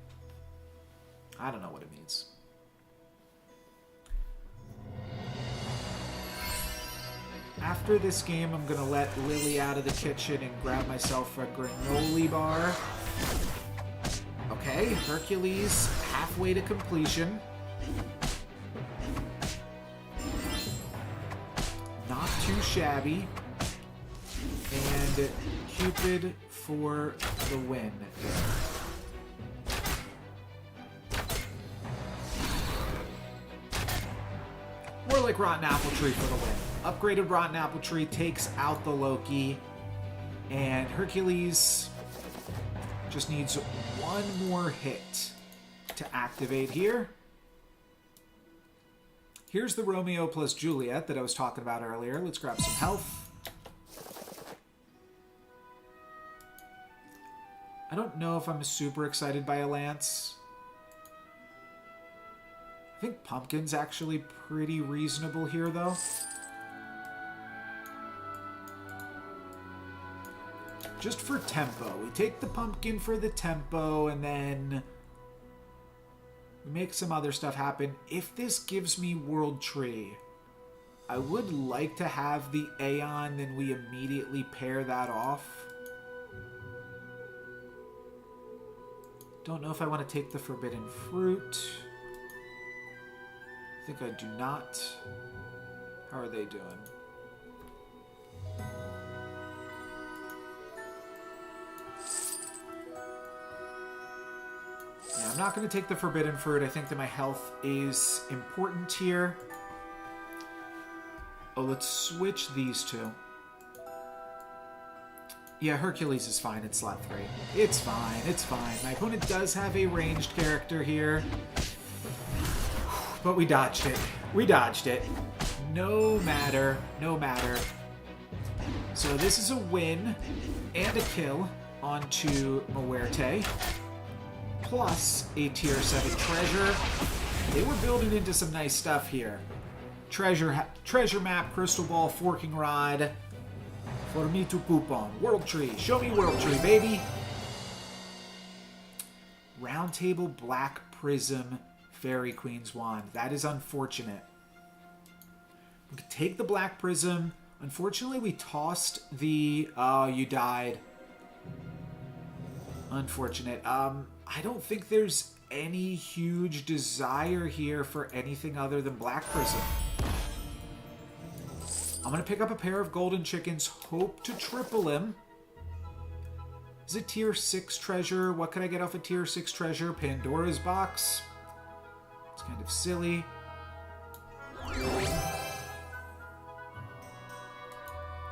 I don't know what it means. After this game, I'm going to let Lily out of the kitchen and grab myself a granola bar. Okay, Hercules, halfway to completion. Not too shabby. And Cupid for the win. More like Rotten Apple Tree for the win. Upgraded Rotten Apple Tree takes out the Loki. And Hercules just needs one more hit to activate here. Here's the Romeo plus Juliet that I was talking about earlier. Let's grab some health. I don't know if I'm super excited by a Lance. I think Pumpkin's actually pretty reasonable here, though. Just for tempo. We take the Pumpkin for the tempo, and then we make some other stuff happen. If this gives me World Tree, I would like to have the Aeon, then we immediately pair that off. Don't know if I want to take the Forbidden Fruit. I think I do not. How are they doing? Yeah, I'm not going to take the Forbidden Fruit. I think that my health is important here. Oh, let's switch these two. Yeah, Hercules is fine in slot 3. It's fine, it's fine. My opponent does have a ranged character here. But we dodged it. We dodged it. No matter. No matter. So this is a win and a kill onto Muerte. Plus a tier 7 treasure. They were building into some nice stuff here. Treasure map, crystal ball, forking rod. Formitu coupon. World Tree. Show me World Tree, baby. Round Table, Black Prism, Fairy Queen's Wand. That is unfortunate. We could take the Black Prism. Unfortunately, we tossed the... Oh, you died. Unfortunate. I don't think there's any huge desire here for anything other than Black Prism. I'm going to pick up a pair of golden chickens, hope to triple him. Is it tier 6 treasure? What can I get off a tier 6 treasure? Pandora's box. It's kind of silly.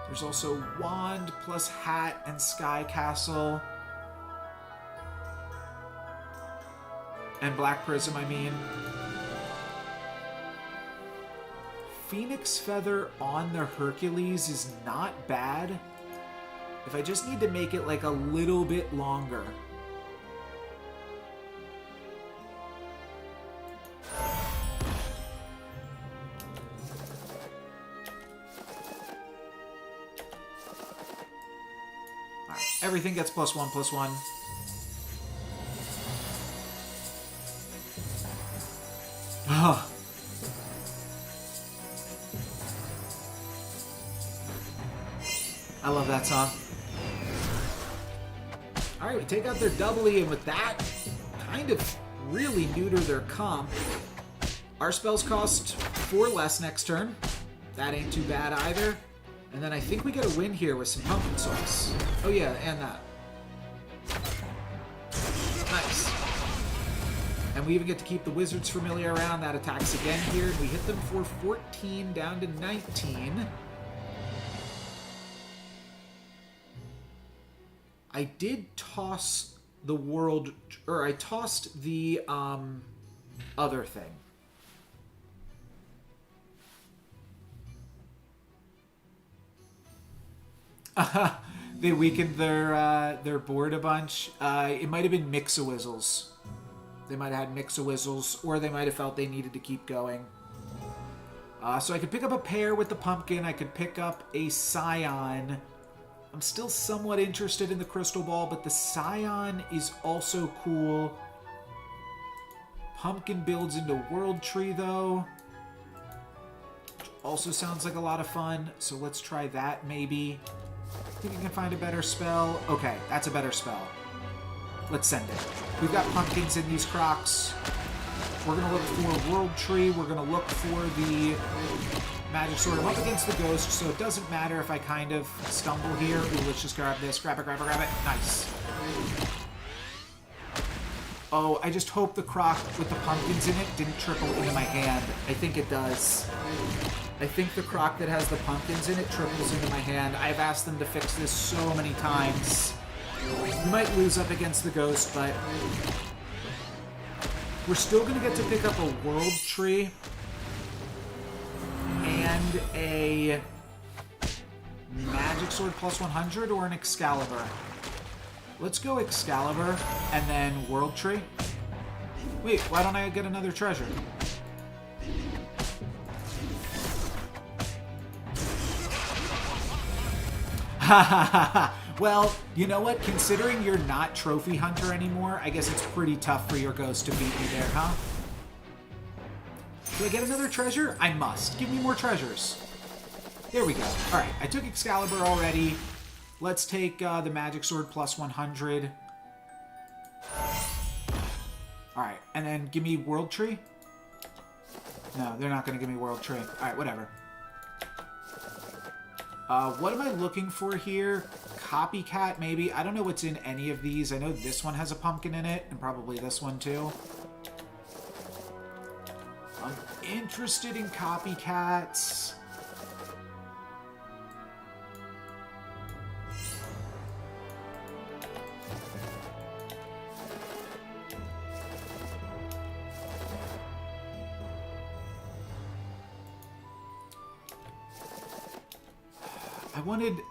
There's also wand plus hat and sky castle. And Black Prism, I mean. Phoenix Feather on the Hercules is not bad. If I just need to make it like a little bit longer. Alright, everything gets +1/+1. Oh. I love that song. Alright, we take out their doubly, and with that, kind of really neuter their comp. Our spells cost 4 less next turn. That ain't too bad either. And then I think we get a win here with some pumpkin sauce. Oh yeah, and that. Nice. And we even get to keep the Wizard's Familiar around. That attacks again here. We hit them for 14 down to 19. I did toss the world, or I tossed the other thing. They weakened their board a bunch. It might have been Mix-a-Wizzles. They might have had Mix-a-Wizzles, or they might have felt they needed to keep going. So I could pick up a pair with the pumpkin. I could pick up a Scion. I'm still somewhat interested in the Crystal Ball, but the Scion is also cool. Pumpkin builds into World Tree, though. Which also sounds like a lot of fun, so let's try that, maybe. I think I can find a better spell. Okay, that's a better spell. Let's send it. We've got pumpkins in these crocs. We're going to look for World Tree. We're going to look for the Magic Sword. I'm up against the Ghost, so it doesn't matter if I kind of stumble here. Ooh, let's just grab this. Grab it, grab it, grab it. Nice. Oh, I just hope the croc with the pumpkins in it didn't trickle into my hand. I think it does. I think the croc that has the pumpkins in it triples into my hand. I've asked them to fix this so many times. We might lose up against the Ghost, but we're still going to get to pick up a World Tree and a Magic Sword plus 100 or an Excalibur. Let's go Excalibur and then World Tree. Wait, why don't I get another treasure? Ha ha ha ha! Well, you know what? Considering you're not Trophy Hunter anymore, I guess it's pretty tough for your Ghost to beat me there, huh? Do I get another treasure? I must. Give me more treasures. There we go. Alright, I took Excalibur already. Let's take the Magic Sword plus 100. Alright, and then give me World Tree? No, they're not going to give me World Tree. Alright, whatever. What am I looking for here? Copycat, maybe? I don't know what's in any of these. I know this one has a pumpkin in it, and probably this one too. I'm interested in copycats.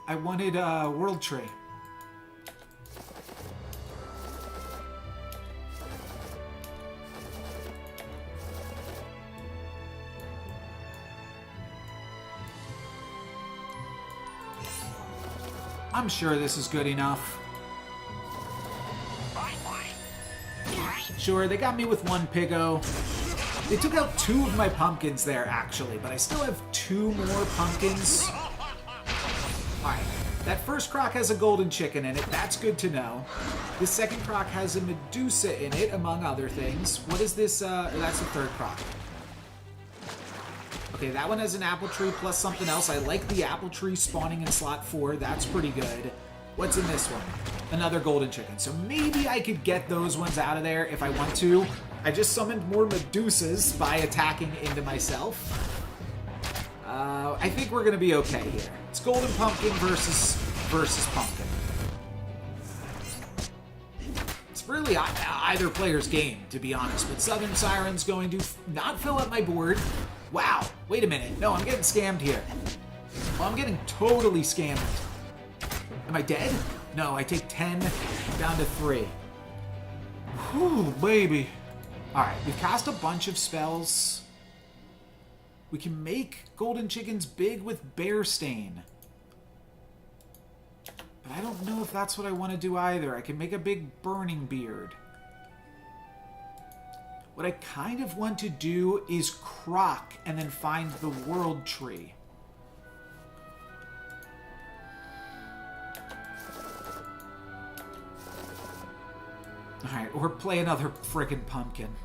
I wanted World Tree. I'm sure this is good enough. Sure, they got me with one Piggo. They took out 2 of my pumpkins there, actually, but I still have 2 more pumpkins. Alright, that first croc has a golden chicken in it. That's good to know. The second croc has a Medusa in it, among other things. What is this? That's the third croc. Okay, that one has an apple tree plus something else. I like the apple tree spawning in slot 4. That's pretty good. What's in this one? Another golden chicken. So maybe I could get those ones out of there if I want to. I just summoned more Medusas by attacking into myself. I think we're going to be okay here. It's Golden Pumpkin versus Pumpkin. It's really either player's game, to be honest. But Southern Siren's going to not fill up my board. Wow, wait a minute. No, I'm getting scammed here. Oh, I'm getting totally scammed. Am I dead? No, I take 10 down to 3. Whew, baby. Alright, we've cast a bunch of spells. We can make golden chickens big with Bear Stain. But I don't know if that's what I want to do either. I can make a big burning beard. What I kind of want to do is croc and then find the World Tree. Alright, or play another frickin' pumpkin. –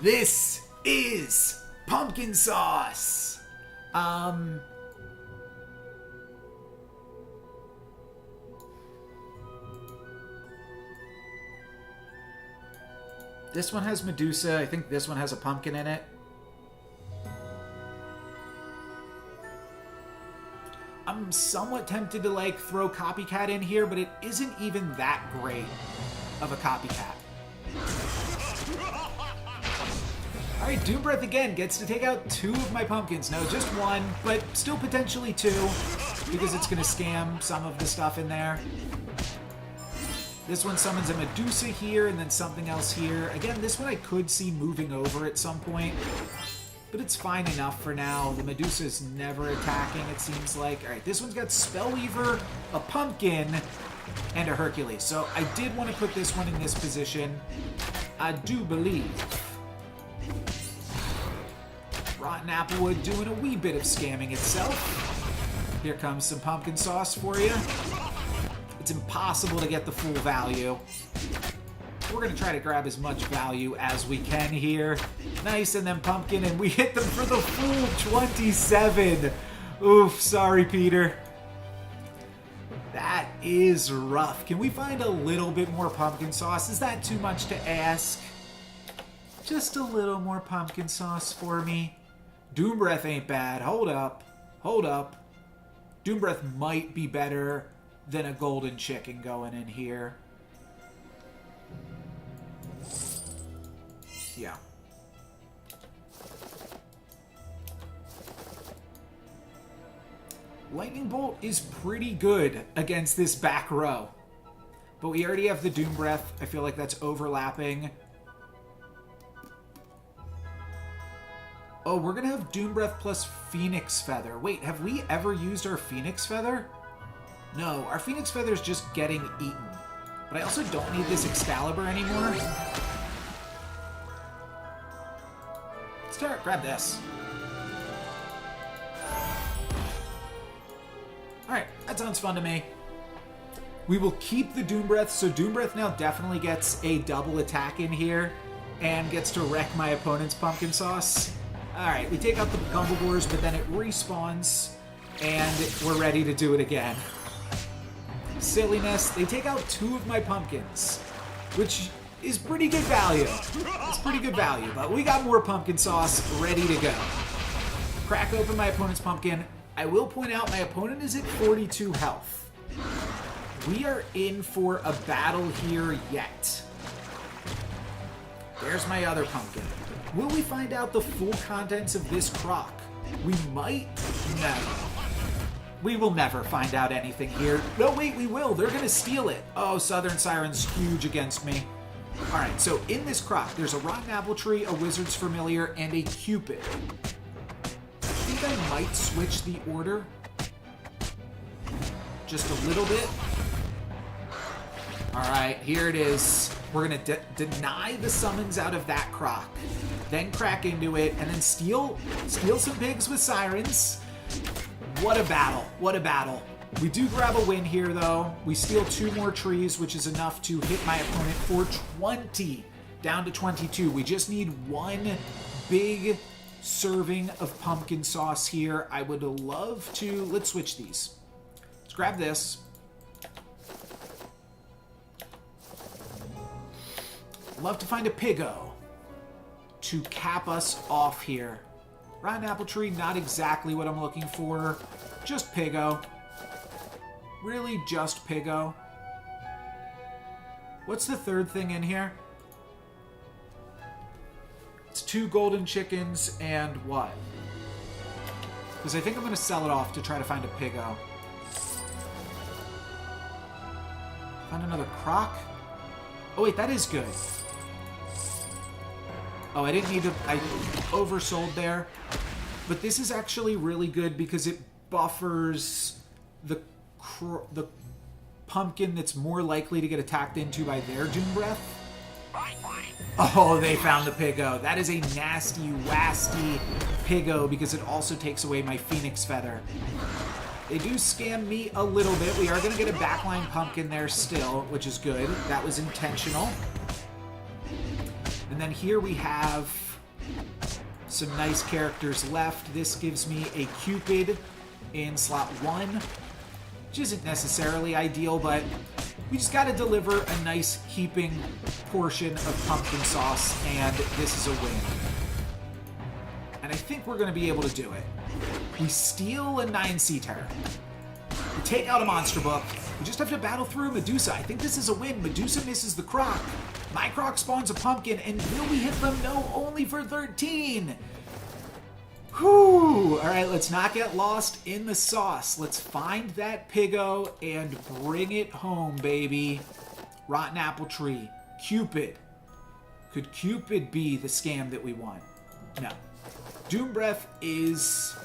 This is pumpkin sauce. This one has Medusa. I think this one has a pumpkin in it. I'm somewhat tempted to, like, throw Copycat in here, but it isn't even that great of a Copycat. Alright, Doom Breath again gets to take out 2 of my pumpkins. No, just 1, but still potentially 2, because it's going to scam some of the stuff in there. This one summons a Medusa here, and then something else here. Again, this one I could see moving over at some point, but it's fine enough for now. The Medusa is never attacking, it seems like. Alright, this one's got Spellweaver, a Pumpkin, and a Hercules. So I did want to put this one in this position. I do believe. Rotten Applewood doing a wee bit of scamming itself. Here comes some pumpkin sauce for you. It's impossible to get the full value. We're going to try to grab as much value as we can here. Nice, and then pumpkin, and we hit them for the full 27. Oof, sorry, Peter. That is rough. Can we find a little bit more pumpkin sauce? Is that too much to ask? Just a little more pumpkin sauce for me. Doom Breath ain't bad. Hold up. Hold up. Doom Breath might be better than a golden chicken going in here. Yeah. Lightning Bolt is pretty good against this back row. But we already have the Doom Breath. I feel like that's overlapping. Oh, we're going to have Doom Breath plus Phoenix Feather. Wait, have we ever used our Phoenix Feather? No, our Phoenix Feather is just getting eaten. But I also don't need this Excalibur anymore. Start, grab this. Alright, that sounds fun to me. We will keep the Doom Breath, so Doom Breath now definitely gets a double attack in here and gets to wreck my opponent's pumpkin sauce. Alright, we take out the Gumbledores, but then it respawns, and we're ready to do it again. Silliness. They take out 2 of my pumpkins, which is pretty good value. It's pretty good value, but we got more pumpkin sauce ready to go. Crack open my opponent's pumpkin. I will point out my opponent is at 42 health. We are in for a battle here yet. There's my other pumpkin. Will we find out the full contents of this crock? We might. No. We will never find out anything here. No, wait, we will. They're going to steal it. Oh, Southern Siren's huge against me. Alright, so in this crock, there's a Rotten Apple Tree, a Wizard's Familiar, and a Cupid. I think I might switch the order. Just a little bit. Alright, here it is. We're going to deny the summons out of that crock. Then crack into it, and then steal some pigs with sirens. What a battle. What a battle. We do grab a win here, though. We steal 2 more trees, which is enough to hit my opponent for 20. Down to 22. We just need 1 big serving of pumpkin sauce here. I would love to... Let's switch these. Let's grab this. Love to find a Piggo to cap us off here. Rotten Apple Tree, not exactly what I'm looking for. Just Piggo. Really just Piggo. What's the third thing in here? It's 2 golden chickens and what? Because I think I'm going to sell it off to try to find a Piggo. Find another crock? Oh wait, that is good. Oh, I didn't need to... I oversold there. But this is actually really good because it buffers the pumpkin that's more likely to get attacked into by their Doom Breath. Oh, they found the Piggo. That is a nasty, wasty Piggo because it also takes away my Phoenix Feather. They do scam me a little bit. We are going to get a backline pumpkin there still, which is good. That was intentional. And then here we have Some nice characters left. This gives me a Cupid in slot 1, which isn't necessarily ideal, but we just got to deliver a nice heaping portion of pumpkin sauce, and this is a win. And I think we're going to be able to do it. We steal a 9 Sea Terror. We take out a Monster Book. We just have to battle through Medusa. I think this is a win. Medusa misses the Croc. My Croc spawns a pumpkin, and will we hit them? No, only for 13. Whew. All right, let's not get lost in the sauce. Let's find that Piggo and bring it home, baby. Rotten Apple Tree. Cupid. Could Cupid be the scam that we want? No. Doom Breath is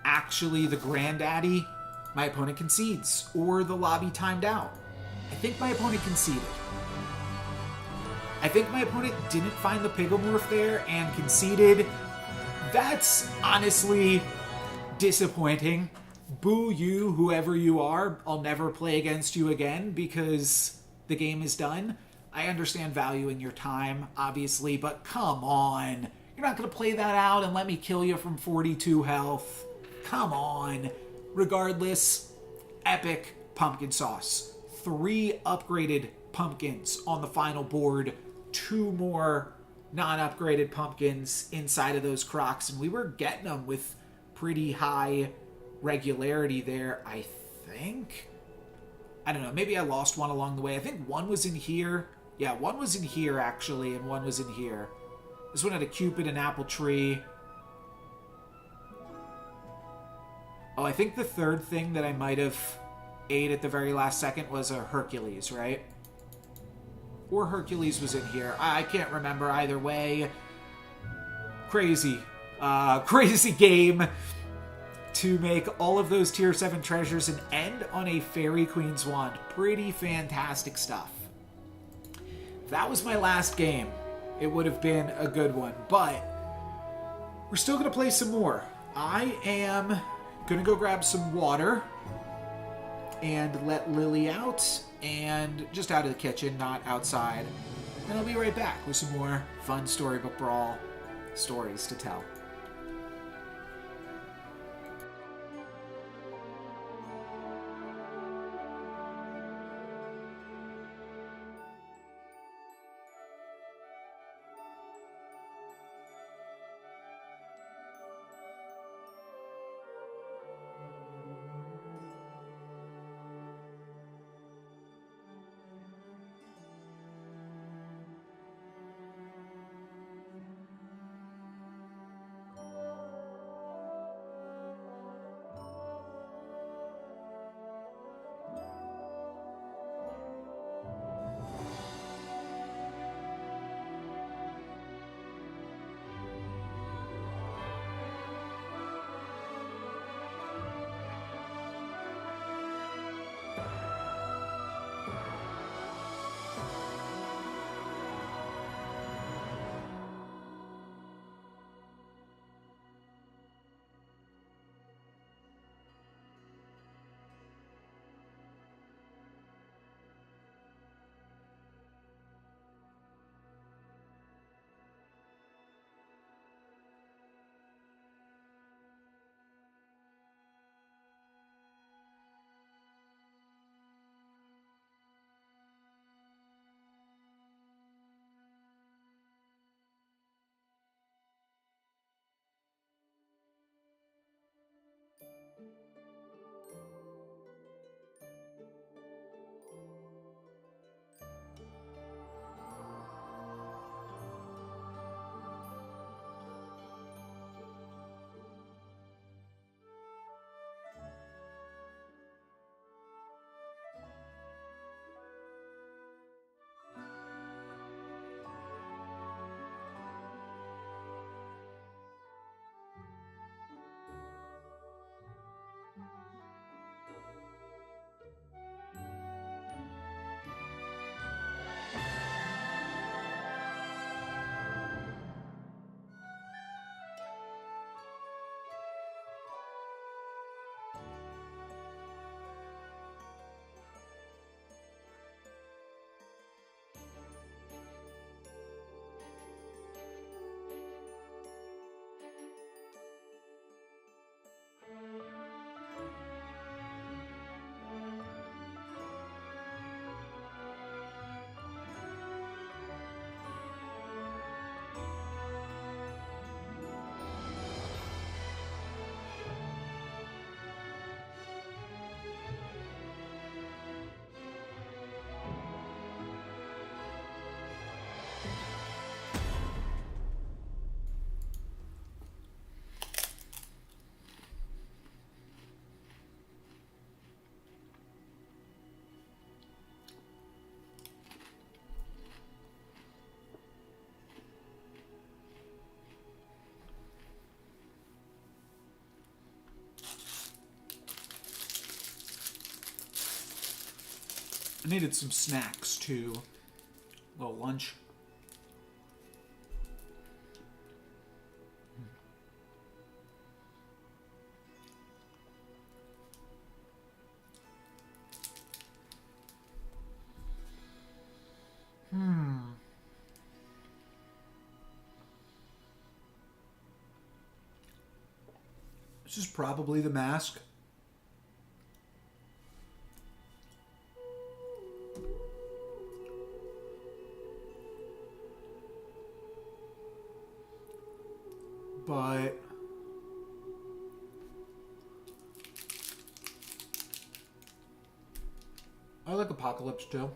actually the granddaddy. My opponent concedes, or the lobby timed out. I think my opponent conceded. I think my opponent didn't find the Pigomorph there and conceded. That's honestly disappointing. Boo you, whoever you are. I'll never play against you again because the game is done. I understand valuing your time, obviously, but come on. You're not going to play that out and let me kill you from 42 health. Come on. Regardless, epic pumpkin sauce. 3 upgraded pumpkins on the final board. 2 more non-upgraded pumpkins inside of those Crocs, and we were getting them with pretty high regularity there, I think. I don't know, maybe I lost one along the way. I think one was in here. Yeah, one was in here, actually, and one was in here. This one had a Cupid and Apple Tree. Oh, I think the third thing that I might have ate at the very last second was a Hercules, right? Or Hercules was in here. I can't remember either way. Crazy. Crazy game to make all of those tier 7 treasures and end on a Fairy Queen's Wand. Pretty fantastic stuff. If that was my last game, it would have been a good one. But we're still going to play some more. I am going to go grab some water and let Lily out, and just out of the kitchen, not outside. And I'll be right back with some more fun Storybook Brawl stories to tell. Needed some snacks too. A little lunch. This is probably the mask. But I like Apocalypse too.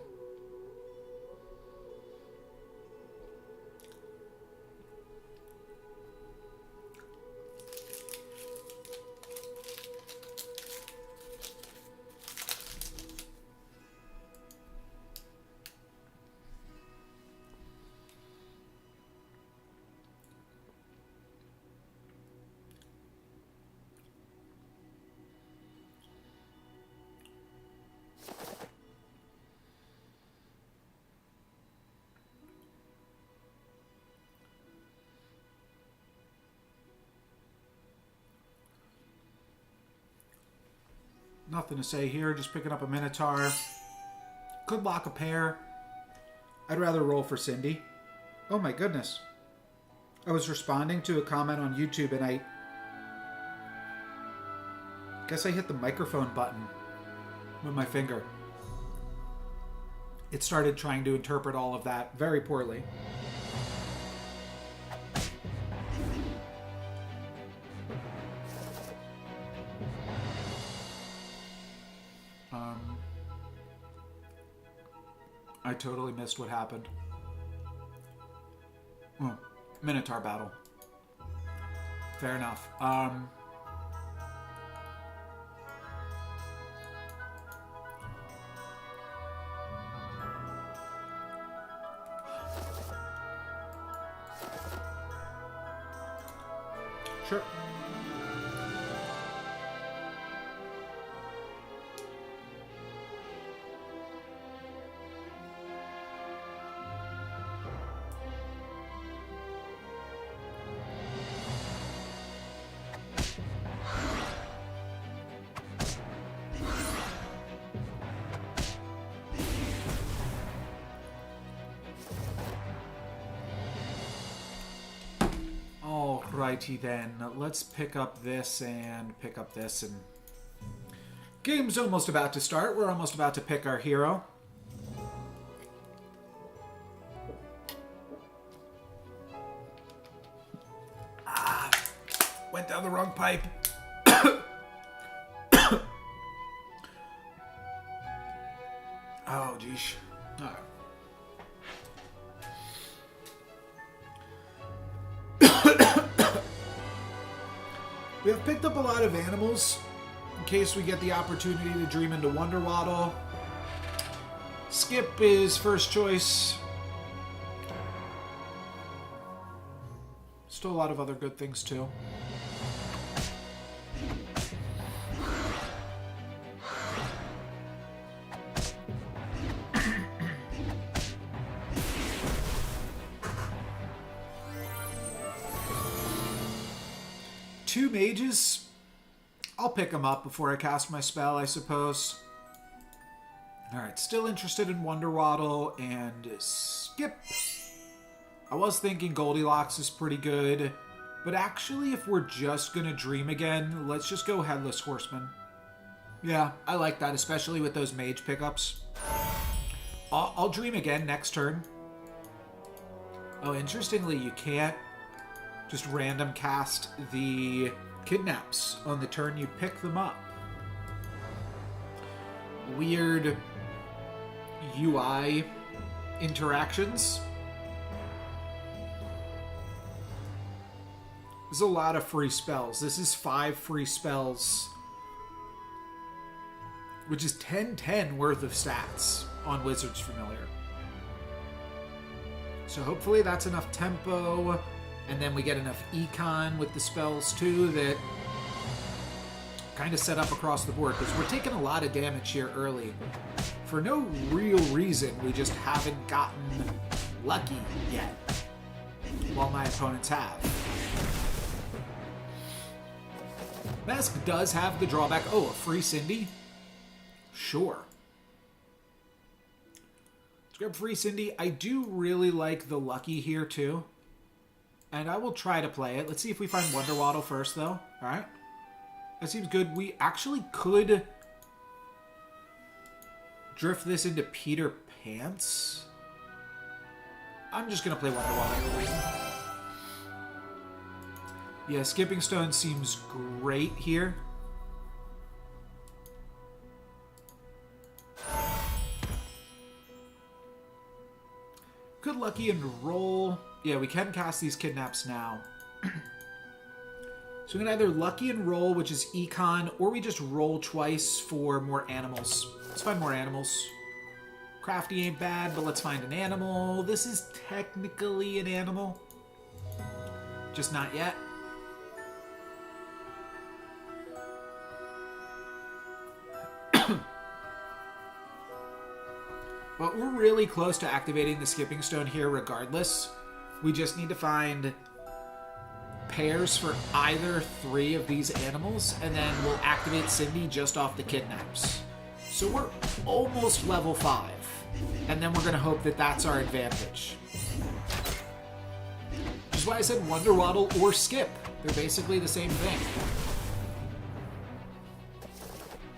Nothing to say here, just picking up a Minotaur. Could lock a pair. I'd rather roll for Cindy. Oh my goodness. I was responding to a comment on YouTube and I guess I hit the microphone button with my finger. It started trying to interpret all of that very poorly. I totally missed what happened. Oh, Minotaur battle. Fair enough. Sure. Alrighty then, let's pick up this and pick up this, and game's almost about to start. We're almost about to pick our hero. Went down the wrong pipe. Oh, geesh. All right. We have picked up a lot of animals in case we get the opportunity to dream into Wonderwaddle. Skip is first choice. Still a lot of other good things too. Two mages. I'll pick them up before I cast my spell, I suppose. Alright, still interested in Wonderwaddle and Skip. I was thinking Goldilocks is pretty good, but actually if we're just gonna dream again, let's just go Headless Horseman. Yeah, I like that, especially with those mage pickups. I'll dream again next turn. Oh, interestingly, you can't just random cast the kidnaps on the turn you pick them up. Weird UI interactions. There's a lot of free spells. This is 5 free spells, which is 10/10 worth of stats on Wizard's Familiar. So hopefully that's enough tempo. And then we get enough econ with the spells, too, that kind of set up across the board. Because we're taking a lot of damage here early For no real reason, we just haven't gotten lucky yet, while my opponents have. Mask does have the drawback. Oh, a free Cindy? Sure. Let's grab free Cindy. I do really like the Lucky here, too. And I will try to play it. Let's see if we find Wonder Waddle first, though. Alright. That seems good. We actually could drift this into Peter Pants. I'm just going to play Wonder Waddle. Yeah, Skipping Stone seems great here. Good Lucky and roll. Yeah, we can cast these kidnaps now. So we can either Lucky and roll, which is Econ, or we just roll twice for more animals. Let's find more animals. Crafty ain't bad, but let's find an animal. This is technically an animal. Just not yet. But we're really close to activating the Skipping Stone here regardless. We just need to find pairs for either 3 of these animals, and then we'll activate Cindy just off the kidnaps. So we're almost level 5, and then we're going to hope that that's our advantage. Which is why I said Wonder Waddle or Skip. They're basically the same thing.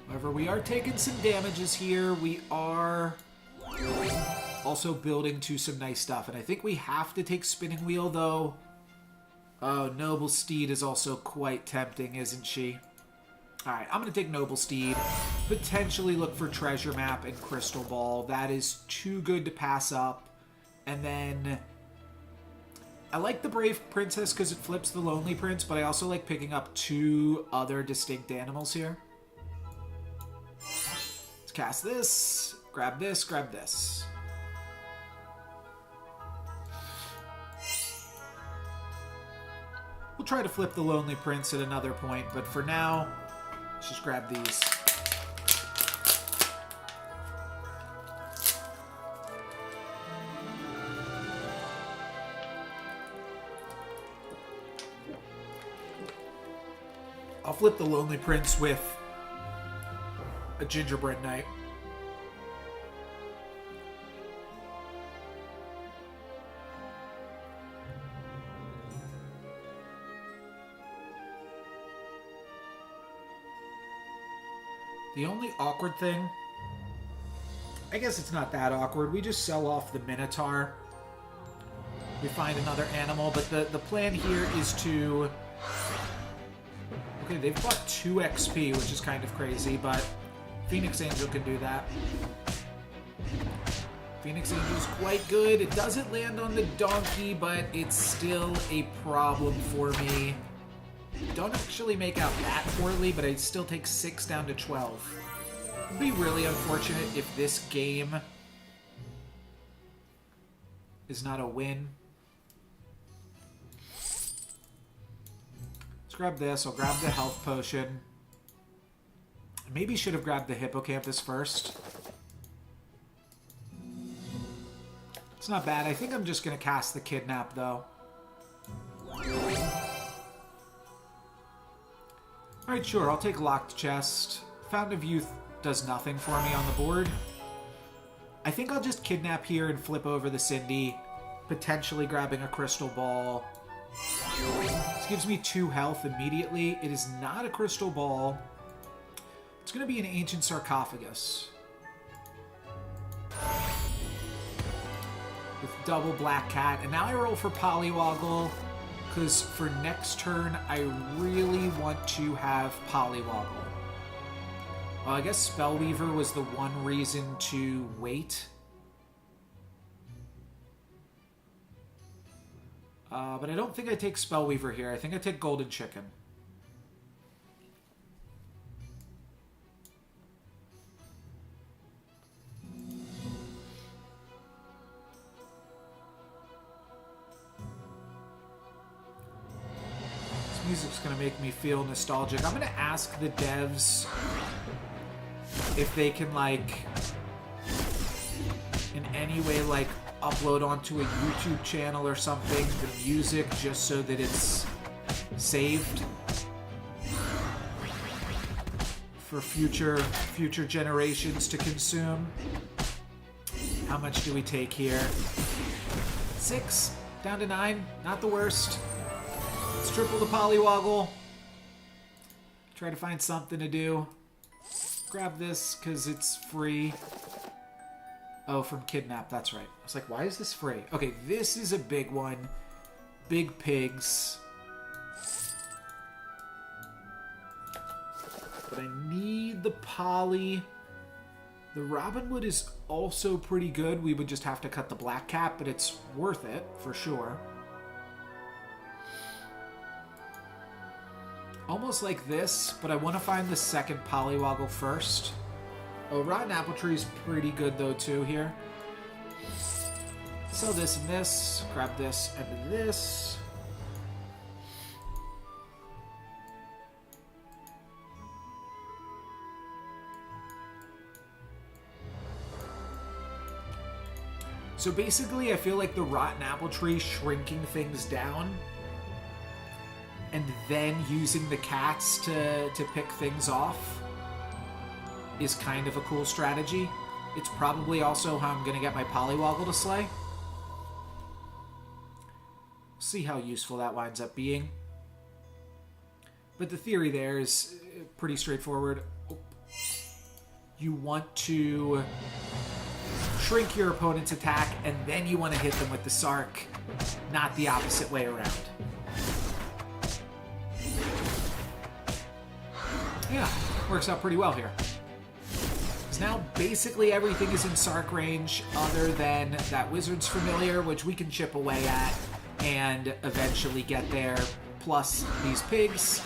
However, we are taking some damages here. We are also building to some nice stuff, and I think we have to take Spinning Wheel, though. Oh, Noble Steed is also quite tempting, isn't she? Alright, I'm going to take Noble Steed. Potentially look for Treasure Map and Crystal Ball. That is too good to pass up. And then I like the Brave Princess because it flips the Lonely Prince, but I also like picking up 2 other distinct animals here. Let's cast this. Grab this, grab this. We'll try to flip the Lonely Prince at another point, but for now, let's just grab these. I'll flip the Lonely Prince with a Gingerbread Knight. The only awkward thing, I guess it's not that awkward, we just sell off the Minotaur. We find another animal, but the plan here is to... Okay, they've bought 2 XP, which is kind of crazy, but Phoenix Angel can do that. Phoenix Angel's quite good. It doesn't land on the donkey, but it's still a problem for me. Don't actually make out that poorly, but I still take 6 down to 12. It'd be really unfortunate if this game is not a win. Let's grab this. I'll grab the health potion. Maybe should have grabbed the hippocampus first. It's not bad. I think I'm just going to cast the kidnap, though. Alright, sure, I'll take Locked Chest. Fountain of Youth does nothing for me on the board. I think I'll just kidnap here and flip over the Cindy, potentially grabbing a Crystal Ball. This gives me 2 health immediately. It is not a Crystal Ball. It's going to be an Ancient Sarcophagus. With double Black Cat. And now I roll for Poliwoggle, because for next turn, I really want to have Poliwoggle. Well, I guess Spellweaver was the one reason to wait. But I don't think I take Spellweaver here. I think I take Golden Chicken. Music's gonna make me feel nostalgic. I'm gonna ask the devs if they can, like, in any way, like upload onto a YouTube channel or something, the music, just so that it's saved for future generations to consume. How much do we take here? 6, down to 9, not the worst. Let's triple the Polywoggle. Try to find something to do. Grab this because it's free. Oh, from Kidnap, that's right. I was like, why is this free? Okay, this is a big one. Big pigs. But I need the Poly. The Robinwood is also pretty good. We would just have to cut the Black Cat, but it's worth it for sure. Almost like this, but I want to find the second Polywoggle first. Oh, Rotten Apple Tree is pretty good though too here. So this and this, grab this and this. So basically, I feel like the Rotten Apple Tree shrinking things down and then using the cats to pick things off is kind of a cool strategy. It's probably also how I'm going to get my Polywoggle to slay. See how useful that winds up being. But the theory there is pretty straightforward. You want to shrink your opponent's attack, and then you want to hit them with the Sark, not the opposite way around. Yeah, works out pretty well here. Because now basically everything is in Sark range other than that Wizard's Familiar, which we can chip away at and eventually get there, plus these pigs.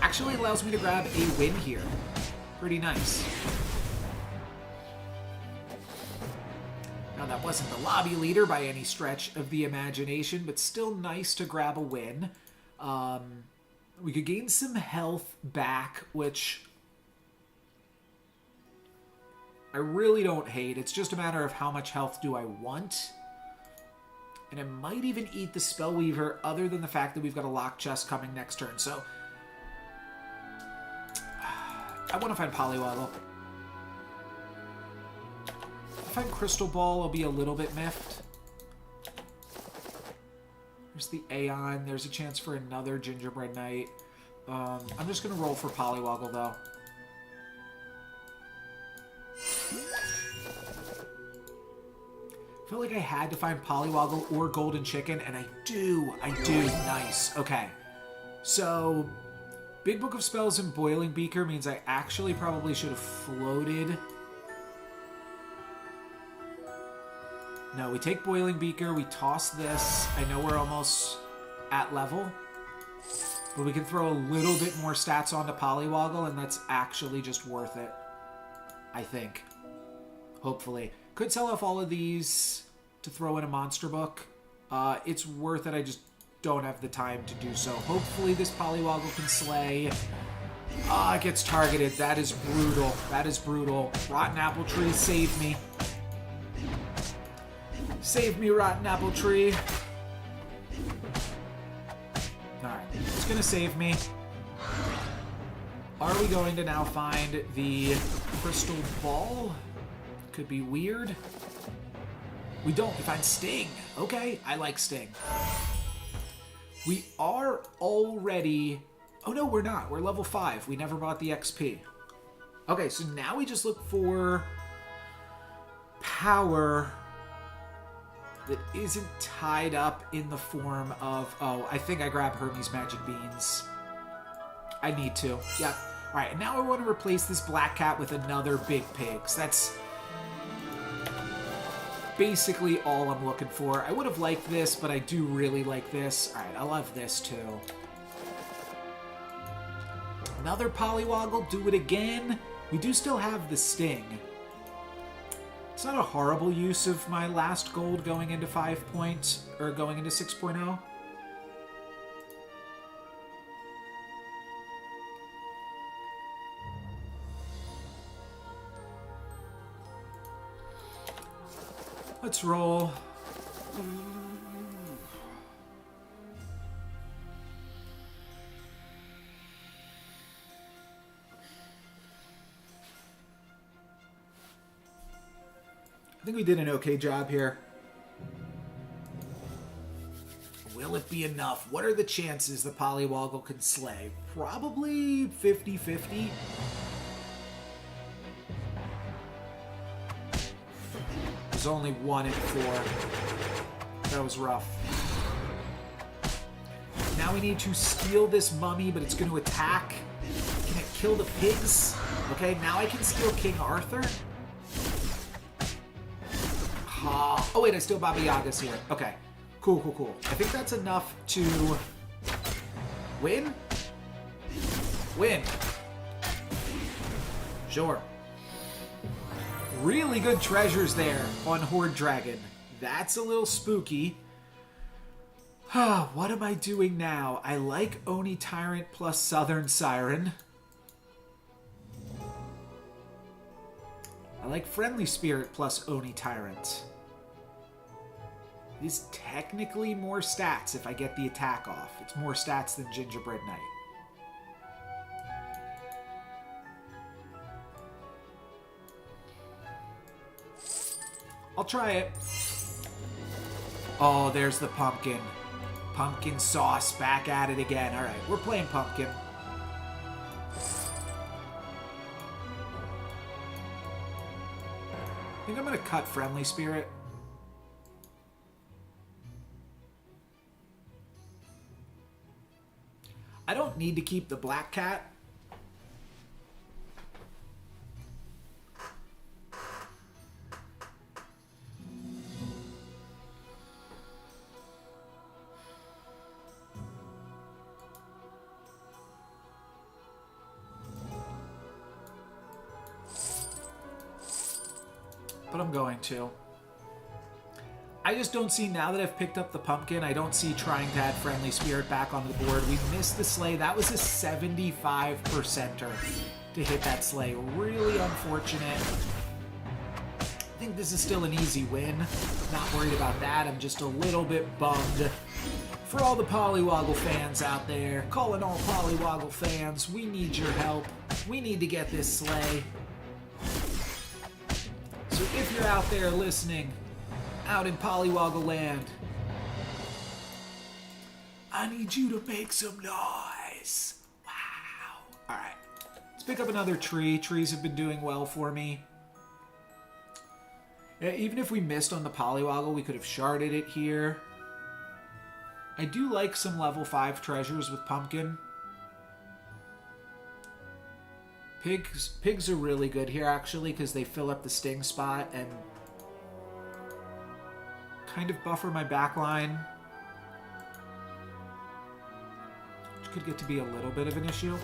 Actually allows me to grab a win here. Pretty nice. Now, that wasn't the lobby leader by any stretch of the imagination, but still nice to grab a win. We could gain some health back, which I really don't hate. It's just a matter of how much health do I want. And I might even eat the Spellweaver, other than the fact that we've got a lock chest coming next turn. So I want to find Polywoggle. If I find Crystal Ball, I'll be a little bit miffed. There's the Aeon. There's a chance for another Gingerbread Knight. I'm just going to roll for Polywoggle, though. I felt like I had to find Polywoggle or Golden Chicken, and I do. Nice. Okay. So, Big Book of Spells and Boiling Beaker means I actually probably should have floated. No, we take Boiling Beaker, we toss this. I know we're almost at level, but we can throw a little bit more stats onto Polywoggle, and that's actually just worth it, I think. Hopefully. Could sell off all of these to throw in a monster book. It's worth it, I just don't have the time to do so. Hopefully this Polywoggle can slay. It gets targeted. That is brutal. That is brutal. Rotten Apple Tree, save me. Save me, Rotten Apple Tree. Alright, it's gonna save me. Are we going to now find the Crystal Ball? Could be weird. We don't. We find Sting. Okay, I like Sting. We are already... Oh no, we're not. We're level 5. We never bought the XP. Okay, so now we just look for power that isn't tied up in the form of... Oh, I think I grab Hermes Magic Beans. I need to. Yeah. Alright, and now I want to replace this Black Cat with another Big Pigs. That's basically all I'm looking for. I would have liked this, but I do really like this. Alright, I love this too. Another Polywoggle, do it again. We do still have the Sting. It's not a horrible use of my last gold going into 5 points, or going into 6.0. Let's roll. I think we did an okay job here. Will it be enough? What are the chances the Polywoggle can slay? Probably 50-50. There's only 1 in 4. That was rough. Now we need to steal this mummy, but it's going to attack. Can it kill the pigs? Okay, now I can steal King Arthur. Oh wait, I still Baba Yaga's here. Okay. Cool, cool, cool. I think that's enough to win? Win. Sure. Really good treasures there on Horde Dragon. That's a little spooky. What am I doing now? I like Oni Tyrant plus Southern Siren. I like Friendly Spirit plus Oni Tyrant. It is technically more stats if I get the attack off. It's more stats than Gingerbread Knight. I'll try it. Oh, there's the pumpkin. Pumpkin sauce back at it again. All right, we're playing pumpkin. I think I'm going to cut Friendly Spirit. I don't need to keep the Black Cat. But I'm going to. I just don't see, now that I've picked up the pumpkin, I don't see trying to add Friendly Spirit back onto the board. We missed the sleigh. That was a 75%er to hit that sleigh. Really unfortunate. I think this is still an easy win. Not worried about that. I'm just a little bit bummed. For all the Polywoggle fans out there, calling all Polywoggle fans, we need your help. We need to get this sleigh. So if you're out there listening, out in Polywoggle land, I need you to make some noise. Wow. All right. Let's pick up another tree. Trees have been doing well for me. Yeah, even if we missed on the Polywoggle, we could have sharded it here. I do like some level 5 treasures with pumpkin. Pigs are really good here, actually, because they fill up the sting spot and kind of buffer my backline. Which could get to be a little bit of an issue.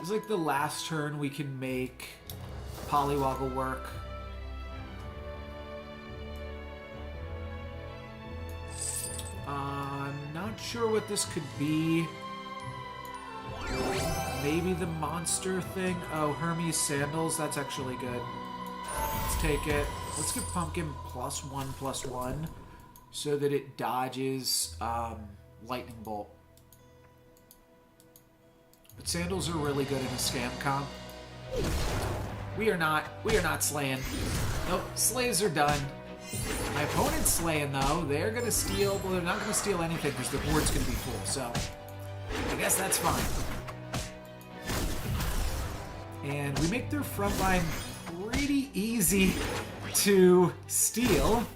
It's like the last turn we can make Polywoggle work. I'm not sure what this could be. Maybe the monster thing? Oh, Hermes Sandals. That's actually good. Let's take it. Let's give Pumpkin +1/+1 so that it dodges Lightning Bolt. But Sandals are really good in a scam comp. We are not slaying. Nope, slays are done. My opponent's slaying though. They're gonna steal, well, they're not gonna steal anything because the board's gonna be full, so I guess that's fine. And we make their front line pretty easy to steal.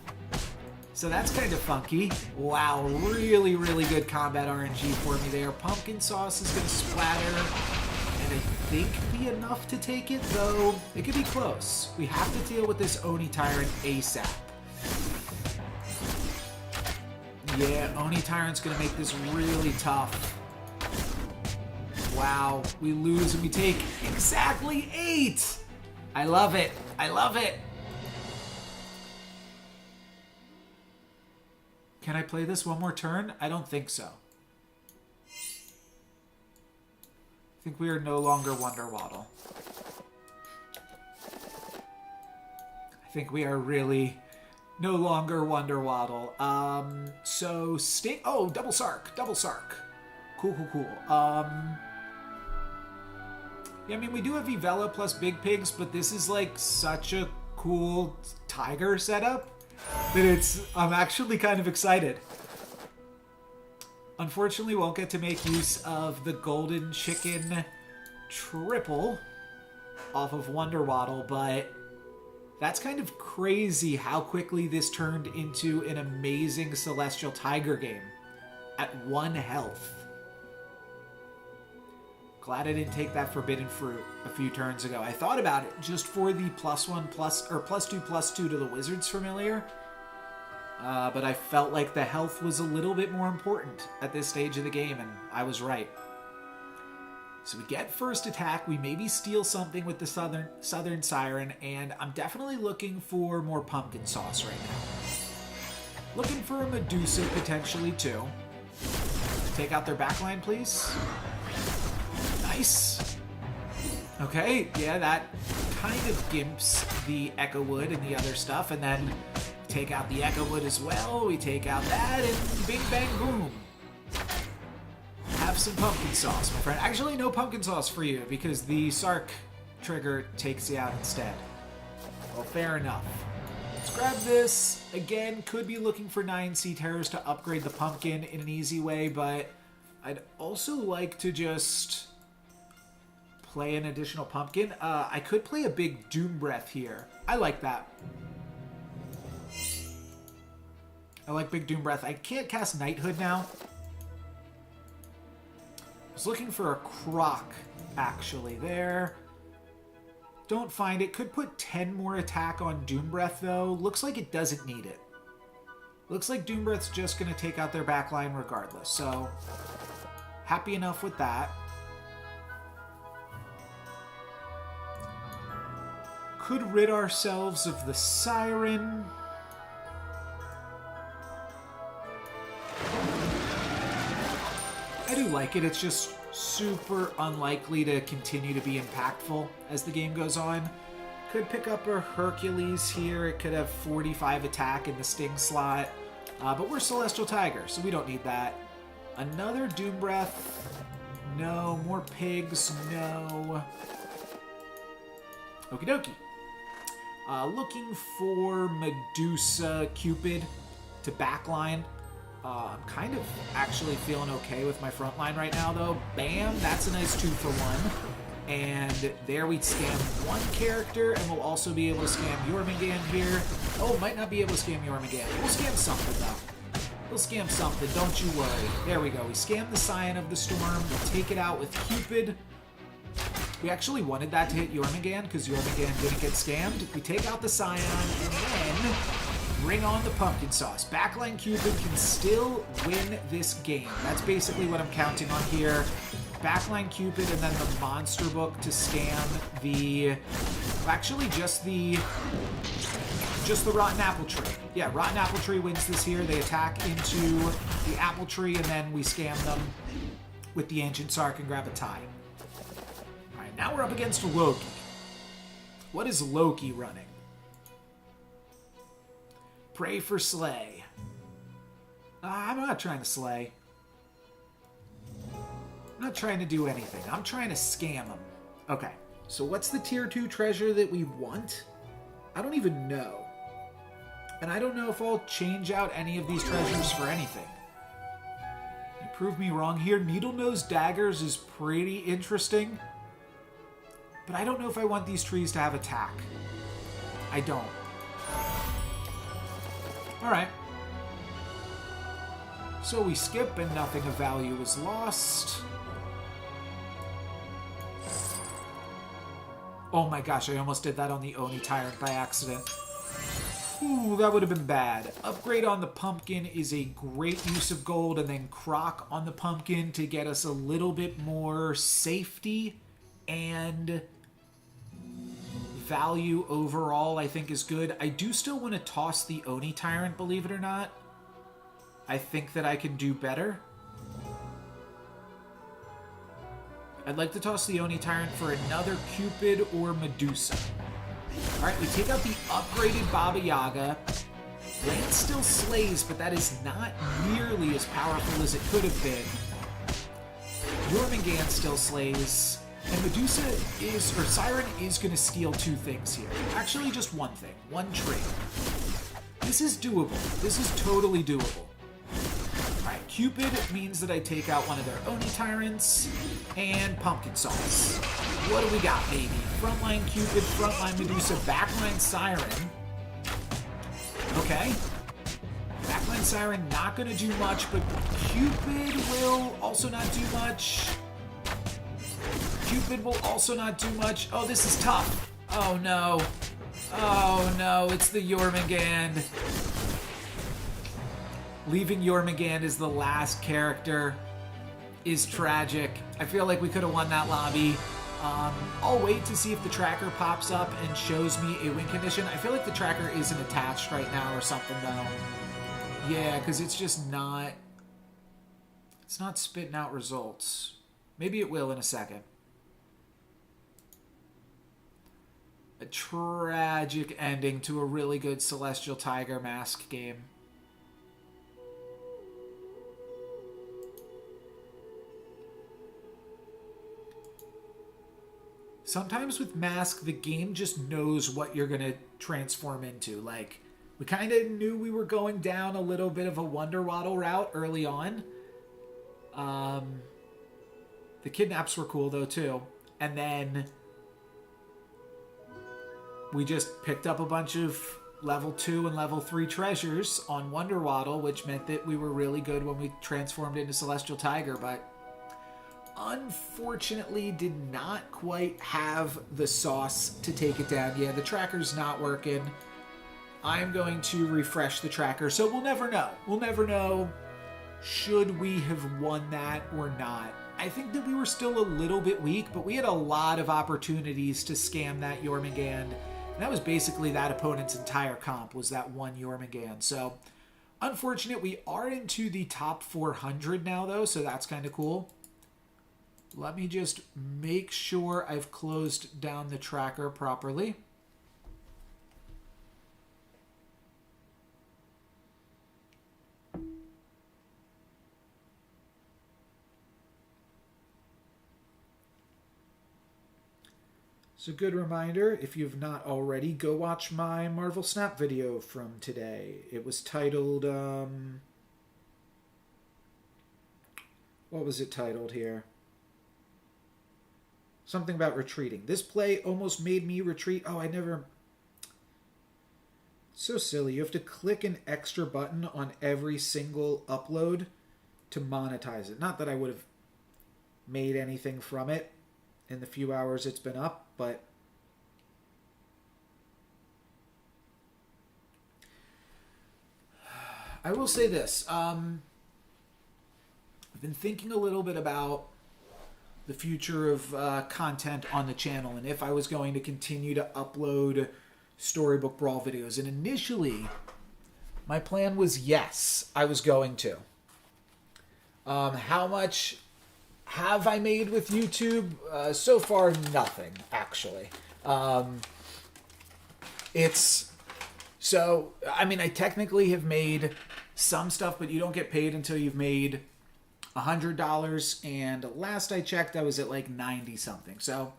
So that's kind of funky. Wow, really, really good combat RNG for me there. Pumpkin sauce is going to splatter, and I think be enough to take it, though it could be close. We have to deal with this Oni Tyrant ASAP. Yeah, Oni Tyrant's going to make this really tough. Wow, we lose and we take exactly 8! I love it. I love it. Can I play this one more turn? I don't think so. I think we are no longer Wonder Waddle. I think we are really no longer Wonder Waddle. So Sting... Oh, Double Sark. Double Sark. Cool, cool, cool. Yeah, I mean, we do have Evella plus Big Pigs, but this is, like, such a cool tiger setup that I'm actually kind of excited. Unfortunately, won't get to make use of the Golden Chicken triple off of Wonder Waddle, but that's kind of crazy how quickly this turned into an amazing Celestial Tiger game at 1 health. Glad I didn't take that Forbidden Fruit a few turns ago. I thought about it just for the +2/+2 to the Wizard's Familiar. But I felt like the health was a little bit more important at this stage of the game, and I was right. So we get first attack. We maybe steal something with the Southern Siren, and I'm definitely looking for more pumpkin sauce right now. Looking for a Medusa potentially too. Take out their backline, please. Nice. Okay, yeah, that kind of gimps the Echo Wood and the other stuff, and then take out the Echo Wood as well. We take out that, and bing, bang, boom. Have some pumpkin sauce, my friend. Actually, no pumpkin sauce for you, because the Sark trigger takes you out instead. Well, fair enough. Let's grab this. Again, could be looking for 9 Sea Terrors to upgrade the pumpkin in an easy way, but I'd also like to just play an additional pumpkin. I could play a big Doom Breath here. I like that. I like Big Doom Breath. I can't cast Knighthood now. I was looking for a Croc, actually, there. Don't find it. Could put 10 more attack on Doom Breath, though. Looks like it doesn't need it. Looks like Doom Breath's just going to take out their backline regardless, so happy enough with that. Could rid ourselves of the Siren. I do like it. It's just super unlikely to continue to be impactful as the game goes on. Could pick up a Hercules here. It could have 45 attack in the Sting slot. But we're Celestial Tiger, so we don't need that. Another Doom Breath. No. More pigs. No. Okie dokie. Looking for Medusa Cupid to backline. I'm kind of actually feeling okay with my front line right now, though. Bam! That's a nice 2-for-1. And there we scam one character, and we'll also be able to scam Jormungand here. Oh, might not be able to scam Jormungand. We'll scam something, though. We'll scam something, don't you worry. There we go. We scam the Scion of the Storm. We'll take it out with Cupid. We actually wanted that to hit Jormungand because Jormungand didn't get scammed. We take out the Scion and then bring on the pumpkin sauce. Backline Cupid can still win this game. That's basically what I'm counting on here. Backline Cupid and then the monster book to scam the... Actually, just the Rotten Apple Tree. Yeah, Rotten Apple Tree wins this here. They attack into the Apple Tree and then we scam them with the Ancient Sark and grab a tie. Now we're up against Loki. What is Loki running? Pray for Slay. I'm not trying to slay. I'm not trying to do anything. I'm trying to scam him. Okay, so what's the tier 2 treasure that we want? I don't even know. And I don't know if I'll change out any of these treasures for anything. You prove me wrong here. Needle-Nose Daggers is pretty interesting. But I don't know if I want these trees to have attack. I don't. Alright. So we skip and nothing of value is lost. Oh my gosh, I almost did that on the Oni Tyrant by accident. Ooh, that would have been bad. Upgrade on the pumpkin is a great use of gold, and then Croc on the pumpkin to get us a little bit more safety and value overall, I think, is good. I do still want to toss the Oni Tyrant, believe it or not. I think that I can do better. I'd like to toss the Oni Tyrant for another Cupid or Medusa. Alright, we take out the upgraded Baba Yaga. Lance still slays, but that is not nearly as powerful as it could have been. Jormungand still slays. And Medusa is, or Siren is going to steal two things here. Actually, just one thing. One trait. This is doable. This is totally doable. Alright, Cupid means that I take out one of their Oni Tyrants. And Pumpkin Sauce. What do we got, baby? Frontline Cupid, frontline Medusa, backline Siren. Okay. Backline Siren not going to do much, but Cupid will also not do much. Cupid will also not do much. Oh, this is tough. Oh, no. Oh, no. It's the Jormungand. Leaving Jormungand as the last character is tragic. I feel like we could have won that lobby. I'll wait to see if the tracker pops up and shows me a win condition. I feel like the tracker isn't attached right now or something, though. Yeah, because it's just not... It's not spitting out results. Maybe it will in a second. A tragic ending to a really good Celestial Tiger Mask game. Sometimes with Mask, the game just knows what you're going to transform into. Like, we kind of knew we were going down a little bit of a Wonder Waddle route early on. The kidnaps were cool, though, too. And then we just picked up a bunch of level 2 and level 3 treasures on Wonder Waddle, which meant that we were really good when we transformed into Celestial Tiger, but unfortunately did not quite have the sauce to take it down. Yeah, the tracker's not working. I'm going to refresh the tracker, so we'll never know. We'll never know should we have won that or not. I think that we were still a little bit weak, but we had a lot of opportunities to scam that Jormungand. And that was basically that opponent's entire comp, was that one Jormungand. So, unfortunate. We are into the top 400 now, though, so that's kind of cool. Let me just make sure I've closed down the tracker properly. So, good reminder, if you've not already, go watch my Marvel Snap video from today. It was titled, what was it titled here? Something about retreating. This play almost made me retreat. Oh, I never... So silly. You have to click an extra button on every single upload to monetize it. Not that I would have made anything from it in the few hours it's been up, but I will say this. I've been thinking a little bit about the future of content on the channel and if I was going to continue to upload Storybook Brawl videos. And initially, my plan was yes, I was going to. How much have I made with YouTube? So far, nothing, actually. I technically have made some stuff, but you don't get paid until you've made $100, and last I checked, I was at like 90 something, so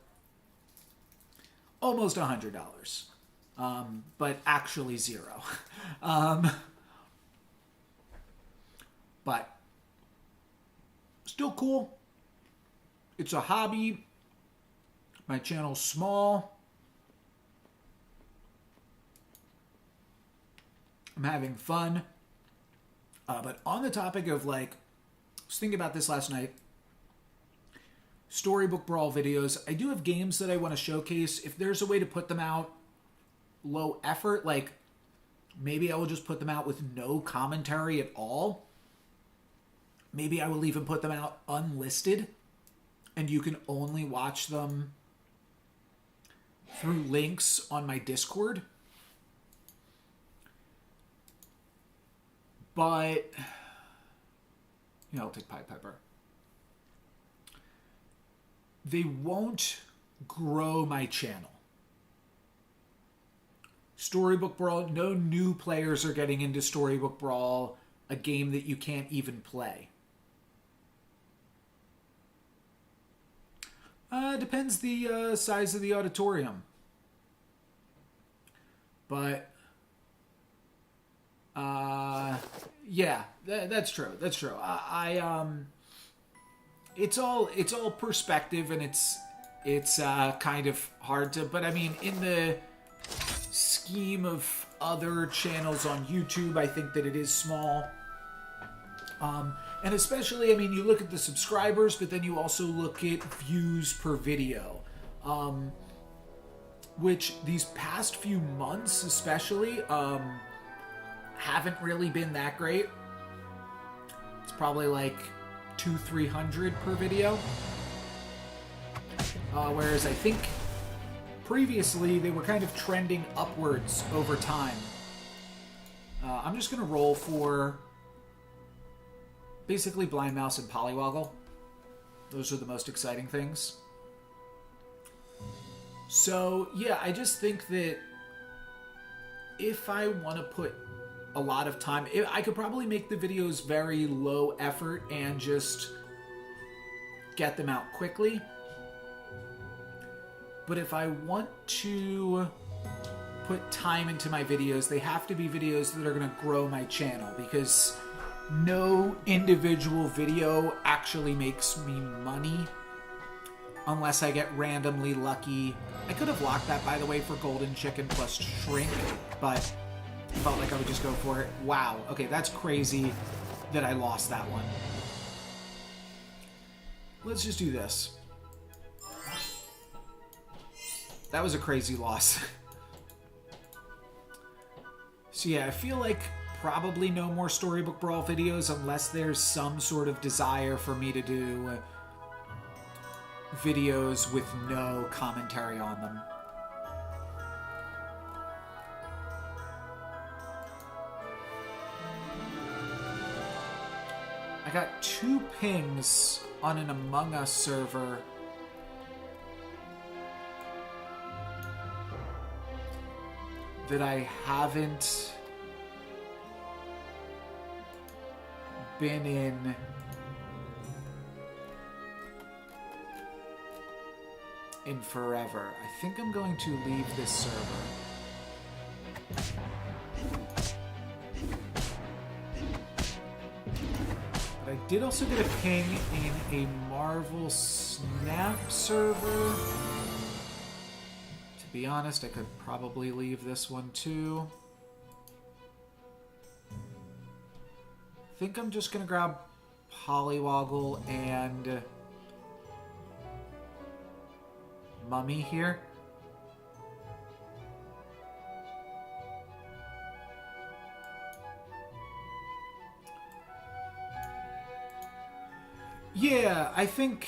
almost $100, but actually zero. But still cool. It's a hobby. My channel's small. I'm having fun. But on the topic of, like, I was thinking about this last night. Storybook Brawl videos. I do have games that I want to showcase. If there's a way to put them out low effort, like maybe I will just put them out with no commentary at all. Maybe I will even put them out unlisted, and you can only watch them through links on my Discord. But Yeah, I'll take Pied Piper. They won't grow my channel. Storybook Brawl, no new players are getting into Storybook Brawl, a game that you can't even play. Depends the size of the auditorium. But, yeah, that's true. That's true. It's all perspective, and it's kind of hard to. But I mean, in the scheme of other channels on YouTube, I think that it is small. And especially, I mean, you look at the subscribers, but then you also look at views per video, which these past few months, especially, haven't really been that great. It's probably like 200-300 per video, whereas I think previously they were kind of trending upwards over time. I'm just gonna roll for basically Blind Mouse and Polywoggle. Those are the most exciting things. So yeah, I just think that if I want to put a lot of time, I could probably make the videos very low effort and just get them out quickly. But if I want to put time into my videos, they have to be videos that are going to grow my channel, because no individual video actually makes me money unless I get randomly lucky. I could have locked that, by the way, for Golden Chicken plus Shrink, but I felt like I would just go for it. Wow. Okay, that's crazy that I lost that one. Let's just do this. That was a crazy loss. So yeah, I feel like probably no more Storybook Brawl videos unless there's some sort of desire for me to do videos with no commentary on them. I got 2 pings on an Among Us server that I haven't been in forever. I think I'm going to leave this server. But I did also get a ping in a Marvel Snap server. To be honest, I could probably leave this one too. I think I'm just gonna grab Polywoggle and Mummy here. Yeah, I think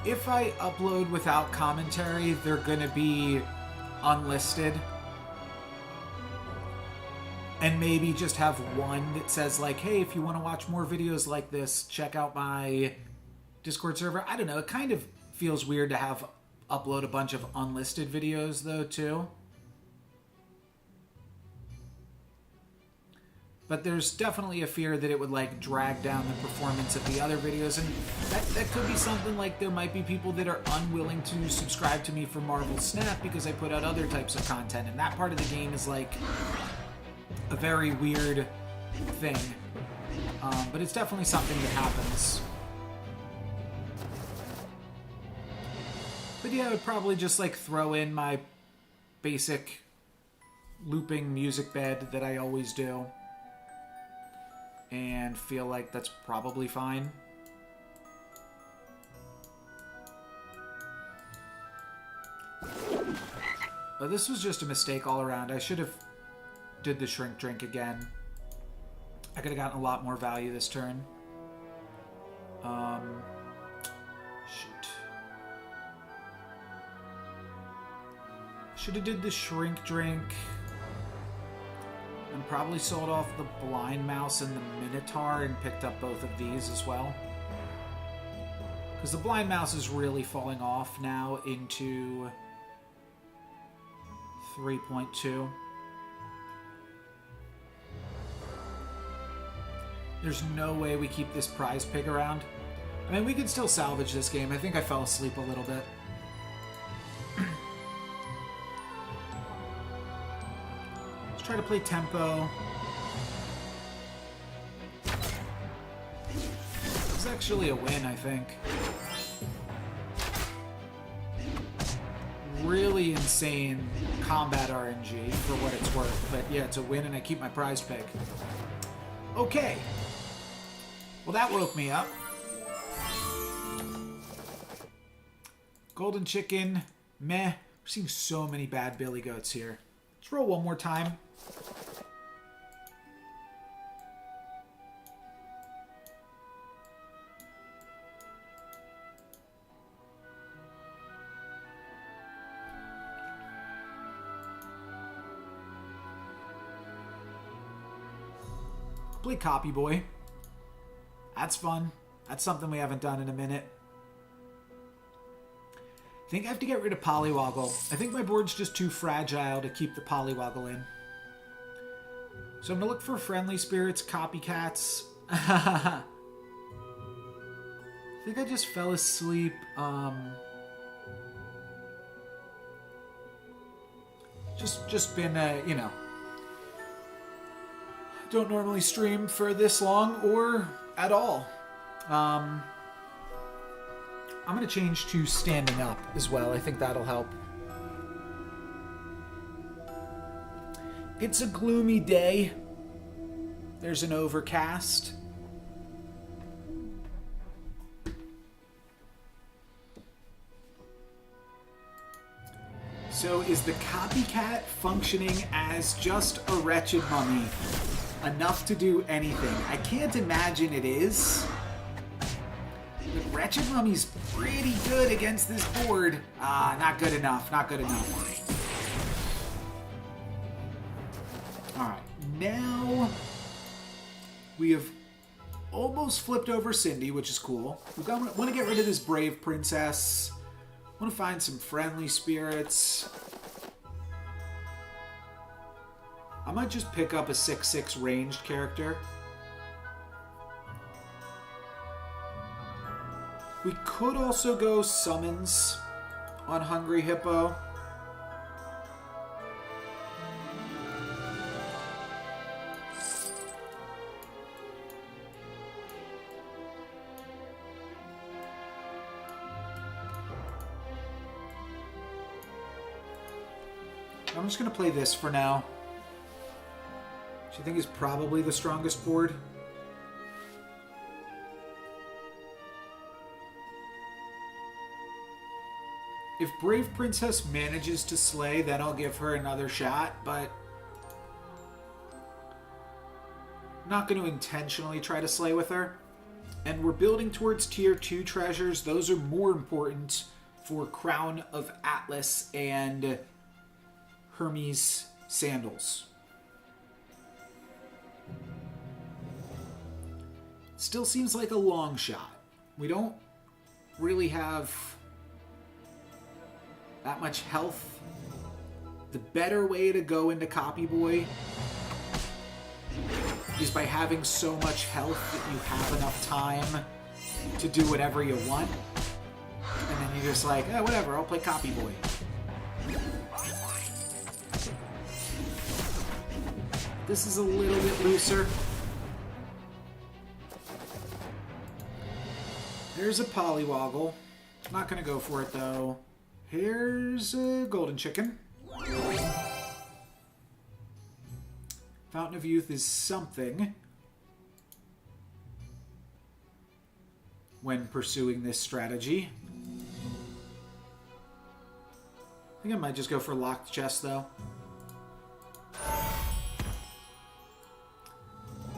if I upload without commentary, they're gonna be unlisted. And maybe just have one that says like, hey, if you want to watch more videos like this, check out my Discord server. I don't know, it kind of feels weird to have upload a bunch of unlisted videos though too. But there's definitely a fear that it would like drag down the performance of the other videos, and that could be something like there might be people that are unwilling to subscribe to me for Marvel Snap because I put out other types of content, and that part of the game is like a very weird thing. But it's definitely something that happens. But yeah, I would probably just like throw in my basic looping music bed that I always do. And feel like that's probably fine. But this was just a mistake all around. I should have did the Shrink Drink again. I could have gotten a lot more value this turn. Shoot. Should have did the shrink drink. And probably sold off the blind mouse and the minotaur and picked up both of these as well. Because the blind mouse is really falling off now into 3.2. There's no way we keep this prize pig around. I mean, we could still salvage this game. I think I fell asleep a little bit. Let's try to play tempo. It's actually a win, I think. Really insane combat RNG for what it's worth. But yeah, it's a win and I keep my prize pig. Okay. Well, that woke me up. Golden chicken. Meh. We're seeing so many bad billy goats here. Let's roll one more time. Play Copy Boy. That's fun. That's something we haven't done in a minute. I think I have to get rid of Polywoggle. I think my board's just too fragile to keep the Polywoggle in. So I'm going to look for Friendly Spirits, Copycats. I think I just fell asleep. Just been, you know, don't normally stream for this long or at all. I'm going to change to standing up as well. I think that'll help. It's a gloomy day. There's an overcast. So is the copycat functioning as just a wretched mummy? Enough to do anything? I can't imagine it is. But Wretched Mummy's pretty good against this board. Not good enough. Not good enough. Alright, now we have almost flipped over Cindy, which is cool. We want to get rid of this Brave Princess. Want to find some Friendly Spirits. I might just pick up a 6/6 ranged character. We could also go Summons on Hungry Hippo. I'm just going to play this for now. Which I think is probably the strongest board. If Brave Princess manages to slay, then I'll give her another shot, but I'm not going to intentionally try to slay with her. And we're building towards tier 2 treasures. Those are more important for Crown of Atlas and Hermes Sandals. Still seems like a long shot. We don't really have that much health. The better way to go into Copy Boy is by having so much health that you have enough time to do whatever you want. And then you're just like, eh, whatever, I'll play Copy Boy. This is a little bit looser. There's a Polywoggle. Not going to go for it, though. Here's a Golden Chicken. Fountain of Youth is something when pursuing this strategy. I think I might just go for Locked Chest, though.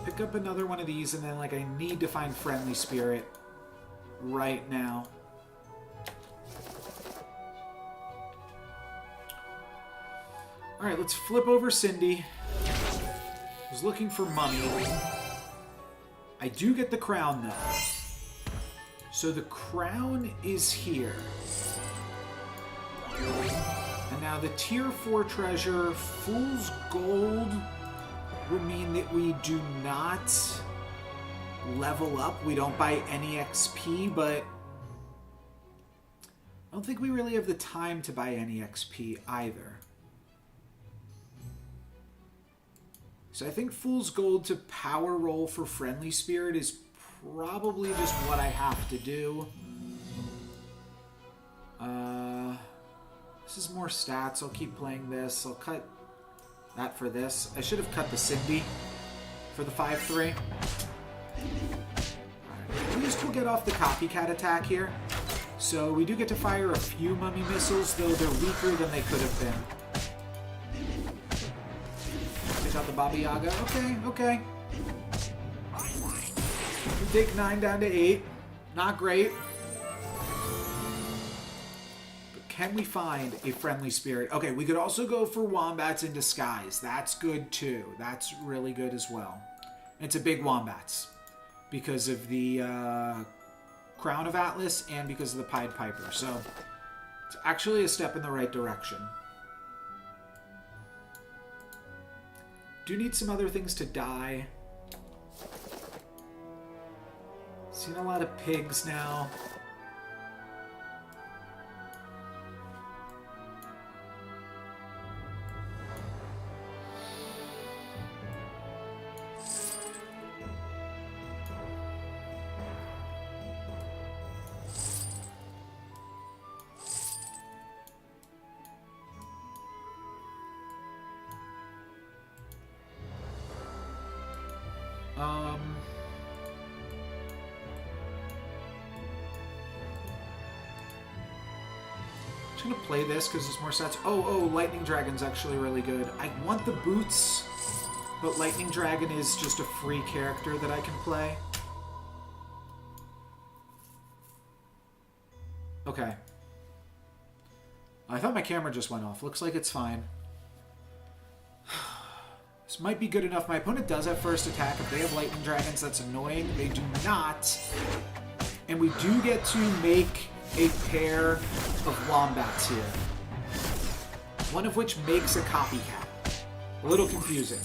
Pick up another one of these, and then, like, I need to find Friendly Spirit right now. Alright, let's flip over Cindy. I was looking for Mummy. I do get the crown, though. So the crown is here. And now the Tier 4 treasure, Fool's Gold, would mean that we do not level up. We don't buy any XP, but I don't think we really have the time to buy any XP either. So I think Fool's Gold to power roll for Friendly Spirit is probably just what I have to do. This is more stats. I'll keep playing this. I'll cut that for this. I should have cut the Cindy for the 5-3. Alright, at least we'll get off the copycat attack here. So we do get to fire a few Mummy missiles, though they're weaker than they could have been. Take out the Baba Yaga. Okay, okay. We take 9 down to 8. Not great. But can we find a Friendly Spirit? Okay, we could also go for Wombats in Disguise. That's good too. That's really good as well. And it's a big Wombats because of the Crown of Atlas and because of the Pied Piper. So it's actually a step in the right direction. Do need some other things to die. Seen a lot of pigs now. I'm gonna play this because there's more stats. Oh, Lightning Dragon's actually really good. I want the boots, but Lightning Dragon is just a free character that I can play. Okay. I thought my camera just went off. Looks like it's fine. This might be good enough. My opponent does have first attack. If they have Lightning Dragons, that's annoying. They do not. And we do get to make a pair of Wombats here. One of which makes a copycat. A little confusing.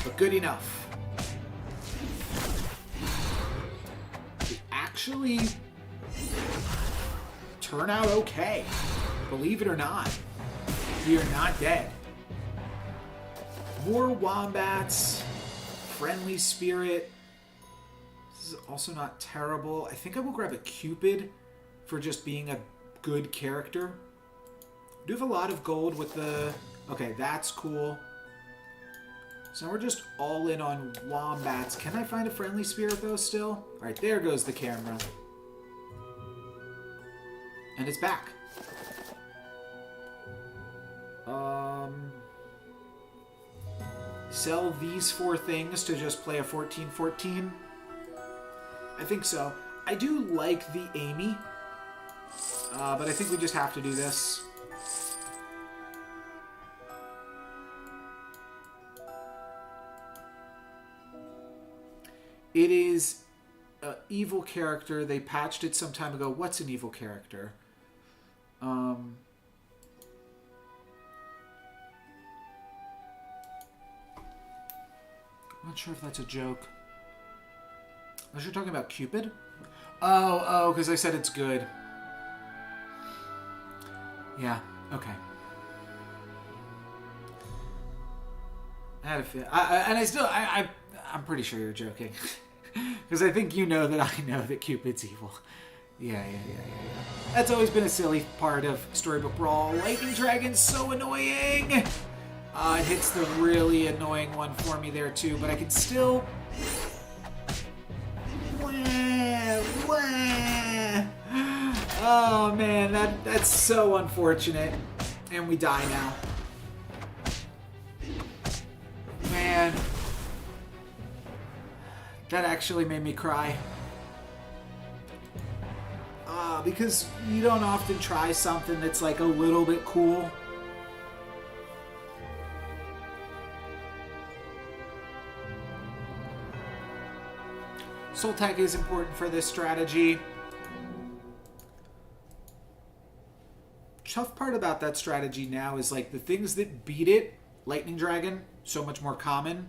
But good enough. They actually turn out okay. Believe it or not. We are not dead. More Wombats. Friendly Spirit. This is also not terrible. I think I will grab a Cupid for just being a good character. I do have a lot of gold with the... Okay, that's cool. So we're just all in on Wombats. Can I find a Friendly Spirit, though, still? Alright, there goes the camera. And it's back. Sell these 4 things to just play a 14-14? I think so. I do like the Amy, but I think we just have to do this. It is an evil character. They patched it some time ago. What's an evil character? I'm not sure if that's a joke. Unless you're talking about Cupid? Oh, because I said it's good. Yeah, okay. I had a feel. I'm pretty sure you're joking. Because I think you know that I know that Cupid's evil. Yeah. That's always been a silly part of Storybook Brawl. Lightning Dragon's so annoying! It hits the really annoying one for me there too, but I can still... Oh man, that's so unfortunate. And we die now. Man. That actually made me cry. because you don't often try something that's like a little bit cool. Soul Tag is important for this strategy. Tough part about that strategy now is like the things that beat it, Lightning Dragon, so much more common.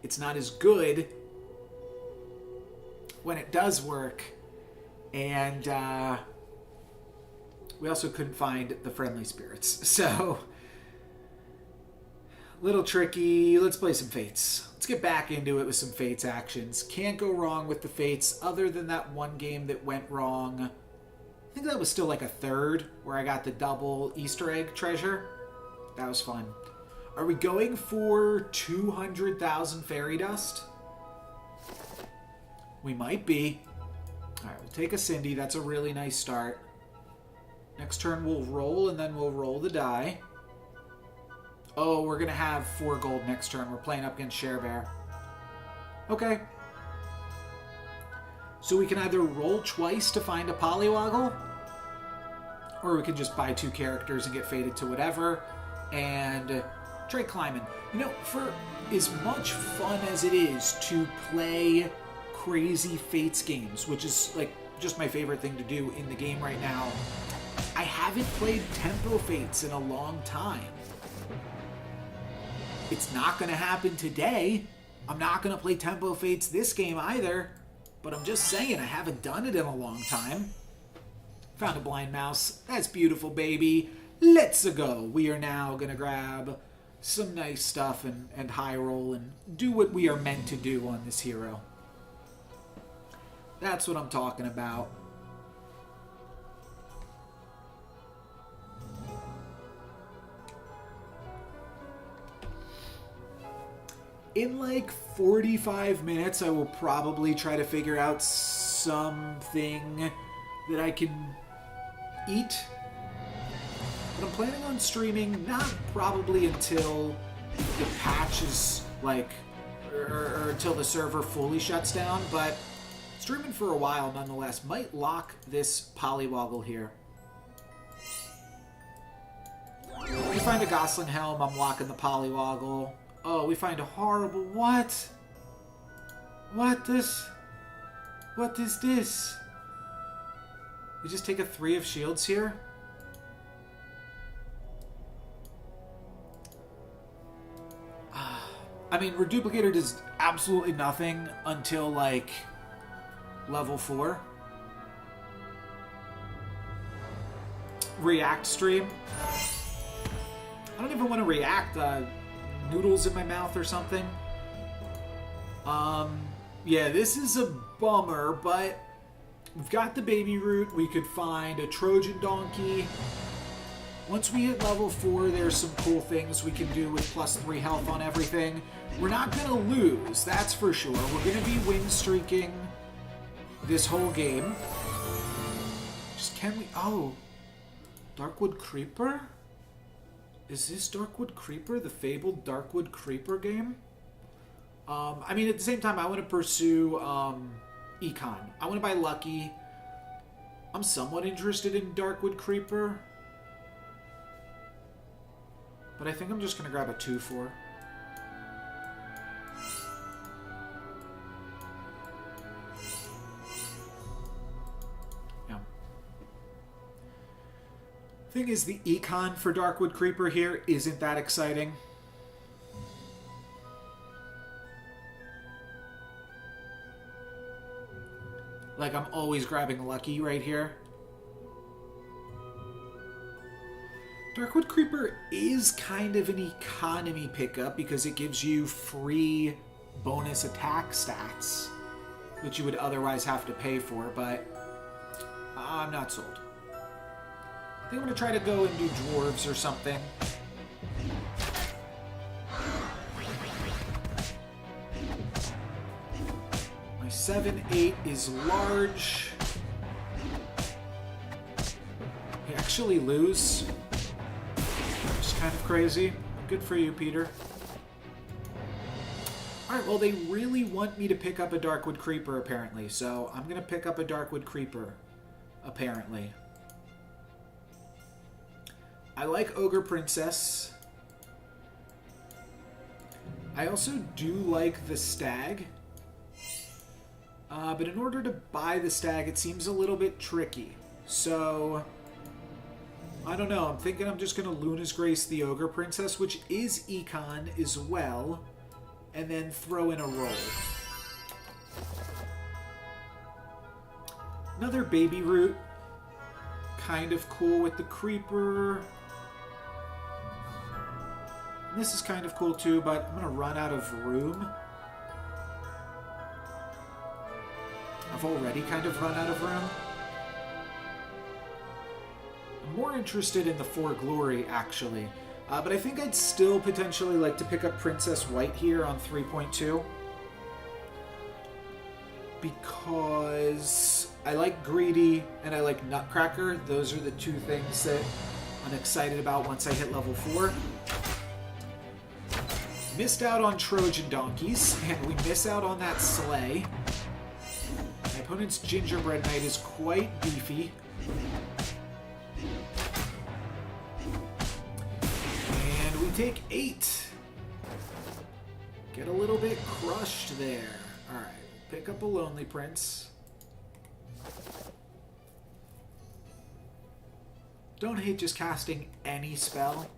It's not as good when it does work. And we also couldn't find the friendly spirits. So, little tricky. Let's play some Fates. Let's get back into it with some Fates actions. Can't go wrong with the Fates other than that one game that went wrong. I think that was still like a third where I got the double Easter egg treasure. That was fun. Are we going for 200,000 fairy dust? We might be. Alright, we'll take a Cindy. That's a really nice start. Next turn we'll roll, and then we'll roll the die. Oh, we're going to have 4 gold next turn. We're playing up against Sharebear. Okay. So we can either roll twice to find a Polywoggle, or we can just buy 2 characters and get fated to whatever, and try climbing. You know, for as much fun as it is to play crazy Fates games, which is like just my favorite thing to do in the game right now, I haven't played Tempo Fates in a long time. It's not going to happen today. I'm not going to play Tempo Fates this game either. But I'm just saying, I haven't done it in a long time. Found a blind mouse. That's beautiful, baby. Let's go. We are now going to grab some nice stuff and high roll and do what we are meant to do on this hero. That's what I'm talking about. In like 45 minutes, I will probably try to figure out something that I can eat. But I'm planning on streaming not probably until the patch is like, or until the server fully shuts down, but streaming for a while nonetheless. Might lock this Polywoggle here. We find a Gosling Helm, I'm locking the Polywoggle. Oh, we find a horrible... What? What is this? We just take a 3 of shields here? I mean, Reduplicator does absolutely nothing until, like, level 4. React stream. I don't even want to react, noodles in my mouth or something. Yeah, this is a bummer, but we've got the baby root. We could find a Trojan donkey. Once we hit level 4, there's some cool things we can do with +3 health on everything. We're not going to lose, that's for sure. We're going to be win streaking this whole game. Just can we... Oh, Darkwood Creeper? Is this Darkwood Creeper, the fabled Darkwood Creeper game? I mean, at the same time, I want to pursue Econ. I want to buy Lucky. I'm somewhat interested in Darkwood Creeper. But I think I'm just going to grab a 2-4. Thing is, the econ for Darkwood Creeper here isn't that exciting. Like, I'm always grabbing Lucky right here. Darkwood Creeper is kind of an economy pickup because it gives you free bonus attack stats, which you would otherwise have to pay for, but I'm not sold. I think I'm going to try to go and do dwarves or something. My 7-8 is large. We actually lose. It's kind of crazy. Good for you, Peter. Alright, well, they really want me to pick up a Darkwood Creeper, apparently, so I'm going to pick up a Darkwood Creeper. apparently. I like Ogre Princess. I also do like the Stag. But in order to buy the Stag, it seems a little bit tricky. So, I don't know. I'm thinking I'm just going to Luna's Grace the Ogre Princess, which is Econ as well, and then throw in a roll. Another Baby Root. Kind of cool with the Creeper. And this is kind of cool too, but I'm going to run out of room. I've already kind of run out of room. I'm more interested in the For Glory, actually. But I think I'd still potentially like to pick up Princess White here on 3.2. Because I like Greedy and I like Nutcracker. Those are the two things that I'm excited about once I hit level 4. Missed out on Trojan Donkeys, and we miss out on that Sleigh. My opponent's Gingerbread Knight is quite beefy. And we take 8. Get a little bit crushed there. Alright, pick up a Lonely Prince. Don't hate just casting any spell.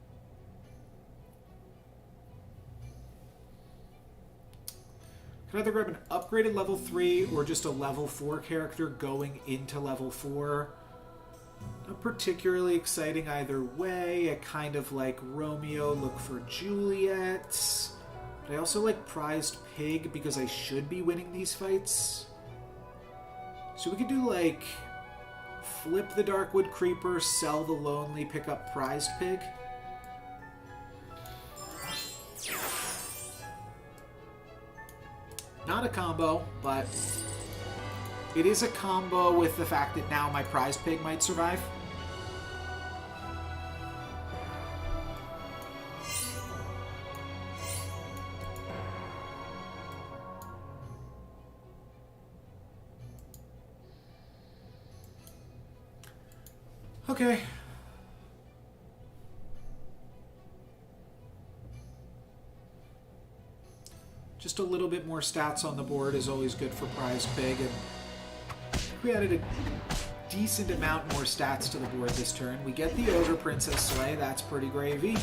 Could either grab an upgraded level 3 or just a level 4 character going into level 4. Not particularly exciting either way. I kind of like Romeo, look for Juliet. But I also like Prized Pig because I should be winning these fights. So we could do like flip the Darkwood Creeper, sell the Lonely, pick up Prized Pig. Not a combo, but it is a combo with the fact that now my Prize Pig might survive. Okay. Just a little bit more stats on the board is always good for Prize Pig, and we added a decent amount more stats to the board this turn. We get the Ogre Princess Sleigh, that's pretty gravy,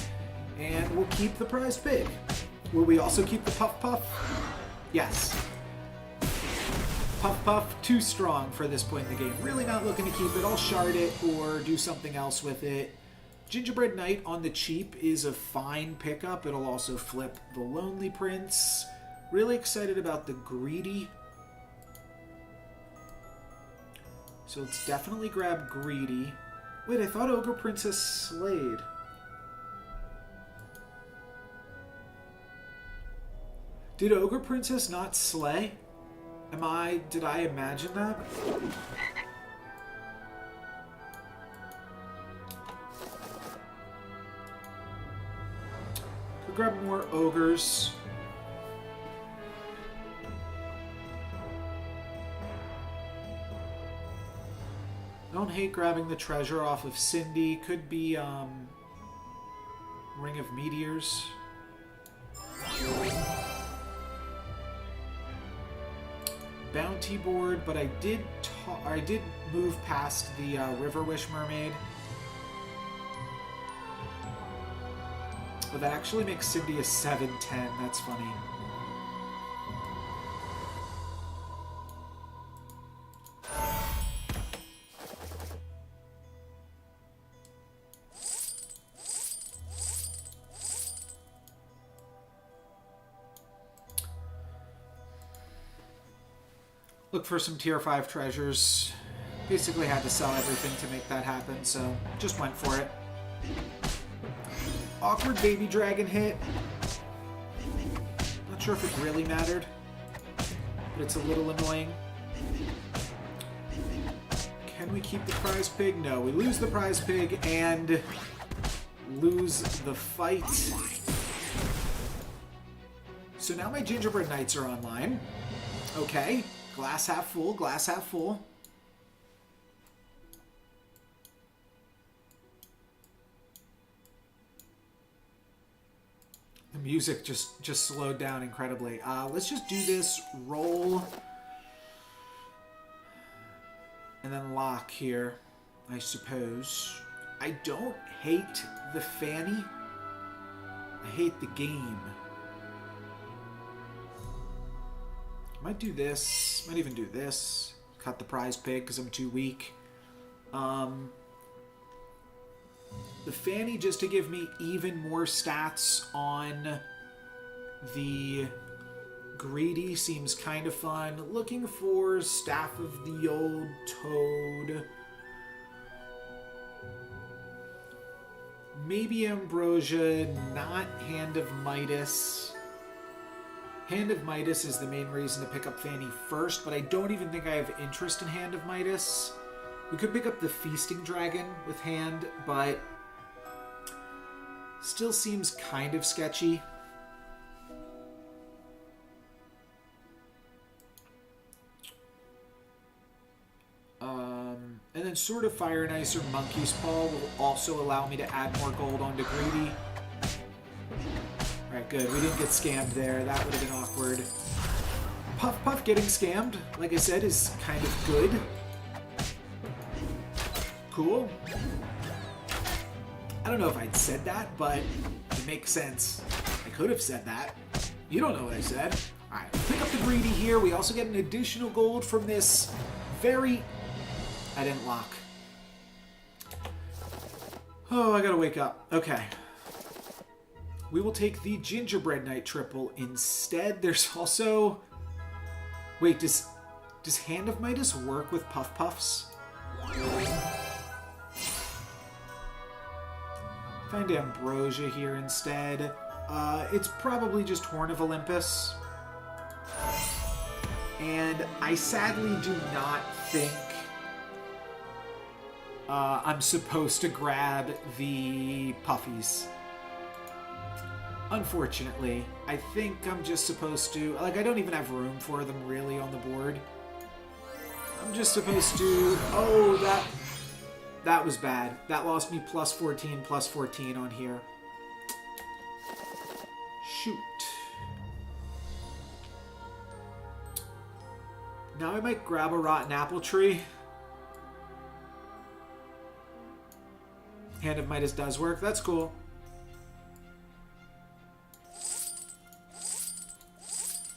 and we'll keep the Prize Pig. Will we also keep the Puff Puff? Yes. Puff Puff, too strong for this point in the game. Really not looking to keep it. I'll shard it or do something else with it. Gingerbread Knight on the cheap is a fine pickup. It'll also flip the Lonely Prince. Really excited about the Greedy. So let's definitely grab Greedy. Wait, I thought Ogre Princess slayed. Did Ogre Princess not slay? Did I imagine that? Could grab more ogres. Don't hate grabbing the treasure off of Cindy. Could be Ring of Meteors. Bounty board, but I did move past the River Wish Mermaid. But that actually makes Cindy a 7/10. That's funny. Look for some tier 5 treasures. Basically had to sell everything to make that happen, so just went for it. Awkward baby dragon hit. Not sure if it really mattered, but it's a little annoying. Can we keep the Prize Pig? No, we lose the Prize Pig and lose the fight. So now my Gingerbread Knights are online. Okay. Glass half full, glass half full. The music just slowed down incredibly. Let's just do this. Roll. And then lock here, I suppose. I don't hate the fanny. I hate the game. Might do this. Might even do this. Cut the prize pig because I'm too weak. The fanny just to give me even more stats on the greedy seems kind of fun. Looking for Staff of the Old Toad. Maybe Ambrosia, not Hand of Midas. Hand of Midas is the main reason to pick up Fanny first, but I don't even think I have interest in Hand of Midas. We could pick up the Feasting Dragon with Hand, but still seems kind of sketchy. And then Sword of Fire and Ice or Monkey's Paw will also allow me to add more gold onto Greedy. Alright, good. We didn't get scammed there. That would have been awkward. Puff Puff getting scammed, like I said, is kind of good. Cool. I don't know if I'd said that, but it makes sense. I could have said that. You don't know what I said. Alright, pick up the Greedy here. We also get an additional gold from this very... I didn't lock. Oh, I gotta wake up. Okay. We will take the Gingerbread Knight triple instead. There's also... Wait, does Hand of Midas work with Puff Puffs? Find Ambrosia here instead. It's probably just Horn of Olympus. And I sadly do not think I'm supposed to grab the Puffies. Unfortunately, I think I'm just supposed to... Like, I don't even have room for them really on the board. I'm just supposed to... Oh, that was bad. That lost me plus 14 on here. Shoot. Now I might grab a Rotten Apple Tree. Hand of Midas does work. That's cool.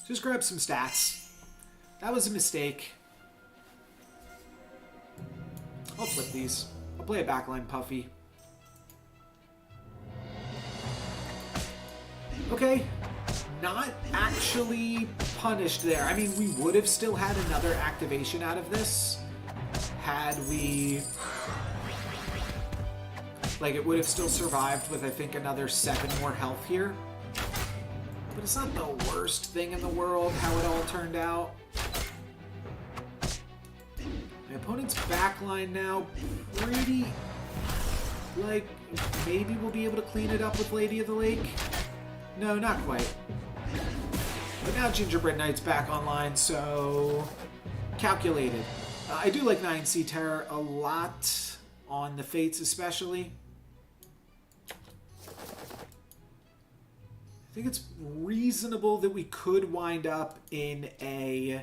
Just grab some stats. That was a mistake. I'll flip these. I'll play a backline Puffy. Okay. Not actually punished there. I mean, we would have still had another activation out of this had we... Like, it would have still survived with, I think, another 7 more health here. But it's not the worst thing in the world how it all turned out. My opponent's backline now pretty... Like, maybe we'll be able to clean it up with Lady of the Lake? No, not quite. But now Gingerbread Knight's back online, so... Calculated. I do like 9 Sea Terror a lot, on the Fates especially. I think it's reasonable that we could wind up in a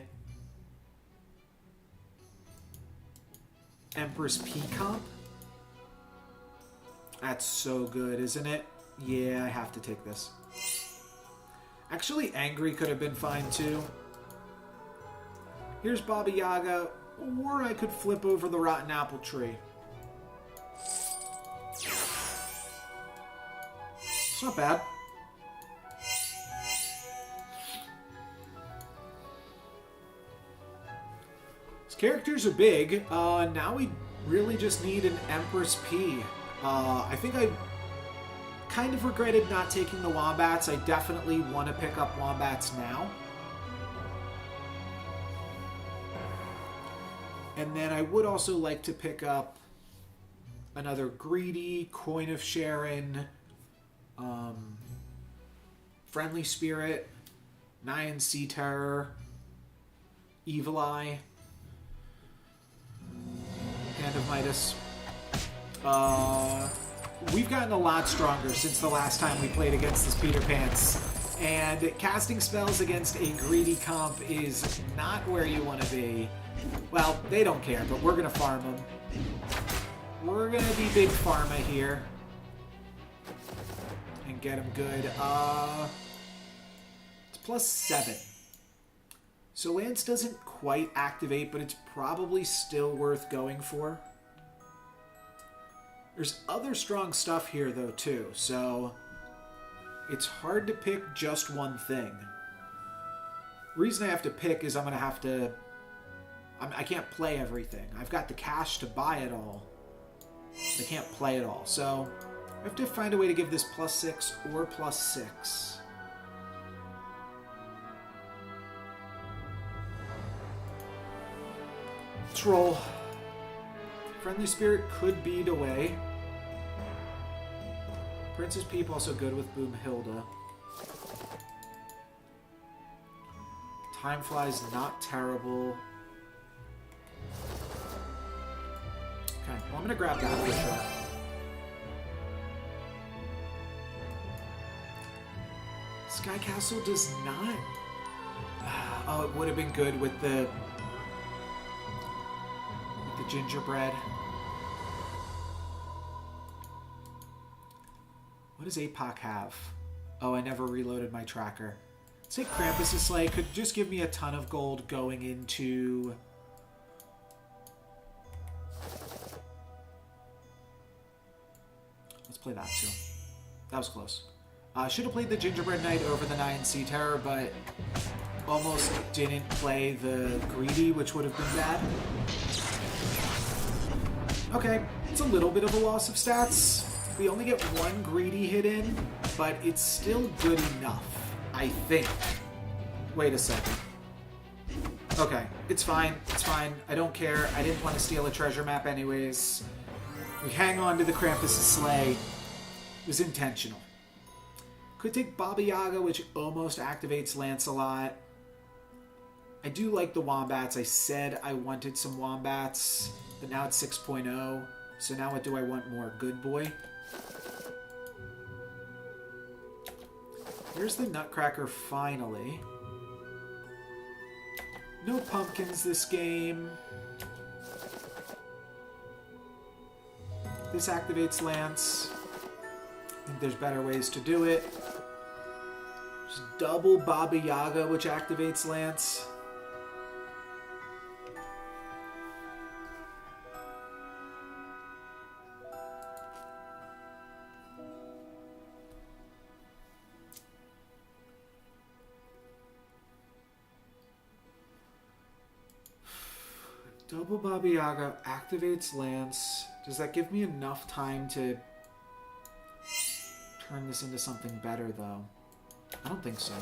Empress P comp. That's so good, isn't it? Yeah, I have to take this. Actually, Angry could have been fine too. Here's Baba Yaga, or I could flip over the Rotten Apple Tree. It's not bad. Characters are big. Now we really just need an Empress P. I think I kind of regretted not taking the Wombats. I definitely want to pick up Wombats now. And then I would also like to pick up another Greedy, Coin of Sharon, Friendly Spirit, Nyan Sea Terror, Evil Eye, Hand of Midas. we've gotten a lot stronger since the last time we played against this Peter Pants. And casting spells against a greedy comp is not where you want to be. Well, they don't care, but we're going to farm them. We're going to be big pharma here. And get them good. It's +7. So Lance doesn't quite activate, but it's probably still worth going for. There's other strong stuff here, though, too, so it's hard to pick just one thing. The reason I have to pick is I'm going to have to... I can't play everything. I've got the cash to buy it all. I can't play it all, so I have to find a way to give this +6 or +6. Let's roll. Friendly Spirit could beat away. Princess Peep also good with Boomhilda. Time Fly's not terrible. Okay, well, I'm gonna grab that for sure. Sky Castle does not... Oh, it would have been good with the gingerbread. What does APOC have? Oh, I never reloaded my tracker. Say Krampus' Sleigh could just give me a ton of gold going into... Let's play that too. That was close. I should have played the Gingerbread Knight over the 9 Sea Terror, but almost didn't play the Greedy, which would have been bad. Okay, it's a little bit of a loss of stats. We only get 1 Greedy hit in, but it's still good enough, I think. Wait a second. Okay, it's fine, it's fine. I don't care. I didn't want to steal a treasure map anyways. We hang on to the Krampus' Sleigh. It was intentional. Could take Baba Yaga, which almost activates Lancelot. I do like the Wombats. I said I wanted some Wombats, but now it's 6.0. So now what do I want more? Good Boy? Here's the Nutcracker finally. No pumpkins this game. This activates Lance. I think there's better ways to do it. Just double Baba Yaga, which activates Lance. Double Baba Yaga activates Lance. Does that give me enough time to turn this into something better, though? I don't think so.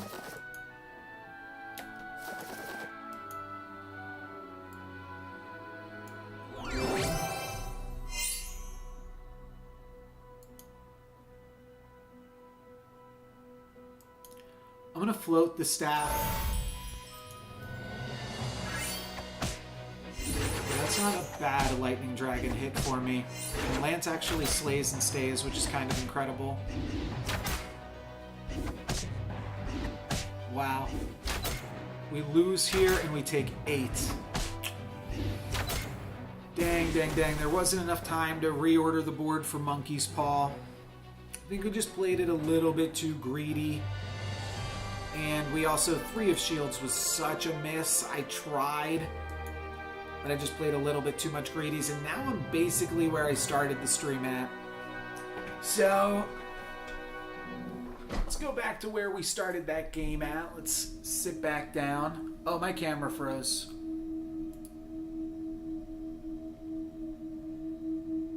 I'm gonna float the staff. That's not a bad Lightning Dragon hit for me. And Lance actually slays and stays, which is kind of incredible. Wow. We lose here and we take 8. Dang, dang, dang. There wasn't enough time to reorder the board for Monkey's Paw. I think we just played it a little bit too greedy. And we also, 3 of Shields was such a miss. I tried, but I just played a little bit too much greedies, and now I'm basically where I started the stream at. So, let's go back to where we started that game at. Let's sit back down. Oh, my camera froze.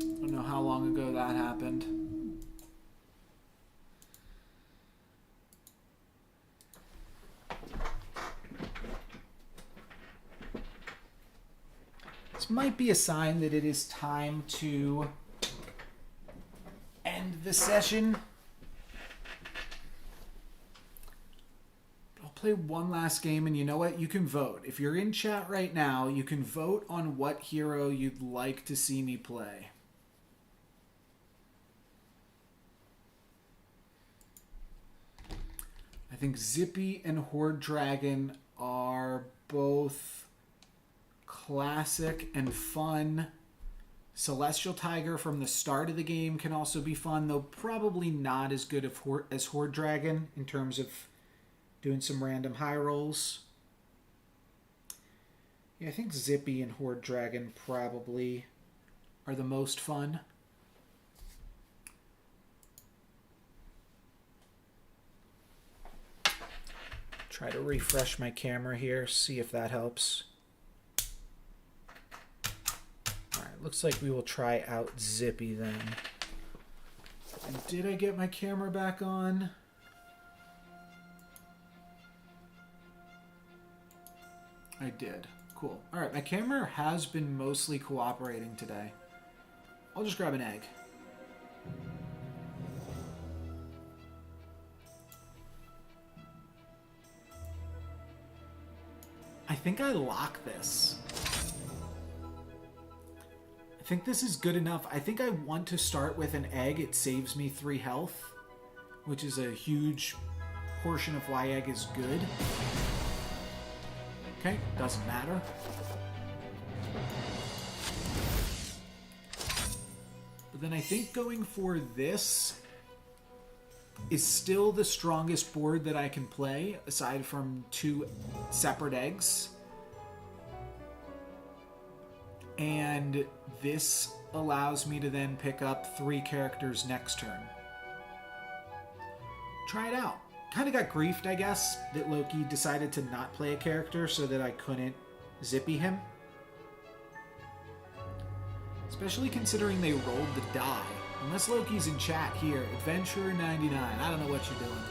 I don't know how long ago that happened. This might be a sign that it is time to end the session. I'll play one last game, and you know what? You can vote. If you're in chat right now, you can vote on what hero you'd like to see me play. think Zippy and Horde Dragon are both classic and fun. Celestial Tiger from the start of the game can also be fun, though probably not as good as Horde Dragon in terms of doing some random high rolls. Yeah, I think Zippy and Horde Dragon probably are the most fun. Try to refresh my camera here, see if that helps. Alright, looks like we will try out Zippy then. And did I get my camera back on? I did. Cool. Alright, my camera has been mostly cooperating today. I'll just grab an egg. I think I lock this. I think this is good enough. I think I want to start with an egg. It saves me 3 health, which is a huge portion of why egg is good. Okay, doesn't matter. But then I think going for this is still the strongest board that I can play, aside from 2 separate eggs. And this allows me to then pick up 3 characters next turn. Try it out. Kind of got griefed, I guess, that Loki decided to not play a character so that I couldn't Zippy him. Especially considering they rolled the die. Unless Loki's in chat here. Adventurer 99. I don't know what you're doing.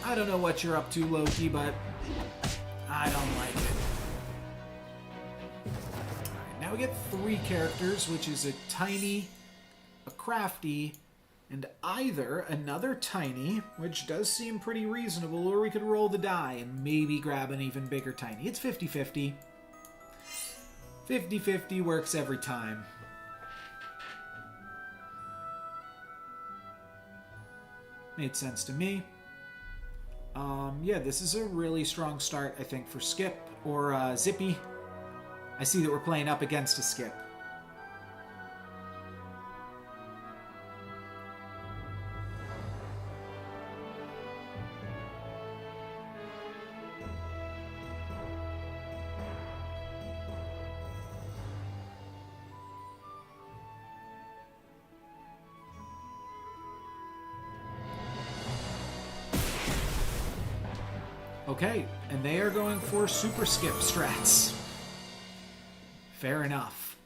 I don't know what you're up to, Loki, but I don't like it. Alright, now we get 3 characters, which is a tiny, a crafty, and either another tiny, which does seem pretty reasonable, or we could roll the die and maybe grab an even bigger tiny. It's 50-50. 50-50 works every time. Made sense to me. Yeah, this is a really strong start, I think, for Skip, or Zippy. I see that we're playing up against a Skip. Okay, and they are going for super skip strats. Fair enough.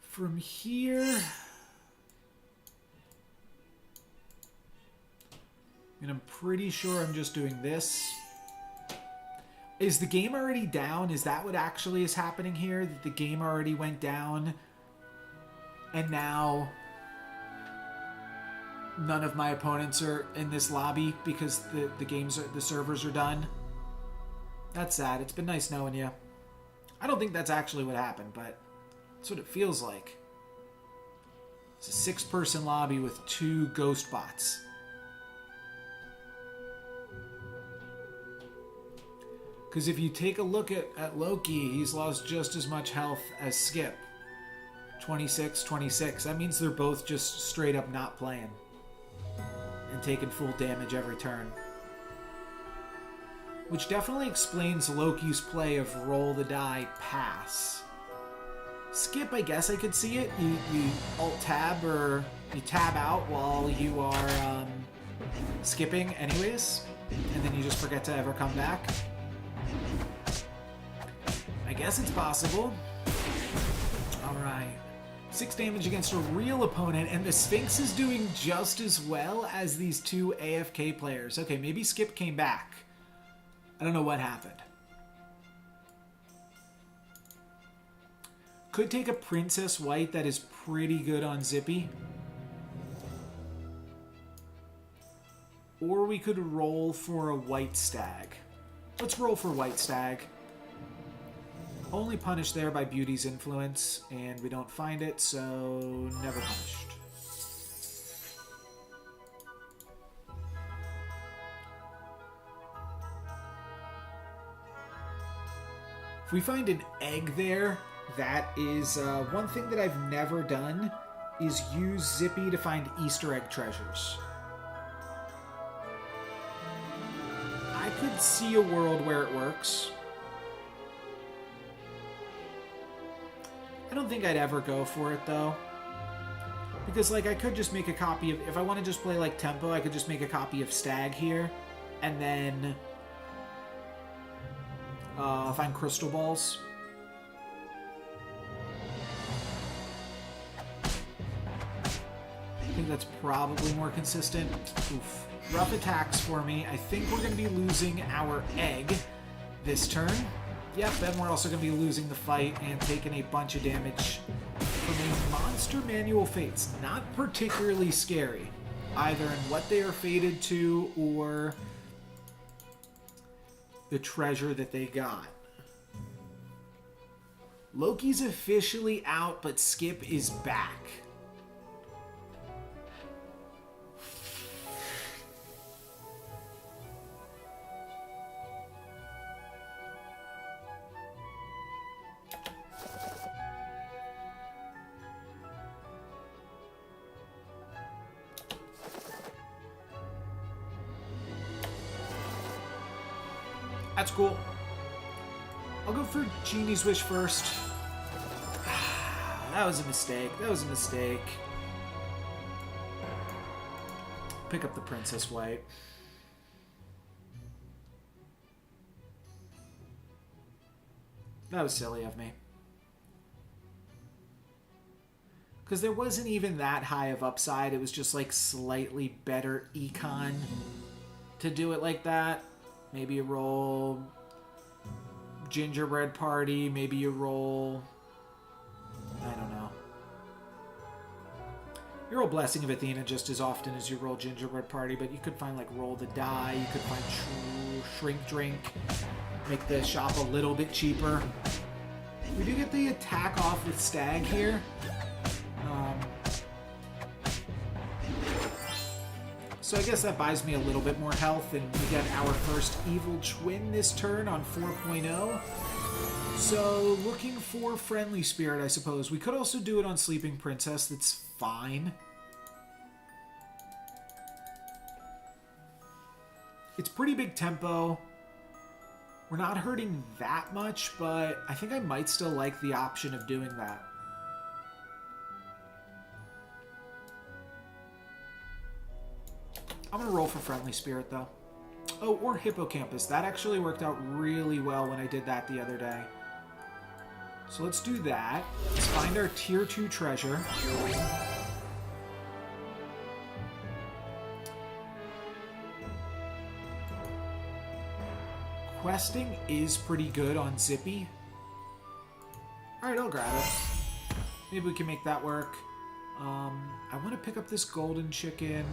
From here... And I'm pretty sure I'm just doing this. Is the game already down? Is that what actually is happening here? That the game already went down? And now... none of my opponents are in this lobby because the servers are done. That's sad. It's been nice knowing you. I don't think that's actually what happened, but that's what it feels like. It's a 6-person lobby with 2 ghost bots. Because if you take a look at Loki, he's lost just as much health as Skip. 26, 26. That means they're both just straight up not playing. And taking full damage every turn. Which definitely explains Loki's play of roll the die, pass. Skip, I guess I could see it. You alt-tab or you tab out while you are skipping anyways. And then you just forget to ever come back. I guess it's possible. Alright. 6 damage against a real opponent, and the Sphinx is doing just as well as these 2 AFK players. Okay, maybe Skip came back. I don't know what happened. Could take a Princess White that is pretty good on Zippy. Or we could roll for a White Stag. Let's roll for White Stag. Only punished there by Beauty's influence, and we don't find it, so never punished. If we find an egg there, that is one thing that I've never done is use Zippy to find Easter egg treasures. I could see a world where it works. I don't think I'd ever go for it, though. Because, like, I could just make a copy of... If I want to just play, like, Tempo, I could just make a copy of Stag here. And then... find Crystal Balls. I think that's probably more consistent. Oof. Rough attacks for me. I think we're going to be losing our egg this turn. Yep, and we're also going to be losing the fight and taking a bunch of damage from a Monster Manual Fates. Not particularly scary, either in what they are fated to or the treasure that they got. Loki's officially out, but Skip is back. That's cool. I'll go for Genie's Wish first. That was a mistake. That was a mistake. Pick up the Princess White. That was silly of me. Because there wasn't even that high of upside. It was just like slightly better econ to do it like that. Maybe you roll Gingerbread Party. Maybe you roll... I don't know. You roll Blessing of Athena just as often as you roll Gingerbread Party, but you could find like Roll the Die. You could find Shrink Drink. Make the shop a little bit cheaper. We do get the attack off with Stag here. So I guess that buys me a little bit more health, and we get our first Evil Twin this turn on 4.0. So looking for Friendly Spirit, I suppose. We could also do it on Sleeping Princess. That's fine. It's pretty big tempo. We're not hurting that much, but I think I might still like the option of doing that. I'm going to roll for Friendly Spirit, though. Oh, or Hippocampus. That actually worked out really well when I did that the other day. So let's do that. Let's find our Tier 2 treasure. Questing is pretty good on Zippy. Alright, I'll grab it. Maybe we can make that work. I want to pick up this golden chicken.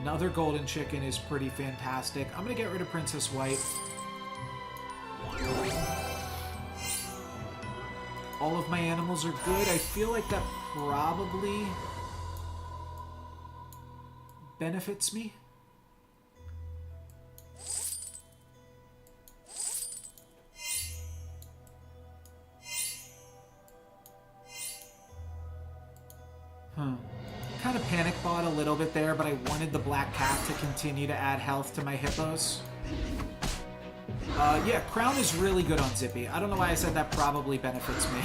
Another golden chicken is pretty fantastic. I'm going to get rid of Princess White. All of my animals are good. I feel like that probably benefits me. Kind of panic bought a little bit there, but I wanted the black cat to continue to add health to my hippos. Yeah, Crown is really good on Zippy. I don't know why I said that probably benefits me.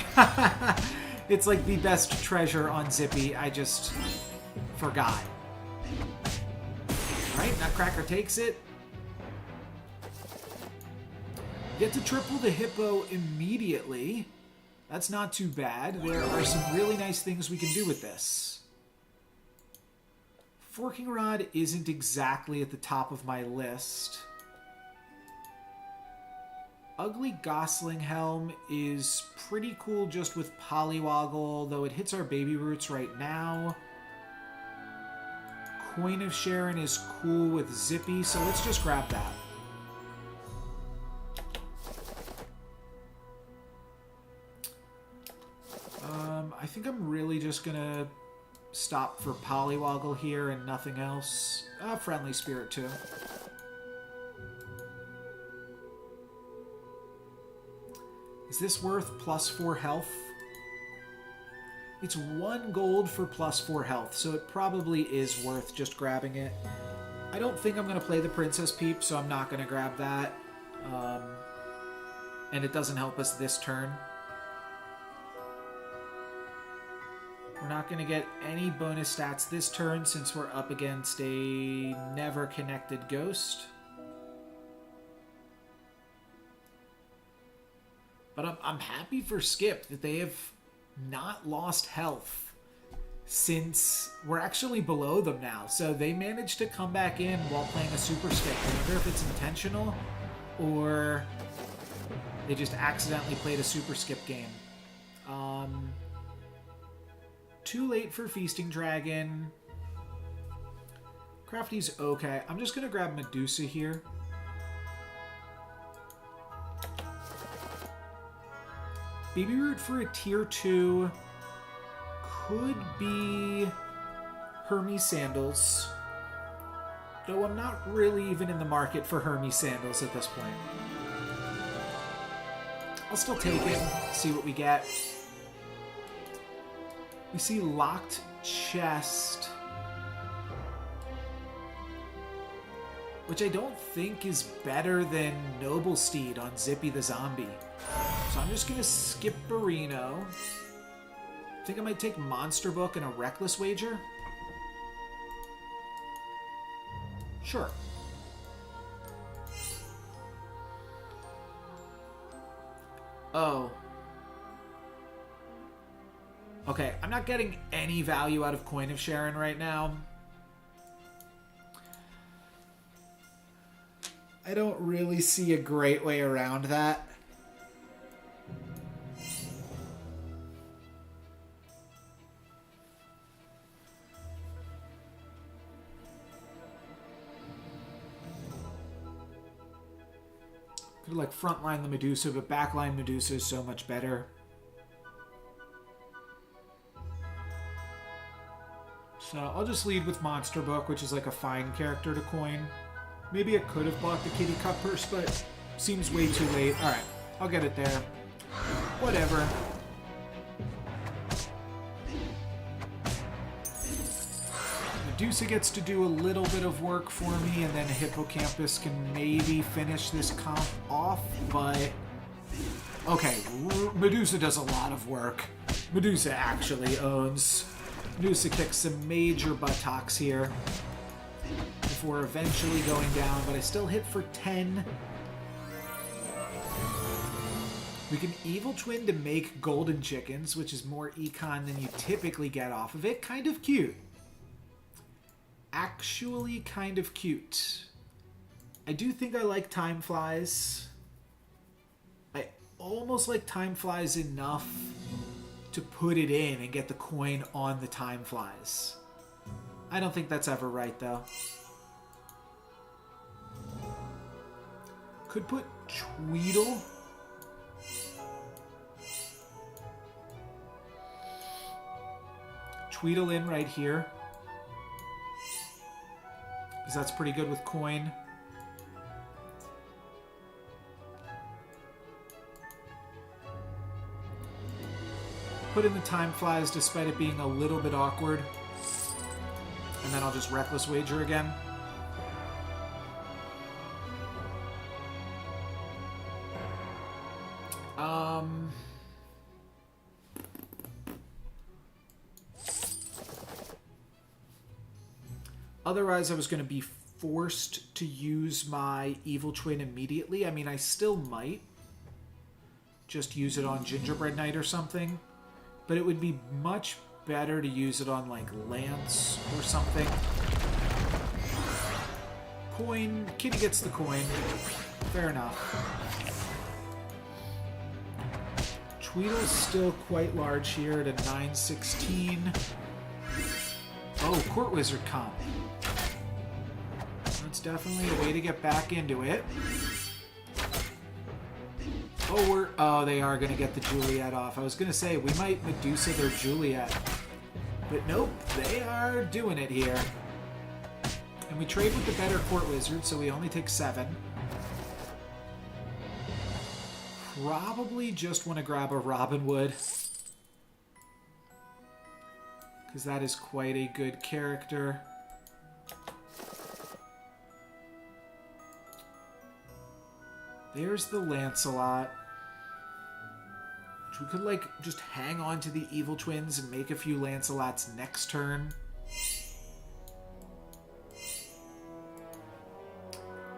It's like the best treasure on Zippy. I just forgot. Alright, Nutcracker takes it. Get to triple the hippo immediately. That's not too bad. There are some really nice things we can do with this. Forking Rod isn't exactly at the top of my list. Ugly Gosling Helm is pretty cool just with Polywoggle, though it hits our baby roots right now. Coin of Sharon is cool with Zippy, so let's just grab that. I think I'm really just gonna stop for Polywoggle here and nothing else. Friendly Spirit too. Is this worth +4 health? It's 1 gold for +4 health, so it probably is worth just grabbing it. I don't think I'm going to play the Princess Peep, so I'm not going to grab that. And it doesn't help us this turn. We're not going to get any bonus stats this turn since we're up against a never connected ghost. But I'm happy for Skip that they have not lost health since we're actually below them now. So they managed to come back in while playing a super skip. I wonder if it's intentional or they just accidentally played a super skip game. Too late for Feasting Dragon. Crafty's okay. I'm just going to grab Medusa here. Baby Root for a tier 2 could be Hermes Sandals. Though I'm not really even in the market for Hermes Sandals at this point. I'll still take it, see what we get. We see Locked Chest, which I don't think is better than Noble Steed on Zippy the Zombie. So I'm just going to skip Barino. I think I might take Monster Book and a Reckless Wager. Sure. Oh. Okay, I'm not getting any value out of Coin of Sharon right now. I don't really see a great way around that. Could like frontline the Medusa, but backline Medusa is so much better. So I'll just lead with Monster Book, which is like a fine character to coin. Maybe I could have bought the Kitty Cup purse, but seems way too late. Alright, I'll get it there. Whatever. Medusa gets to do a little bit of work for me, and then Hippocampus can maybe finish this comp off, but... Okay, Medusa does a lot of work. Medusa actually owns. Medusa kicks some major buttocks here before eventually going down, but I still hit for 10. We can Evil Twin to make Golden Chickens, which is more econ than you typically get off of it. Kind of cute. Actually kind of cute. I do think I like Time Flies. I almost like Time Flies enough to put it in and get the coin on the Time Flies. I don't think that's ever right, though. Could put Tweedle. Tweedle in right here, because that's pretty good with coin. Put in the Time Flies despite it being a little bit awkward. And then I'll just Reckless Wager again. Otherwise, I was going to be forced to use my Evil Twin immediately. I mean, I still might just use it on Gingerbread Knight or something. But it would be much better to use it on, like, Lance or something. Coin. Kitty gets the coin. Fair enough. Tweedle's still quite large here at a 916. Oh, Court Wizard comp. That's definitely a way to get back into it. Oh, they are going to get the Juliet off. I was going to say, we might Medusa their Juliet. But nope, they are doing it here. And we trade with the better Court Wizard, so we only take 7. probably just want to grab a Robin Wood, because that is quite a good character. There's the Lancelot. Which we could, like, just hang on to the Evil Twins and make a few Lancelots next turn.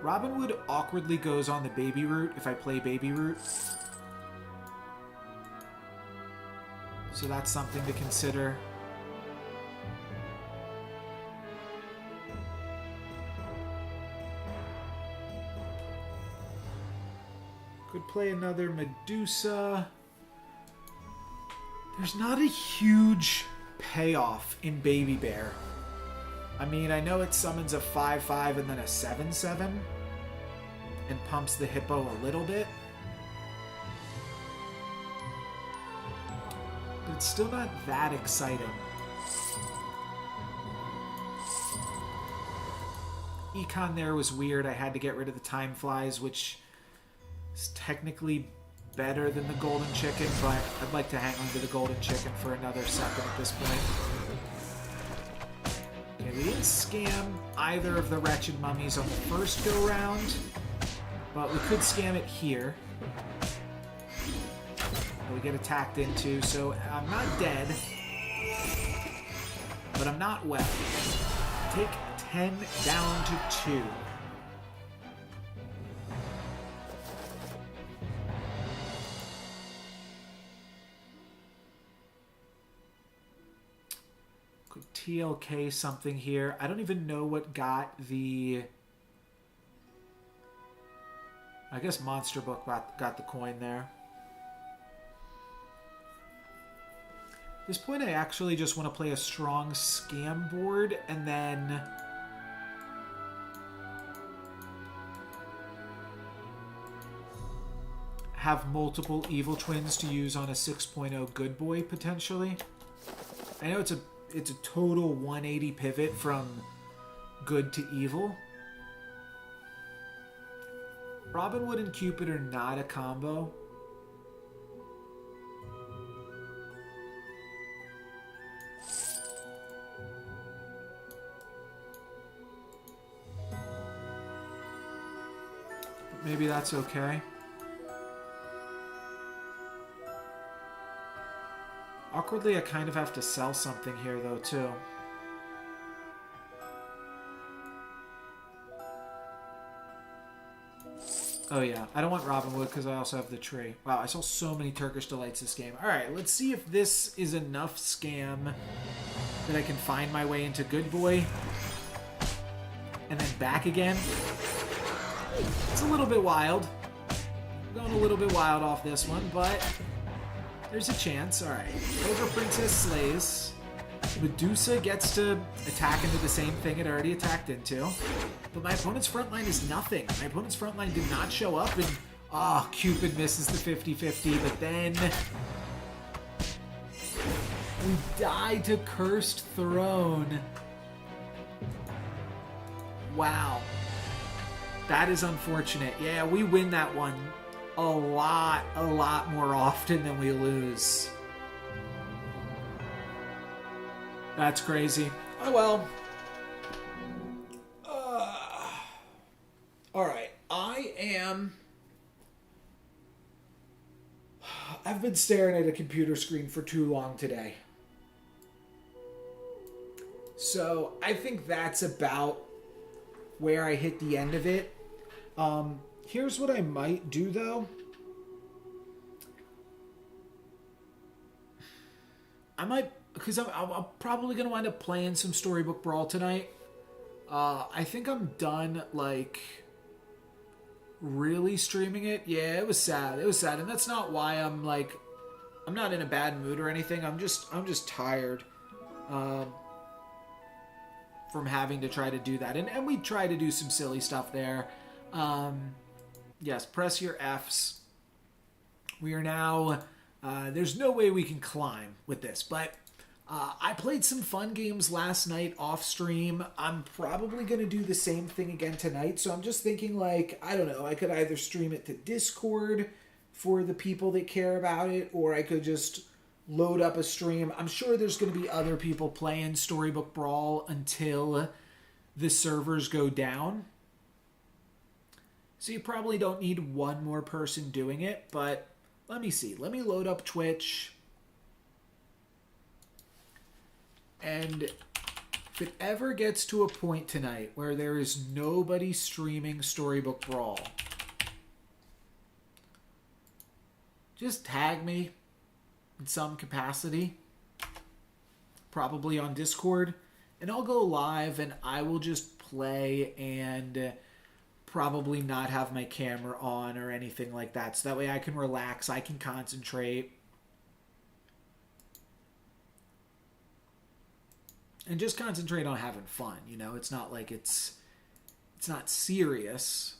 Robin Wood awkwardly goes on the baby route if I play baby route. So that's something to consider. Could play another Medusa. There's not a huge payoff in Baby Bear. I mean, I know it summons a 5/5 and then a 7/7 and pumps the hippo a little bit. But it's still not that exciting. Econ there was weird. I had to get rid of the Time Flies, which is technically better than the Golden Chicken, but I'd like to hang on to the Golden Chicken for another second at this point. Okay, we didn't scam either of the Wretched Mummies on the first go-round, but we could scam it here. We get attacked into, so I'm not dead, but I'm not well. Take 10 down to 2. TLK something here. I don't even know what got the... I guess Monster Book got the coin there. At this point, I actually just want to play a strong scam board and then... have multiple Evil Twins to use on a 6.0 Good Boy, potentially. I know it's a total 180 pivot from good to evil. Robin Wood and Cupid are not a combo. But maybe that's okay. Awkwardly, I kind of have to sell something here, though, too. Oh, yeah. I don't want Robin Wood because I also have the tree. Wow, I saw so many Turkish Delights this game. All right, let's see if this is enough scam that I can find my way into Good Boy. And then back again. It's a little bit wild. Going a little bit wild off this one, but... there's a chance. Alright. Cobra Princess slays. Medusa gets to attack into the same thing it already attacked into. But my opponent's front line is nothing. My opponent's front line did not show up, and... ah, Cupid misses the 50-50, but then... we die to Cursed Throne. Wow. That is unfortunate. Yeah, we win that one a lot more often than we lose. That's crazy. Oh well. Alright, I've been staring at a computer screen for too long today. So, I think that's about where I hit the end of it. Here's what I might do, though. I might, because I'm probably going to wind up playing some Storybook Brawl tonight. I think I'm done, like, really streaming it. Yeah, it was sad. It was sad, and that's not why I'm, like, I'm not in a bad mood or anything. I'm just tired from having to try to do that. And we try to do some silly stuff there. Yes, press your Fs. We are now... there's no way we can climb with this, but I played some fun games last night off stream. I'm probably going to do the same thing again tonight, so I'm just thinking, like, I don't know, I could either stream it to Discord for the people that care about it, or I could just load up a stream. I'm sure there's going to be other people playing Storybook Brawl until the servers go down. So you probably don't need one more person doing it, but let me see. Let me load up Twitch. And if it ever gets to a point tonight where there is nobody streaming Storybook Brawl, just tag me in some capacity, probably on Discord, and I'll go live and I will just play and probably not have my camera on or anything like that. So that way I can relax, I can concentrate. And just concentrate on having fun, you know? It's not like it's not serious.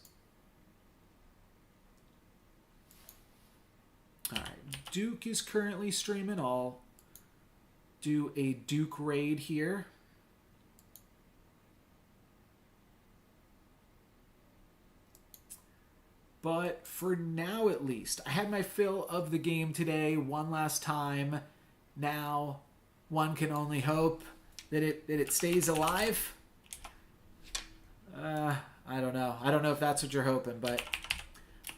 Alright, Duke is currently streaming. I'll do a Duke raid here. But for now, at least, I had my fill of the game today one last time. Now, one can only hope that it stays alive. I don't know. I don't know if that's what you're hoping, but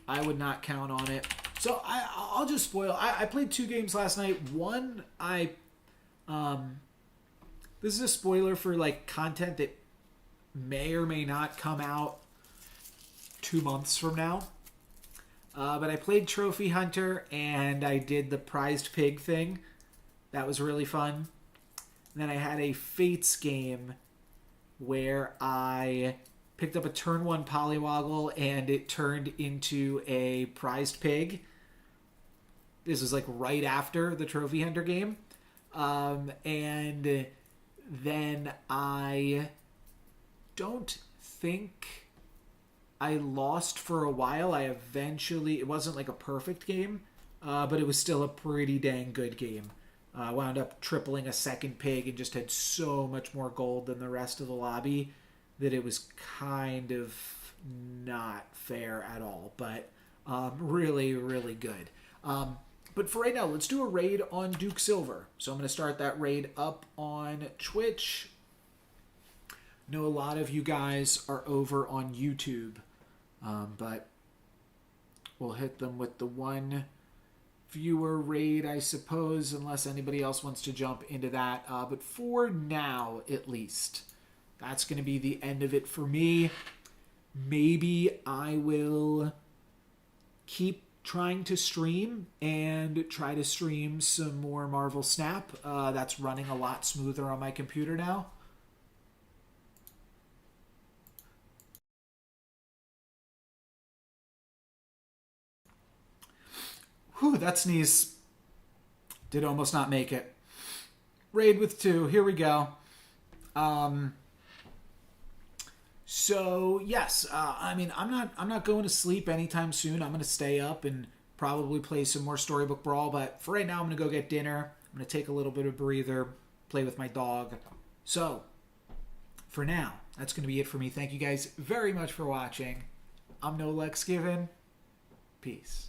I would not count on it. So I'll just spoil. I played 2 games last night. One, this is a spoiler for like content that may or may not come out 2 months from now. But I played Trophy Hunter and I did the prized pig thing. That was really fun. And then I had a Fates game where I picked up a turn 1 Polywoggle and it turned into a prized pig. This was like right after the Trophy Hunter game. And then I don't think I lost for a while. I eventually, it wasn't like a perfect game, but it was still a pretty dang good game. Wound up tripling a second pig and just had so much more gold than the rest of the lobby that it was kind of not fair at all. But really, really good. But for right now, let's do a raid on Duke Silver. So I'm going to start that raid up on Twitch. I know a lot of you guys are over on YouTube, but we'll hit them with the 1 viewer raid, I suppose, unless anybody else wants to jump into that. But for now, at least, that's going to be the end of it for me. Maybe I will keep trying to stream and try to stream some more Marvel Snap. That's running a lot smoother on my computer now. Whew, that sneeze did almost not make it. Raid with 2. Here we go. So yes, I mean, I'm not going to sleep anytime soon. I'm going to stay up and probably play some more Storybook Brawl. But for right now, I'm going to go get dinner. I'm going to take a little bit of breather, play with my dog. So for now, that's going to be it for me. Thank you guys very much for watching. I'm No Lex Given. Peace.